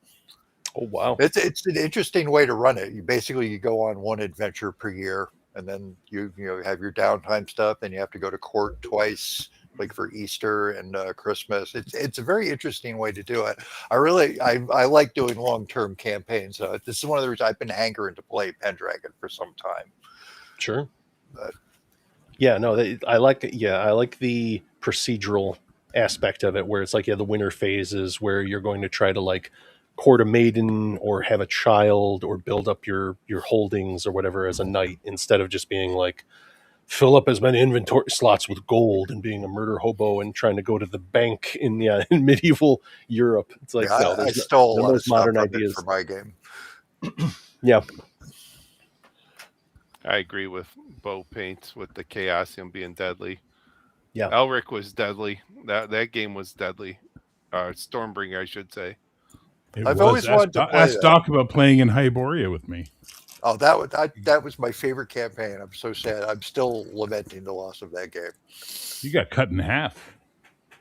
Oh wow! It's an interesting way to run it. You go on one adventure per year, and then you have your downtime stuff. Then you have to go to court twice, like for Easter and Christmas. It's a very interesting way to do it. I like doing long-term campaigns. So this is one of the reasons I've been hankering to play Pendragon for some time. Sure. I like the procedural aspect of it, where it's like the winter phases where you're going to try to like court a maiden or have a child or build up your holdings or whatever as a knight, instead of just being like fill up as many inventory slots with gold and being a murder hobo and trying to go to the bank in medieval Europe. It's like I stole a lot of modern stuff ideas for my game. Yeah. I agree with Bo Paints with the Chaosium being deadly. Yeah. Elric was deadly. That game was deadly. Stormbringer, I should say. It I've was. always wanted to play Ask that. Doc about playing in Hyboria with me. Oh, that was my favorite campaign. I'm so sad. I'm still lamenting the loss of that game. You got cut in half.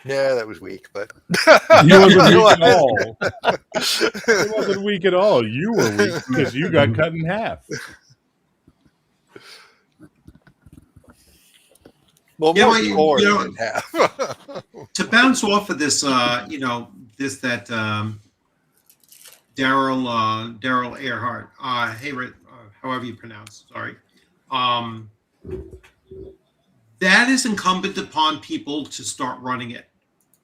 Yeah, that was weak, but You wasn't weak at all. It wasn't weak at all. You were weak because you got cut in half. Well, Yeah, more well, core you know- than half. To bounce off of this, that Daryl Earhart, Hayward, however you pronounce, sorry, that is incumbent upon people to start running it.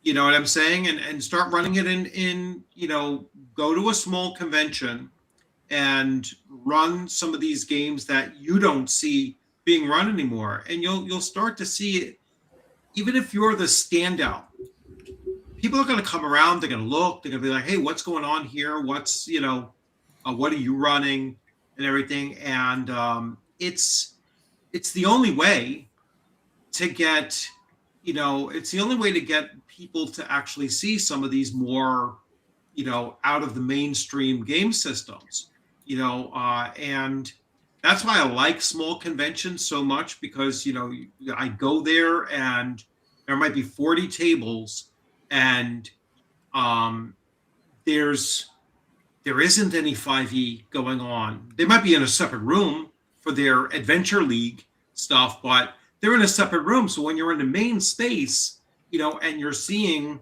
You know what I'm saying? And start running it in go to a small convention and run some of these games that you don't see being run anymore. And you'll start to see it, even if you're the standout. People are going to come around, they're going to look, they're going to be like, hey, what's going on here? What's, what are you running and everything? And it's the only way to get, it's the only way to get people to actually see some of these more, out of the mainstream game systems, and that's why I like small conventions so much, because, I go there and there might be 40 tables and there isn't any 5e going on. They might be in a separate room for their Adventure League stuff, but they're in a separate room. So when you're in the main space, and you're seeing,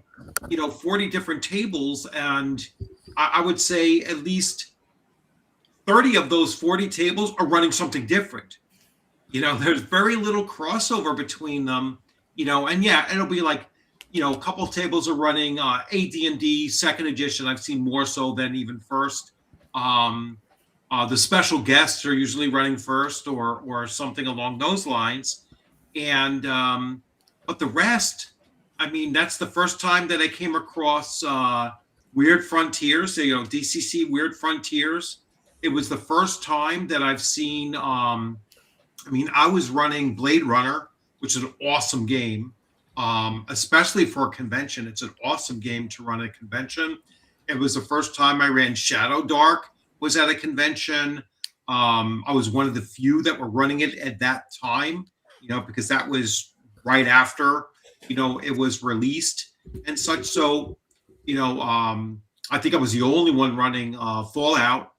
40 different tables, and I would say at least 30 of those 40 tables are running something different. There's very little crossover between them, and yeah, it'll be like, a couple of tables are running AD&D second edition. I've seen more so than even first. The special guests are usually running first or something along those lines. And but the rest, I mean, that's the first time that I came across Weird Frontiers, DCC Weird Frontiers. It was the first time that I've seen, I was running Blade Runner, which is an awesome game, especially for a convention. It's an awesome game to run at a convention. It was the first time I ran Shadow Dark, was at a convention. I was one of the few that were running it at that time, because that was right after, it was released and such. So, I think I was the only one running Fallout,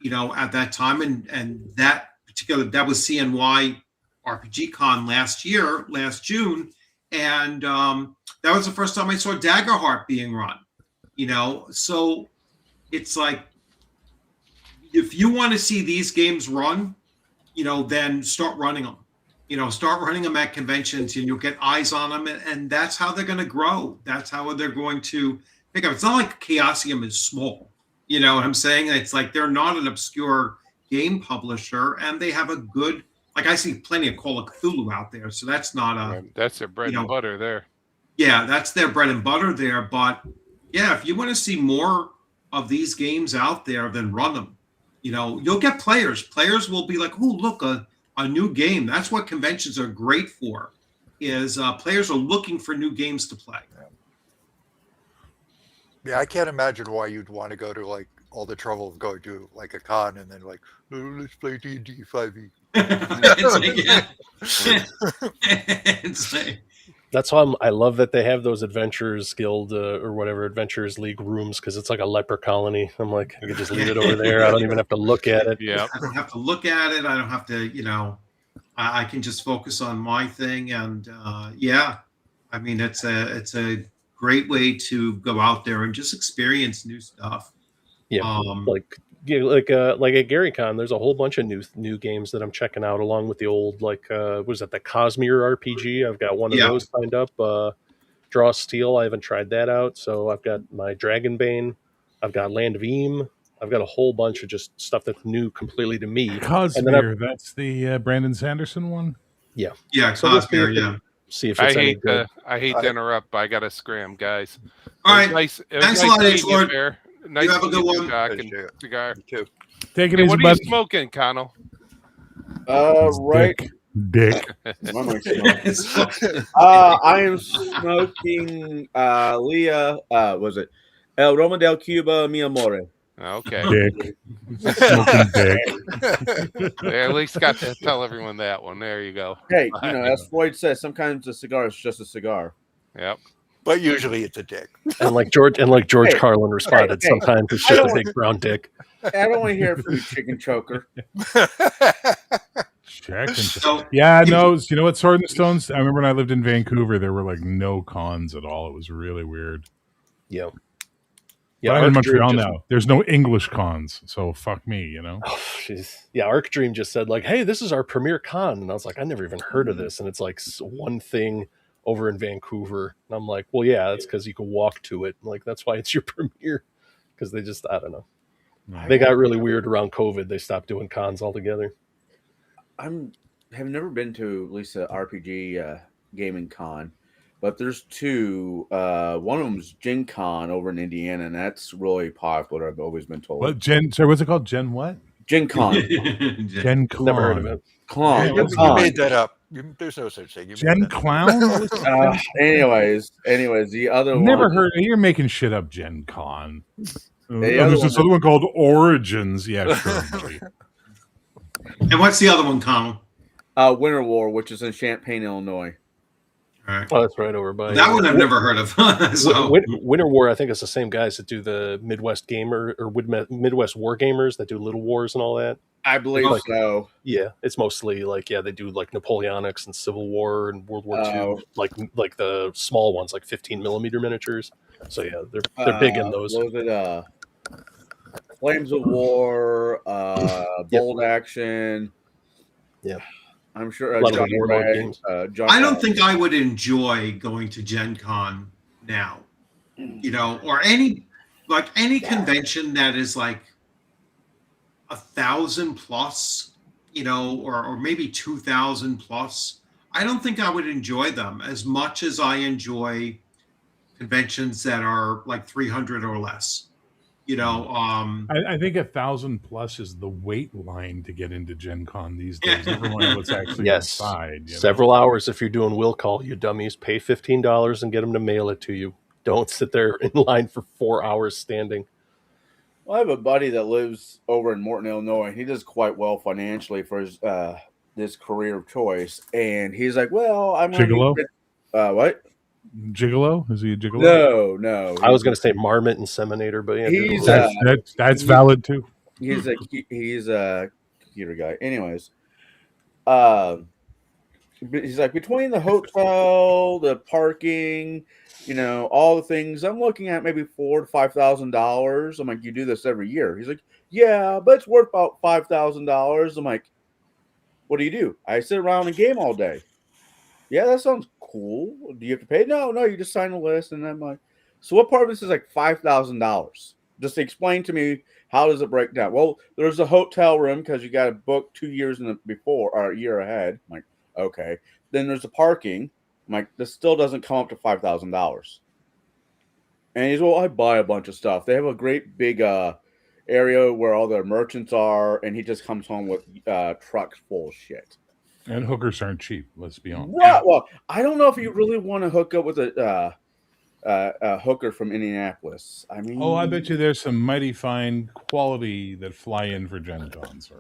at that time. And that was CNY RPG Con last June. And that was the first time I saw Daggerheart being run, so it's like, if you want to see these games run, then start running them. Start running them at conventions, and you'll get eyes on them, and that's how they're going to grow. That's how they're going to pick up. It's not like Chaosium is small. You know what I'm saying? It's like they're not an obscure game publisher, and they have a good, like, I see plenty of Call of Cthulhu out there, so that's not a... That's their bread and butter there. Yeah, that's their bread and butter there, but yeah, if you want to see more of these games out there, then run them. You'll get players. Players will be like, oh, look, a new game. That's what conventions are great for, is players are looking for new games to play. Yeah, I can't imagine why you'd want to go to like all the trouble of going to like a con and then like, oh, let's play D&D 5e. It's like, That's why I love that they have those Adventurers Guild or whatever, Adventurers League rooms, because it's like a leper colony. I'm like, I could just leave it over there. I don't even have to look at it. Yeah. I don't have to look at it. I don't have to, I can just focus on my thing. And yeah, I mean, it's a great way to go out there and just experience new stuff. Yeah, like at GaryCon, there's a whole bunch of new games that I'm checking out, along with the old, like, was that the Cosmere RPG? I've got one of those signed up. Draw Steel, I haven't tried that out. So I've got my Dragonbane. I've got Land of Eam. I've got a whole bunch of just stuff that's new completely to me. Cosmere, that's the Brandon Sanderson one? Yeah. Yeah, So Cosmere, yeah. See if it's any good. I hate to interrupt, but I got to scram, guys. All right. Nice. Thanks a lot, Edgelord. Nice You have a good one. Cigar. Too. Take it Hey, easy, what are bud. you smoking, Connell? Right. Dick. What am I smoking? I am smoking Leah. Was it El Roma del Cuba, mi amore. Okay. Dick. Smoking dick. At least got to tell everyone that one. There you go. Hey, as Floyd says, sometimes a cigar is just a cigar. Yep. But usually it's a dick. And like George Hey, Carlin responded, hey, sometimes it's I just a don't- big brown dick. I don't want to hear it from you, chicken choker. Check and So yeah, no, you know what? Sword and Stones. I remember when I lived in Vancouver, there were like no cons at all. It was really weird. Yeah. But I'm in Arc Montreal Dream just- now. There's no English cons, so fuck me, you know. Oh, jeez. Yeah, Arc Dream just said like, "Hey, this is our premier con," and I was like, "I never even heard of this." And it's like one thing over in Vancouver, and I'm like, "Well, yeah, that's because you can walk to it. Like that's why it's your premiere." Because they just, I don't know, they got really weird around COVID. They stopped doing cons altogether. Have never been to at least an RPG gaming con, but there's two. One of them's Gen Con over in Indiana, and that's really popular. I've always been told. What Gen? Sorry, what's it called? Gen what? Gen Con. Gen Con. Never heard of it. Con. Yeah, You Con. made that up. There's no such thing. You made Gen that up. Clown. Anyways, the other Never one. heard. You're making shit up. Gen Con. The There's other this one- other one called Origins. Yeah, sure. buddy. and what's the other one, Colin? Winter War, which is in Champaign, Illinois. All right. Oh, that's right over by That one I've never heard of. So Winter War. I think it's the same guys that do the Midwest Gamer or Midwest War Gamers that do Little Wars and all that. I believe Like- so. Yeah, it's mostly like they do like Napoleonics and Civil War and World War Oh. II, like the small ones, like 15mm miniatures. So yeah, they're big in those. What was it? Flames of War, Bold Action. Yeah. I'm sure A lot of the Johnny warlord Rag, games. I don't think I would enjoy going to Gen Con now, you know, or any convention that is like 1,000 plus, you know, or maybe 2,000 plus. I don't think I would enjoy them as much as I enjoy conventions that are like 300 or less. You know, I think 1,000 plus is the wait line to get into Gen Con these days. Never mind what's actually Yes. inside. You know? Several hours if you're doing will call, you dummies. Pay $15 and get them to mail it to you. Don't sit there in line for 4 hours standing. Well, I have a buddy that lives over in Morton, Illinois. He does quite well financially for his this career of choice, and he's like, "Well, I'm gonna Gigolo? what? Gigolo? Is he a gigolo? No. I was going to say Marmot and Seminator, but yeah, He's, That's valid too. He's a computer guy. Anyways, he's like, between the hotel, the parking, you know, all the things, I'm looking at maybe $4,000 to $5,000. I'm like, you do this every year? He's like, yeah, but it's worth about $5,000. I'm like, what do? I sit around and game all day. Yeah, that sounds cool. Do you have to pay? No, you just sign a list. And I'm like, so what part of this is like $5,000? Just explain to me, how does it break down? Well, there's a hotel room because you got to book 2 years before or a year ahead. I'm like, okay. Then there's the parking. I'm like, this still doesn't come up to $5,000. And he's, well, I buy a bunch of stuff. They have a great big area where all their merchants are, and he just comes home with trucks full of shit. And hookers aren't cheap. Let's be honest. Right. Well, I don't know if you really want to hook up with a hooker from Indianapolis. I mean, Oh, I bet you there's some mighty fine quality that fly in for Gen Con, sir.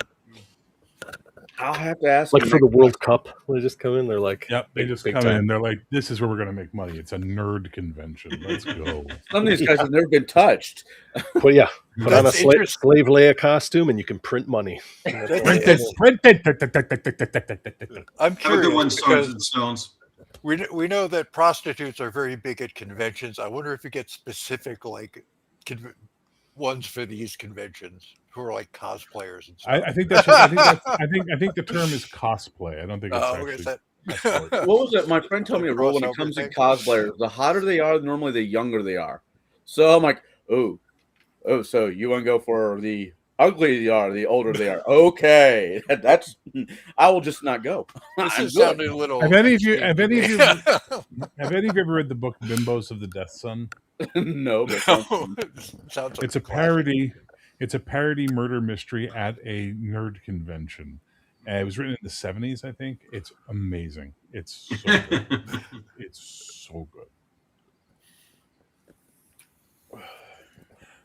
I'll have to ask. like him for the next World Cup, they just come in. They're like, Yep, they just big come time. in. They're like, "This is where we're going to make money. It's a nerd convention. Let's go." Some of these guys have never been touched. But yeah, put on a That's interesting. slave Leia costume and you can print money. Print it, print it. I'm have a curious good one, Stones because and Stones. we know that prostitutes are very big at conventions. I wonder if you get specific like ones for these conventions who are like cosplayers and stuff. I think that's. I think the term is cosplay. I don't think it's Oh, actually. is that? What was it? My friend told me a rule when it Crossover comes to thing? cosplayers: the hotter they are, normally the younger they are. So I'm like, oh, so you want to go for the ugly they are, the older they are? Okay, that's. I will just not go. This I'm is good. sounding a little. Have any of you- have any of you- Yeah. Have any of you ever read the book Bimbos of the Death Sun? No, but No, sounds like It's a parody. It's a parody murder mystery at a nerd convention. It was written in the 70s, I think. It's amazing. It's so good. It's so good.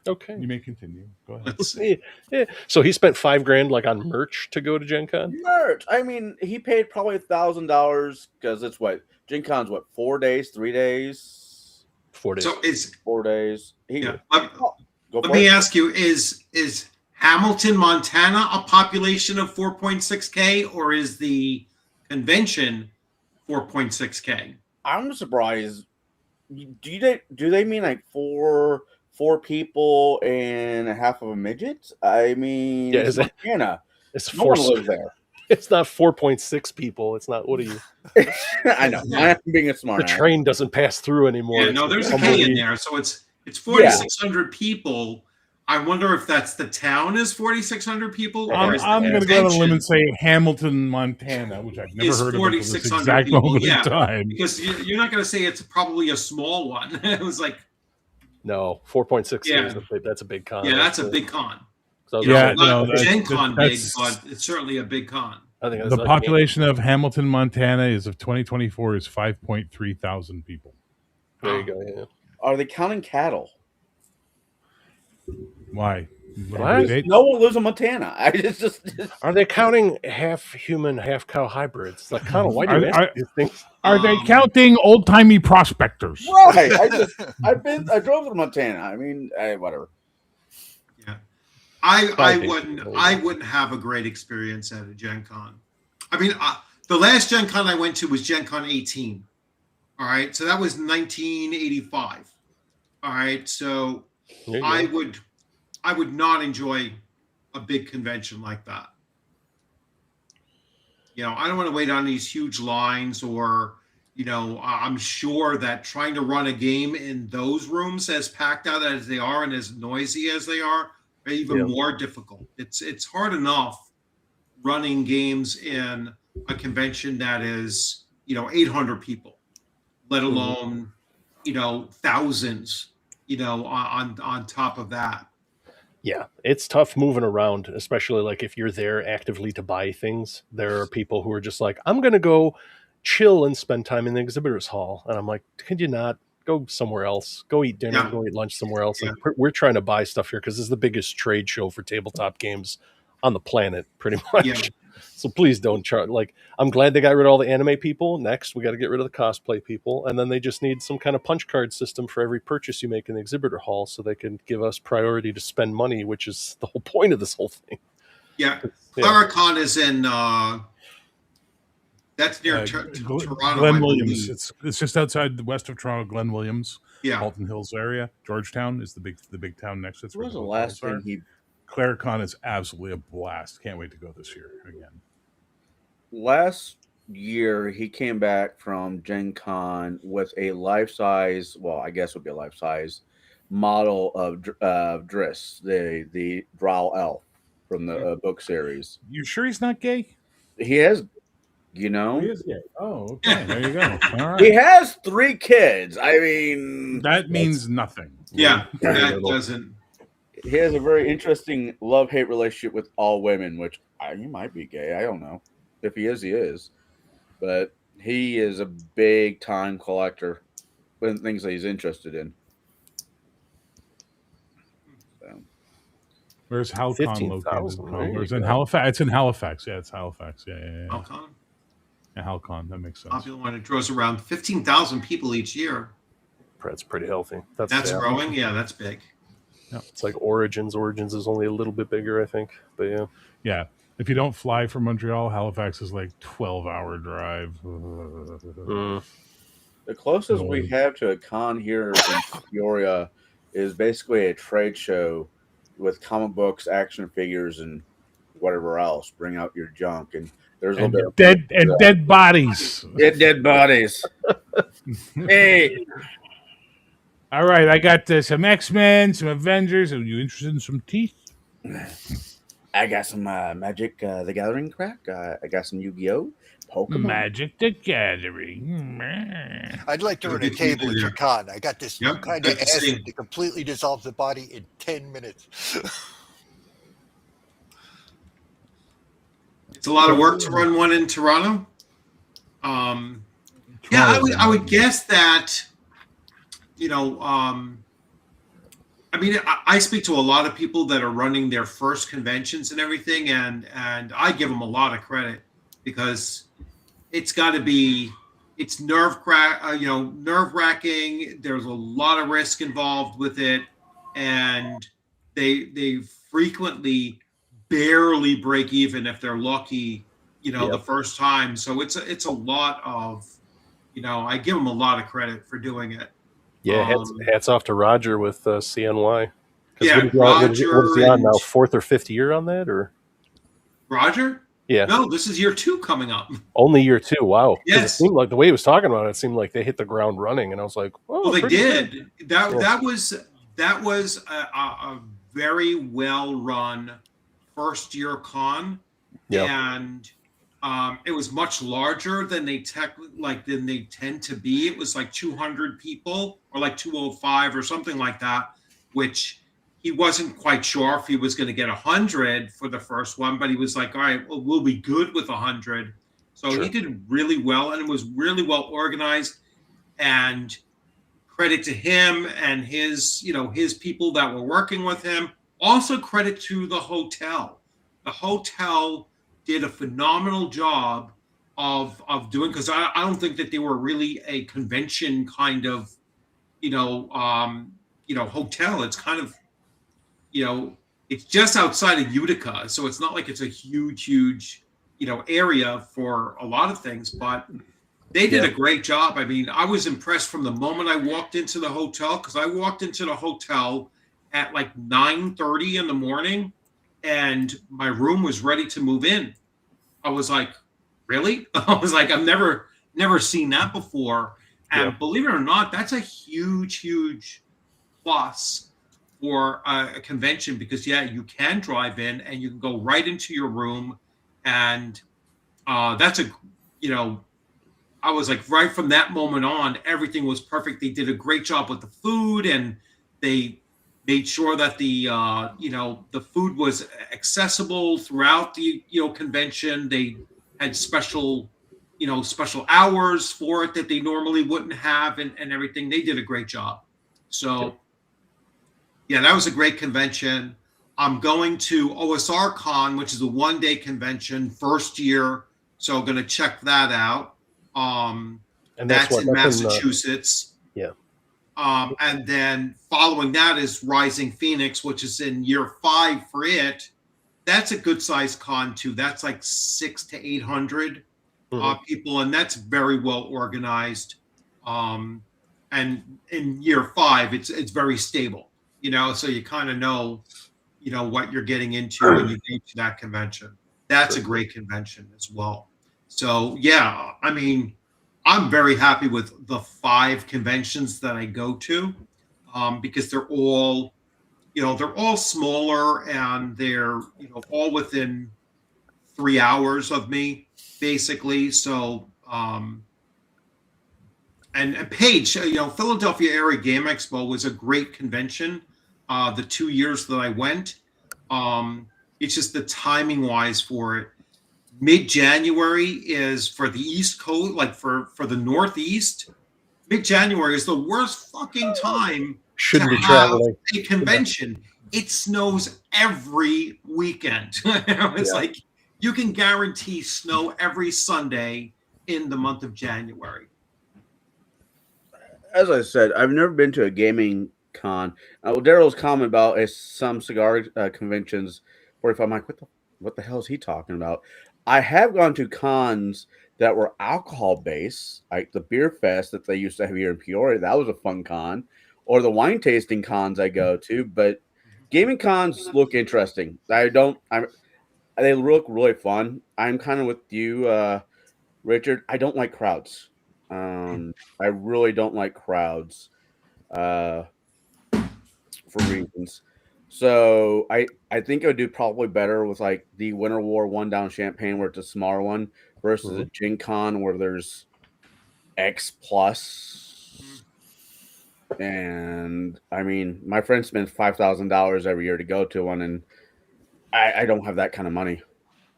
Okay. You may continue. Go ahead. Let's see. Yeah. So he spent $5,000 like on merch to go to Gen Con? Merch. I mean, he paid probably $1,000 because it's what Gen Con's 4 days, 3 days, 4 days. So is 4 days. yeah. Go Let for me it. ask you: Is Hamilton, Montana, a population of 4.6K, or is the convention 4.6K? I'm surprised. Do they mean like four people and a half of a midget? I mean, Yeah, it's is it- Montana. It's No four. one lives there. It's not 4.6 people. It's not. What are you? I know. I'm being a smart The ass. train doesn't pass through anymore. Yeah, no, It's there's a K in unbelievable. there, so it's 4,600 people. I wonder if that's the town is 4,600 people. I'm or is the going to go on a limb convention and say Hamilton, Montana, which I've never is heard of until this 4,600 exact people. moment Yeah. in time. because you're not going to say it's probably a small one. It was like, No, 4.6. Yeah. That's a big con. yeah, that's a big con. So I was You know, Yeah, like, not no, Gen Con big, that's- but it's certainly a big con. I think that's The like population of Hamilton, Montana, is of 2024 is 5.3 thousand people. There you go. Yeah. Are they counting cattle? Why? What? They- No one lives in Montana. I just Are they counting half human, half cow hybrids? Like, Connell, why do you ask these things? Are they Um, counting old timey prospectors? right. I drove to Montana. I mean, whatever. I think wouldn't have a great experience at a Gen Con. I mean, the last Gen Con I went to was Gen Con 18. All right, so that was 1985. All right, so There you I go. would not enjoy a big convention like that. You know, I don't want to wait on these huge lines, or I'm sure that trying to run a game in those rooms, as packed out as they are and as noisy as they are even Yeah. more difficult. It's hard enough running games in a convention that is 800 people, let alone thousands on top of that. Yeah, it's tough moving around, especially like if you're there actively to buy things. There are people who are just like, I'm going to go chill and spend time in the exhibitors hall. And I'm like, could you not go somewhere else? Go eat dinner, Yeah. go eat lunch somewhere else. Yeah. Like, we're trying to buy stuff here because this is the biggest trade show for tabletop games on the planet, pretty much. Yeah. So please don't charge. Like, I'm glad they got rid of all the anime people. Next, we got to get rid of the cosplay people. And then they just need some kind of punch card system for every purchase you make in the exhibitor hall so they can give us priority to spend money, which is the whole point of this whole thing. Yeah, Yeah. Claricon is in that's near Toronto. I Glen Williams. believe. It's just outside the west of Toronto. Glen Williams, Yeah, Halton Hills area. Georgetown is the big town next. That's What where was the hotels last are. thing he? Claricon is absolutely a blast. Can't wait to go this year again. Last year he came back from Gen Con with a life-size, well, I guess it would be a life-size model of Driss, the Drow elf from the book series. You sure he's not gay? He has, He is gay. Oh, okay. There you go. All he right. has 3 kids. I mean, That means nothing. yeah, Very that little. doesn't. he has a very interesting love-hate relationship with all women, which he might be gay. I don't know. If he is, he is. But he is a big-time collector in things that he's interested in. So, Where's Halcon 15,000, located? there you Where's in go. Halifax? It's in Halifax. Yeah, it's Halifax. Yeah. Alcon, Yeah, Halcon. That makes sense. popular one. It draws around 15,000 people each year. That's pretty healthy. That's yeah. growing. Yeah, that's big. It's like Origins. Origins is only a little bit bigger, I think. But yeah. Yeah. If you don't fly from Montreal, Halifax is like 12-hour drive. Mm. the closest No. we have to a con here in Peoria is basically a trade show with comic books, action figures, and whatever else. Bring out your junk, and there's a And little bit dead bodies. dead bodies. Hey, All right, I got some X-Men, some Avengers. Are you interested in some teeth? I got some Magic the Gathering crack. I got some Yu-Gi-Oh, Pokemon. Magic the Gathering. I'd like to run a Good people table at here. your con. I got this new Yep, kind good of to see. acid that completely dissolves the body in 10 minutes. It's a lot of work to run one in Toronto. Yeah, I would guess that I mean, I speak to a lot of people that are running their first conventions and everything, and I give them a lot of credit because it's got to be it's nerve wracking. There's a lot of risk involved with it, and they frequently barely break even if they're lucky, the Yep. first time. So it's a lot of, I give them a lot of credit for doing it. Yeah, Um, hats off to Roger with CNY. Because yeah, what is he Roger on and now? 4th or 5th year on that, or Roger. yeah, No, this is year 2 coming up. only year 2. Wow, because it Yes. seemed like the way he was talking about it, it seemed like they hit the ground running, and I was like, oh, Well, they pretty good. did. Yeah. That was a very well run first year con, Yeah. and it was much larger than than they tend to be. It was like 200 people or like 205 or something like that, which he wasn't quite sure if he was going to get 100 for the first one, but he was like, all right, well, we'll be good with 100. So Sure. he did really well, and it was really well organized. And credit to him and his people that were working with him. Also credit to the hotel. The hotel did a phenomenal job of doing, because I don't think that they were really a convention kind of hotel. It's kind of it's just outside of Utica, so it's not like it's a huge area for a lot of things, but they did a great job. I mean, I was impressed from the moment I walked into the hotel, because I walked into the hotel at like 9:30 in the morning, and my room was ready to move in. I was like, really? I was like, I've never seen that before. And believe it or not, that's a huge plus for a convention, because you can drive in and you can go right into your room, and that's I was like, right from that moment on, everything was perfect. They did a great job with the food, and they made sure that the food was accessible throughout the convention. They had special hours for it that they normally wouldn't have, and everything. They did a great job. So yeah, that was a great convention. I'm going to OSR Con, which is a 1-day convention, first year. So going to check that out. And that's in that's Massachusetts. Yeah. And then following that is Rising Phoenix, which is in year 5 for it. That's a good sized con too. That's like 600 to 800 people, and that's very well organized. And in year 5, it's very stable. So you kind of know what you're getting into when you go to that convention. That's a great convention as well. So yeah, I mean, I'm very happy with the 5 conventions that I go to, because they're all smaller, and they're all within 3 hours of me, basically. So and Paige, Philadelphia Area Game Expo was a great convention. The 2 years that I went, it's just the timing wise for it. Mid-January is for the East Coast, like for the Northeast. Mid-January is the worst fucking time Shouldn't to be have traveling. a convention. It snows every weekend. It's like you can guarantee snow every Sunday in the month of January. As I said, I've never been to a gaming con. Daryl's comment about some cigar conventions, 45. I'm like, what the hell is he talking about? I have gone to cons that were alcohol based, like the beer fest that they used to have here in Peoria. That was a fun con, or the wine tasting cons I go to. But gaming cons look interesting. They look really fun. I'm kind of with you, Richard. I don't like crowds. I really don't like crowds for reasons. So I think I would do probably better with like the Winter War one down Champaign, where it's a smaller one, versus a Gen Con where there's X plus. And I mean, my friend spends $5,000 every year to go to one, and I don't have that kind of money,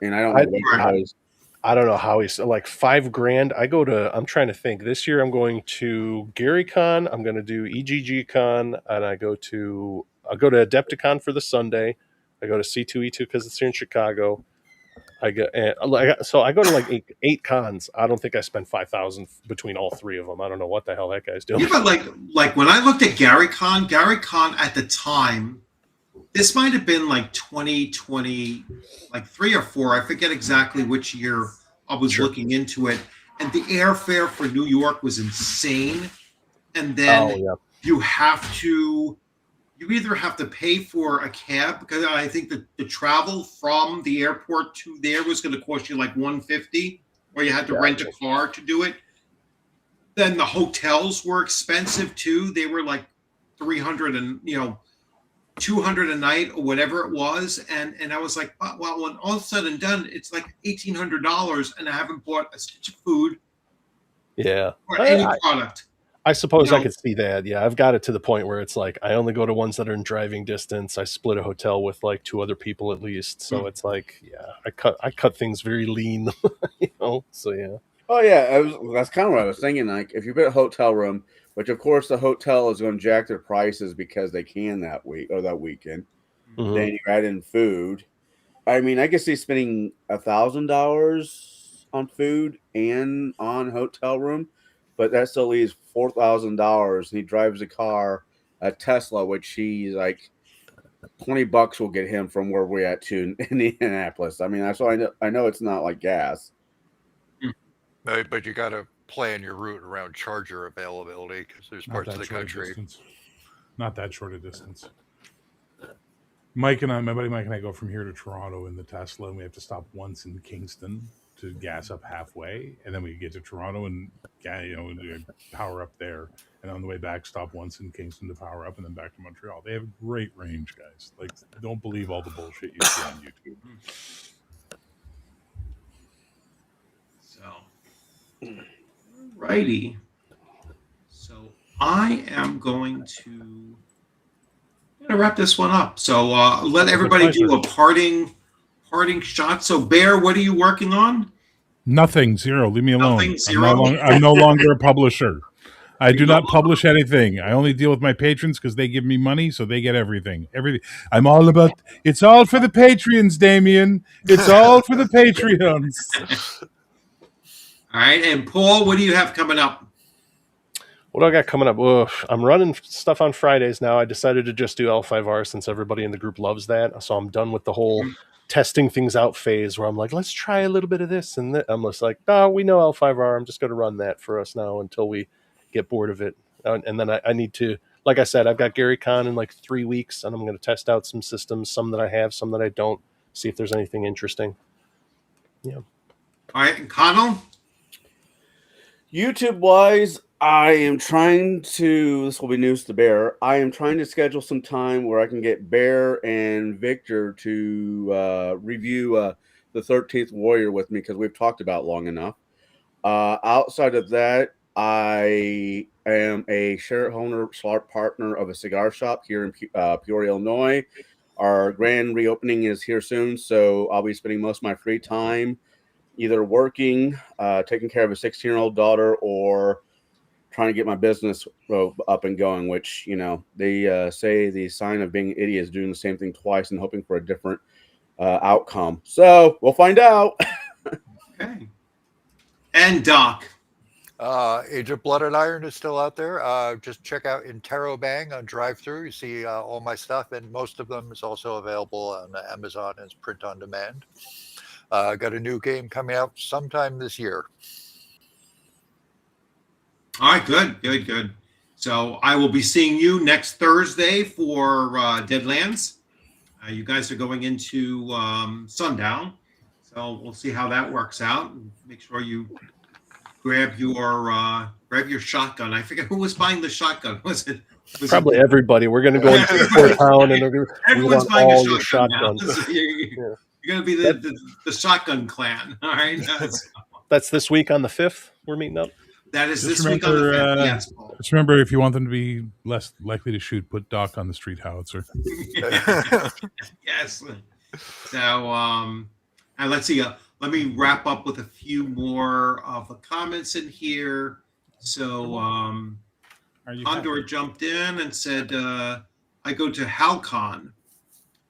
and I don't know what the hell is. I don't know how he's like $5,000. I'm trying to think. This year I'm going to GaryCon. I'm going to do EGG Con, and I go to I'll go to Adepticon for the Sunday. I go to C2E2 because it's here in Chicago. I go to like eight cons. I don't think I spent 5,000 between all three of them. I don't know what the hell that guy's doing. Yeah, but like when I looked at Gary Con at the time, this might have been like 2020, like 3 or 4. I forget exactly which year I was looking into it. And the airfare for New York was insane. And then you either have to pay for a cab, because I think that the travel from the airport to there was going to cost you like $150, or you had to rent a car to do it. Then the hotels were expensive too. They were like $300 and $200 a night or whatever it was. And I was like, well, when all said and done, it's like $1,800, and I haven't bought a stitch of food. Yeah. Or any product. I suppose I could see that. Yeah, I've got it to the point where it's like I only go to ones that are in driving distance. I split a hotel with like 2 other people at least, so it's like, I cut things very lean, So yeah. Oh yeah, that's kind of what I was thinking. Like, if you get a hotel room, which of course the hotel is going to jack their prices because they can that week or that weekend, then you add in food. I mean, I could see spending $1,000 on food and on hotel room, but that still leaves $4,000. And he drives a car, a Tesla, which he's like $20 will get him from where we're at to Indianapolis. I mean, that's why I know it's not like gas. But you got to plan your route around charger availability, because there's parts of the country. Not that short a distance. My buddy Mike and I go from here to Toronto in the Tesla, and we have to stop once in Kingston to gas up halfway, and then we get to Toronto and power up there, and on the way back stop once in Kingston to power up, and then back to Montreal. They have great range, guys. Like, don't believe all the bullshit you see on YouTube. So, righty. So I am going to wrap this one up. So let everybody do a parting shot. So Bear, what are you working on? Nothing. Zero. Leave me alone. Nothing. Zero. I'm no longer a publisher. I do not publish anything. I only deal with my patrons because they give me money, so they get everything. I'm all about. It's all for the Patreons, Damien. It's all for the Patreons. All right, and Paul, what do you have coming up? What do I got coming up? Well, I'm running stuff on Fridays now. I decided to just do L5R since everybody in the group loves that. So I'm done with the whole testing things out phase where I'm like, let's try a little bit of this and that. I'm just like, no, we know L5R. I'm just going to run that for us now until we get bored of it. And then I need to, like I said, I've got Gary Con in like 3 weeks, and I'm going to test out some systems, some that I have, some that I don't, see if there's anything interesting. Yeah. All right, and Connell? YouTube wise, I am trying to, this will be news to Bear, I am trying to schedule some time where I can get Bear and Victor to review the 13th Warrior with me, because we've talked about it long enough. Outside of that, I am a shareholder partner of a cigar shop here in Peoria, Illinois. Our grand reopening is here soon, so I'll be spending most of my free time either working, taking care of a 16-year-old daughter, or trying to get my business up and going, which, they say the sign of being an idiot is doing the same thing twice and hoping for a different outcome. So we'll find out. Okay. And Doc? Age of Blood and Iron is still out there. Just check out Interrobang on drive-thru. You see all my stuff, and most of them is also available on Amazon as print on demand. Got a new game coming out sometime this year. All right, good. So I will be seeing you next Thursday for Deadlands. You guys are going into Sundown, so we'll see how that works out. Make sure you grab your shotgun. I forget who was buying the shotgun. Was it probably everybody? We're going to go into Fort Town and everyone's buying all a shotgun. shotguns. You're going to be the shotgun clan. All right. That's this week on the 5th. We're meeting up. That is this week on the 5th. Yes, Paul. Just remember, if you want them to be less likely to shoot, put Doc on the street howitzer. Yes. So, and let's see. Let me wrap up with a few more of the comments in here. So, Condor jumped in and said, I go to HalCon.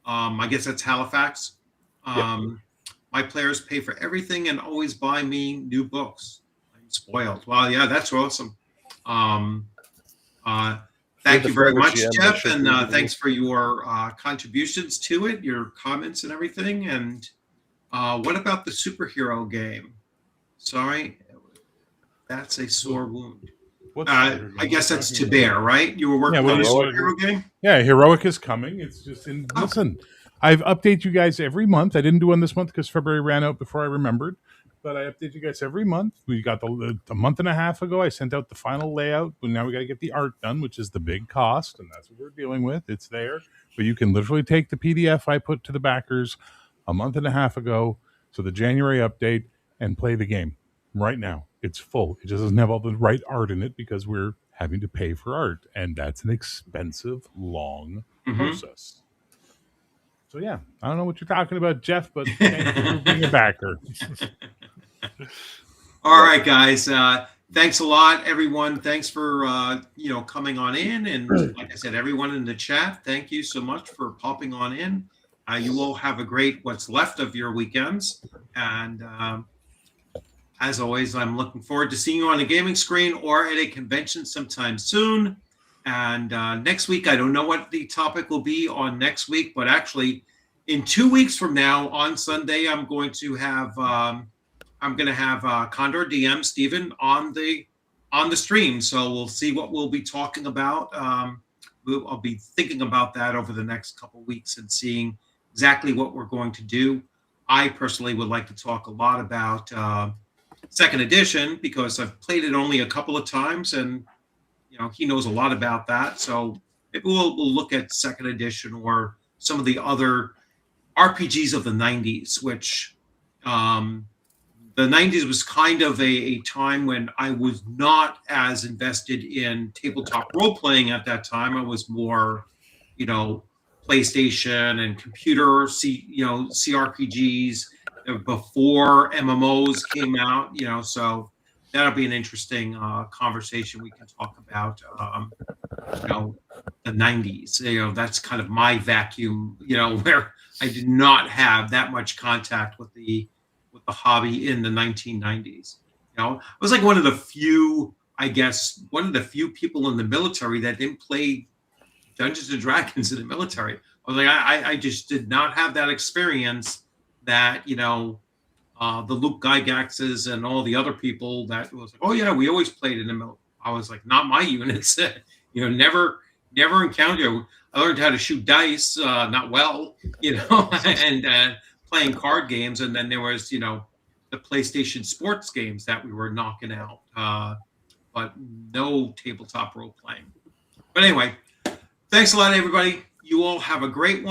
I guess that's Halifax. My players pay for everything and always buy me new books. I'm spoiled. Wow, yeah, that's awesome. Thank you very much, Jeff, and thanks for your contributions to it, your comments and everything. And what about the superhero game? Sorry, that's a sore wound. I guess that's to bear, right? You were working on a superhero game? Yeah, Heroic is coming. It's just in. Listen, I've updated you guys every month. I didn't do one this month because February ran out before I remembered. But I update you guys every month. We got a month and a half ago. I sent out the final layout. But now we got to get the art done, which is the big cost, and that's what we're dealing with. It's there, but you can literally take the PDF I put to the backers a month and a half ago, so the January update, and play the game right now. It's full. It just doesn't have all the right art in it because we're having to pay for art, and that's an expensive, long process. So yeah, I don't know what you're talking about, Jeff, but thank you for being a backer. All right, guys. Thanks a lot, everyone. Thanks for coming on in, and like I said, everyone in the chat, thank you so much for popping on in. You all have a great what's left of your weekends, and as always, I'm looking forward to seeing you on a gaming screen or at a convention sometime soon. And next week, I don't know what the topic will be on next week, but actually, in 2 weeks from now, on Sunday, I'm going to have Condor DM Stephen on the stream. So we'll see what we'll be talking about. I'll be thinking about that over the next couple of weeks and seeing exactly what we're going to do. I personally would like to talk a lot about second edition because I've played it only a couple of times, and he knows a lot about that. So maybe we'll look at second edition or some of the other RPGs of the 90s, which the 90s was kind of a time when I was not as invested in tabletop role playing at that time. I was more, PlayStation and computer, CRPGs before MMOs came out. So that'll be an interesting conversation we can talk about. The 90s. That's kind of my vacuum. Where I did not have that much contact with the hobby in the 1990s. I was like one of the few people in the military that didn't play Dungeons and Dragons in the military. I was like, I just did not have that experience that, the Luke Gygaxes and all the other people that was like, oh yeah, we always played in the military. I was like, not my units. Never encountered. I learned how to shoot dice, not well, and playing card games. And then there was, the PlayStation sports games that we were knocking out, but no tabletop role playing. But anyway, thanks a lot, everybody. You all have a great one.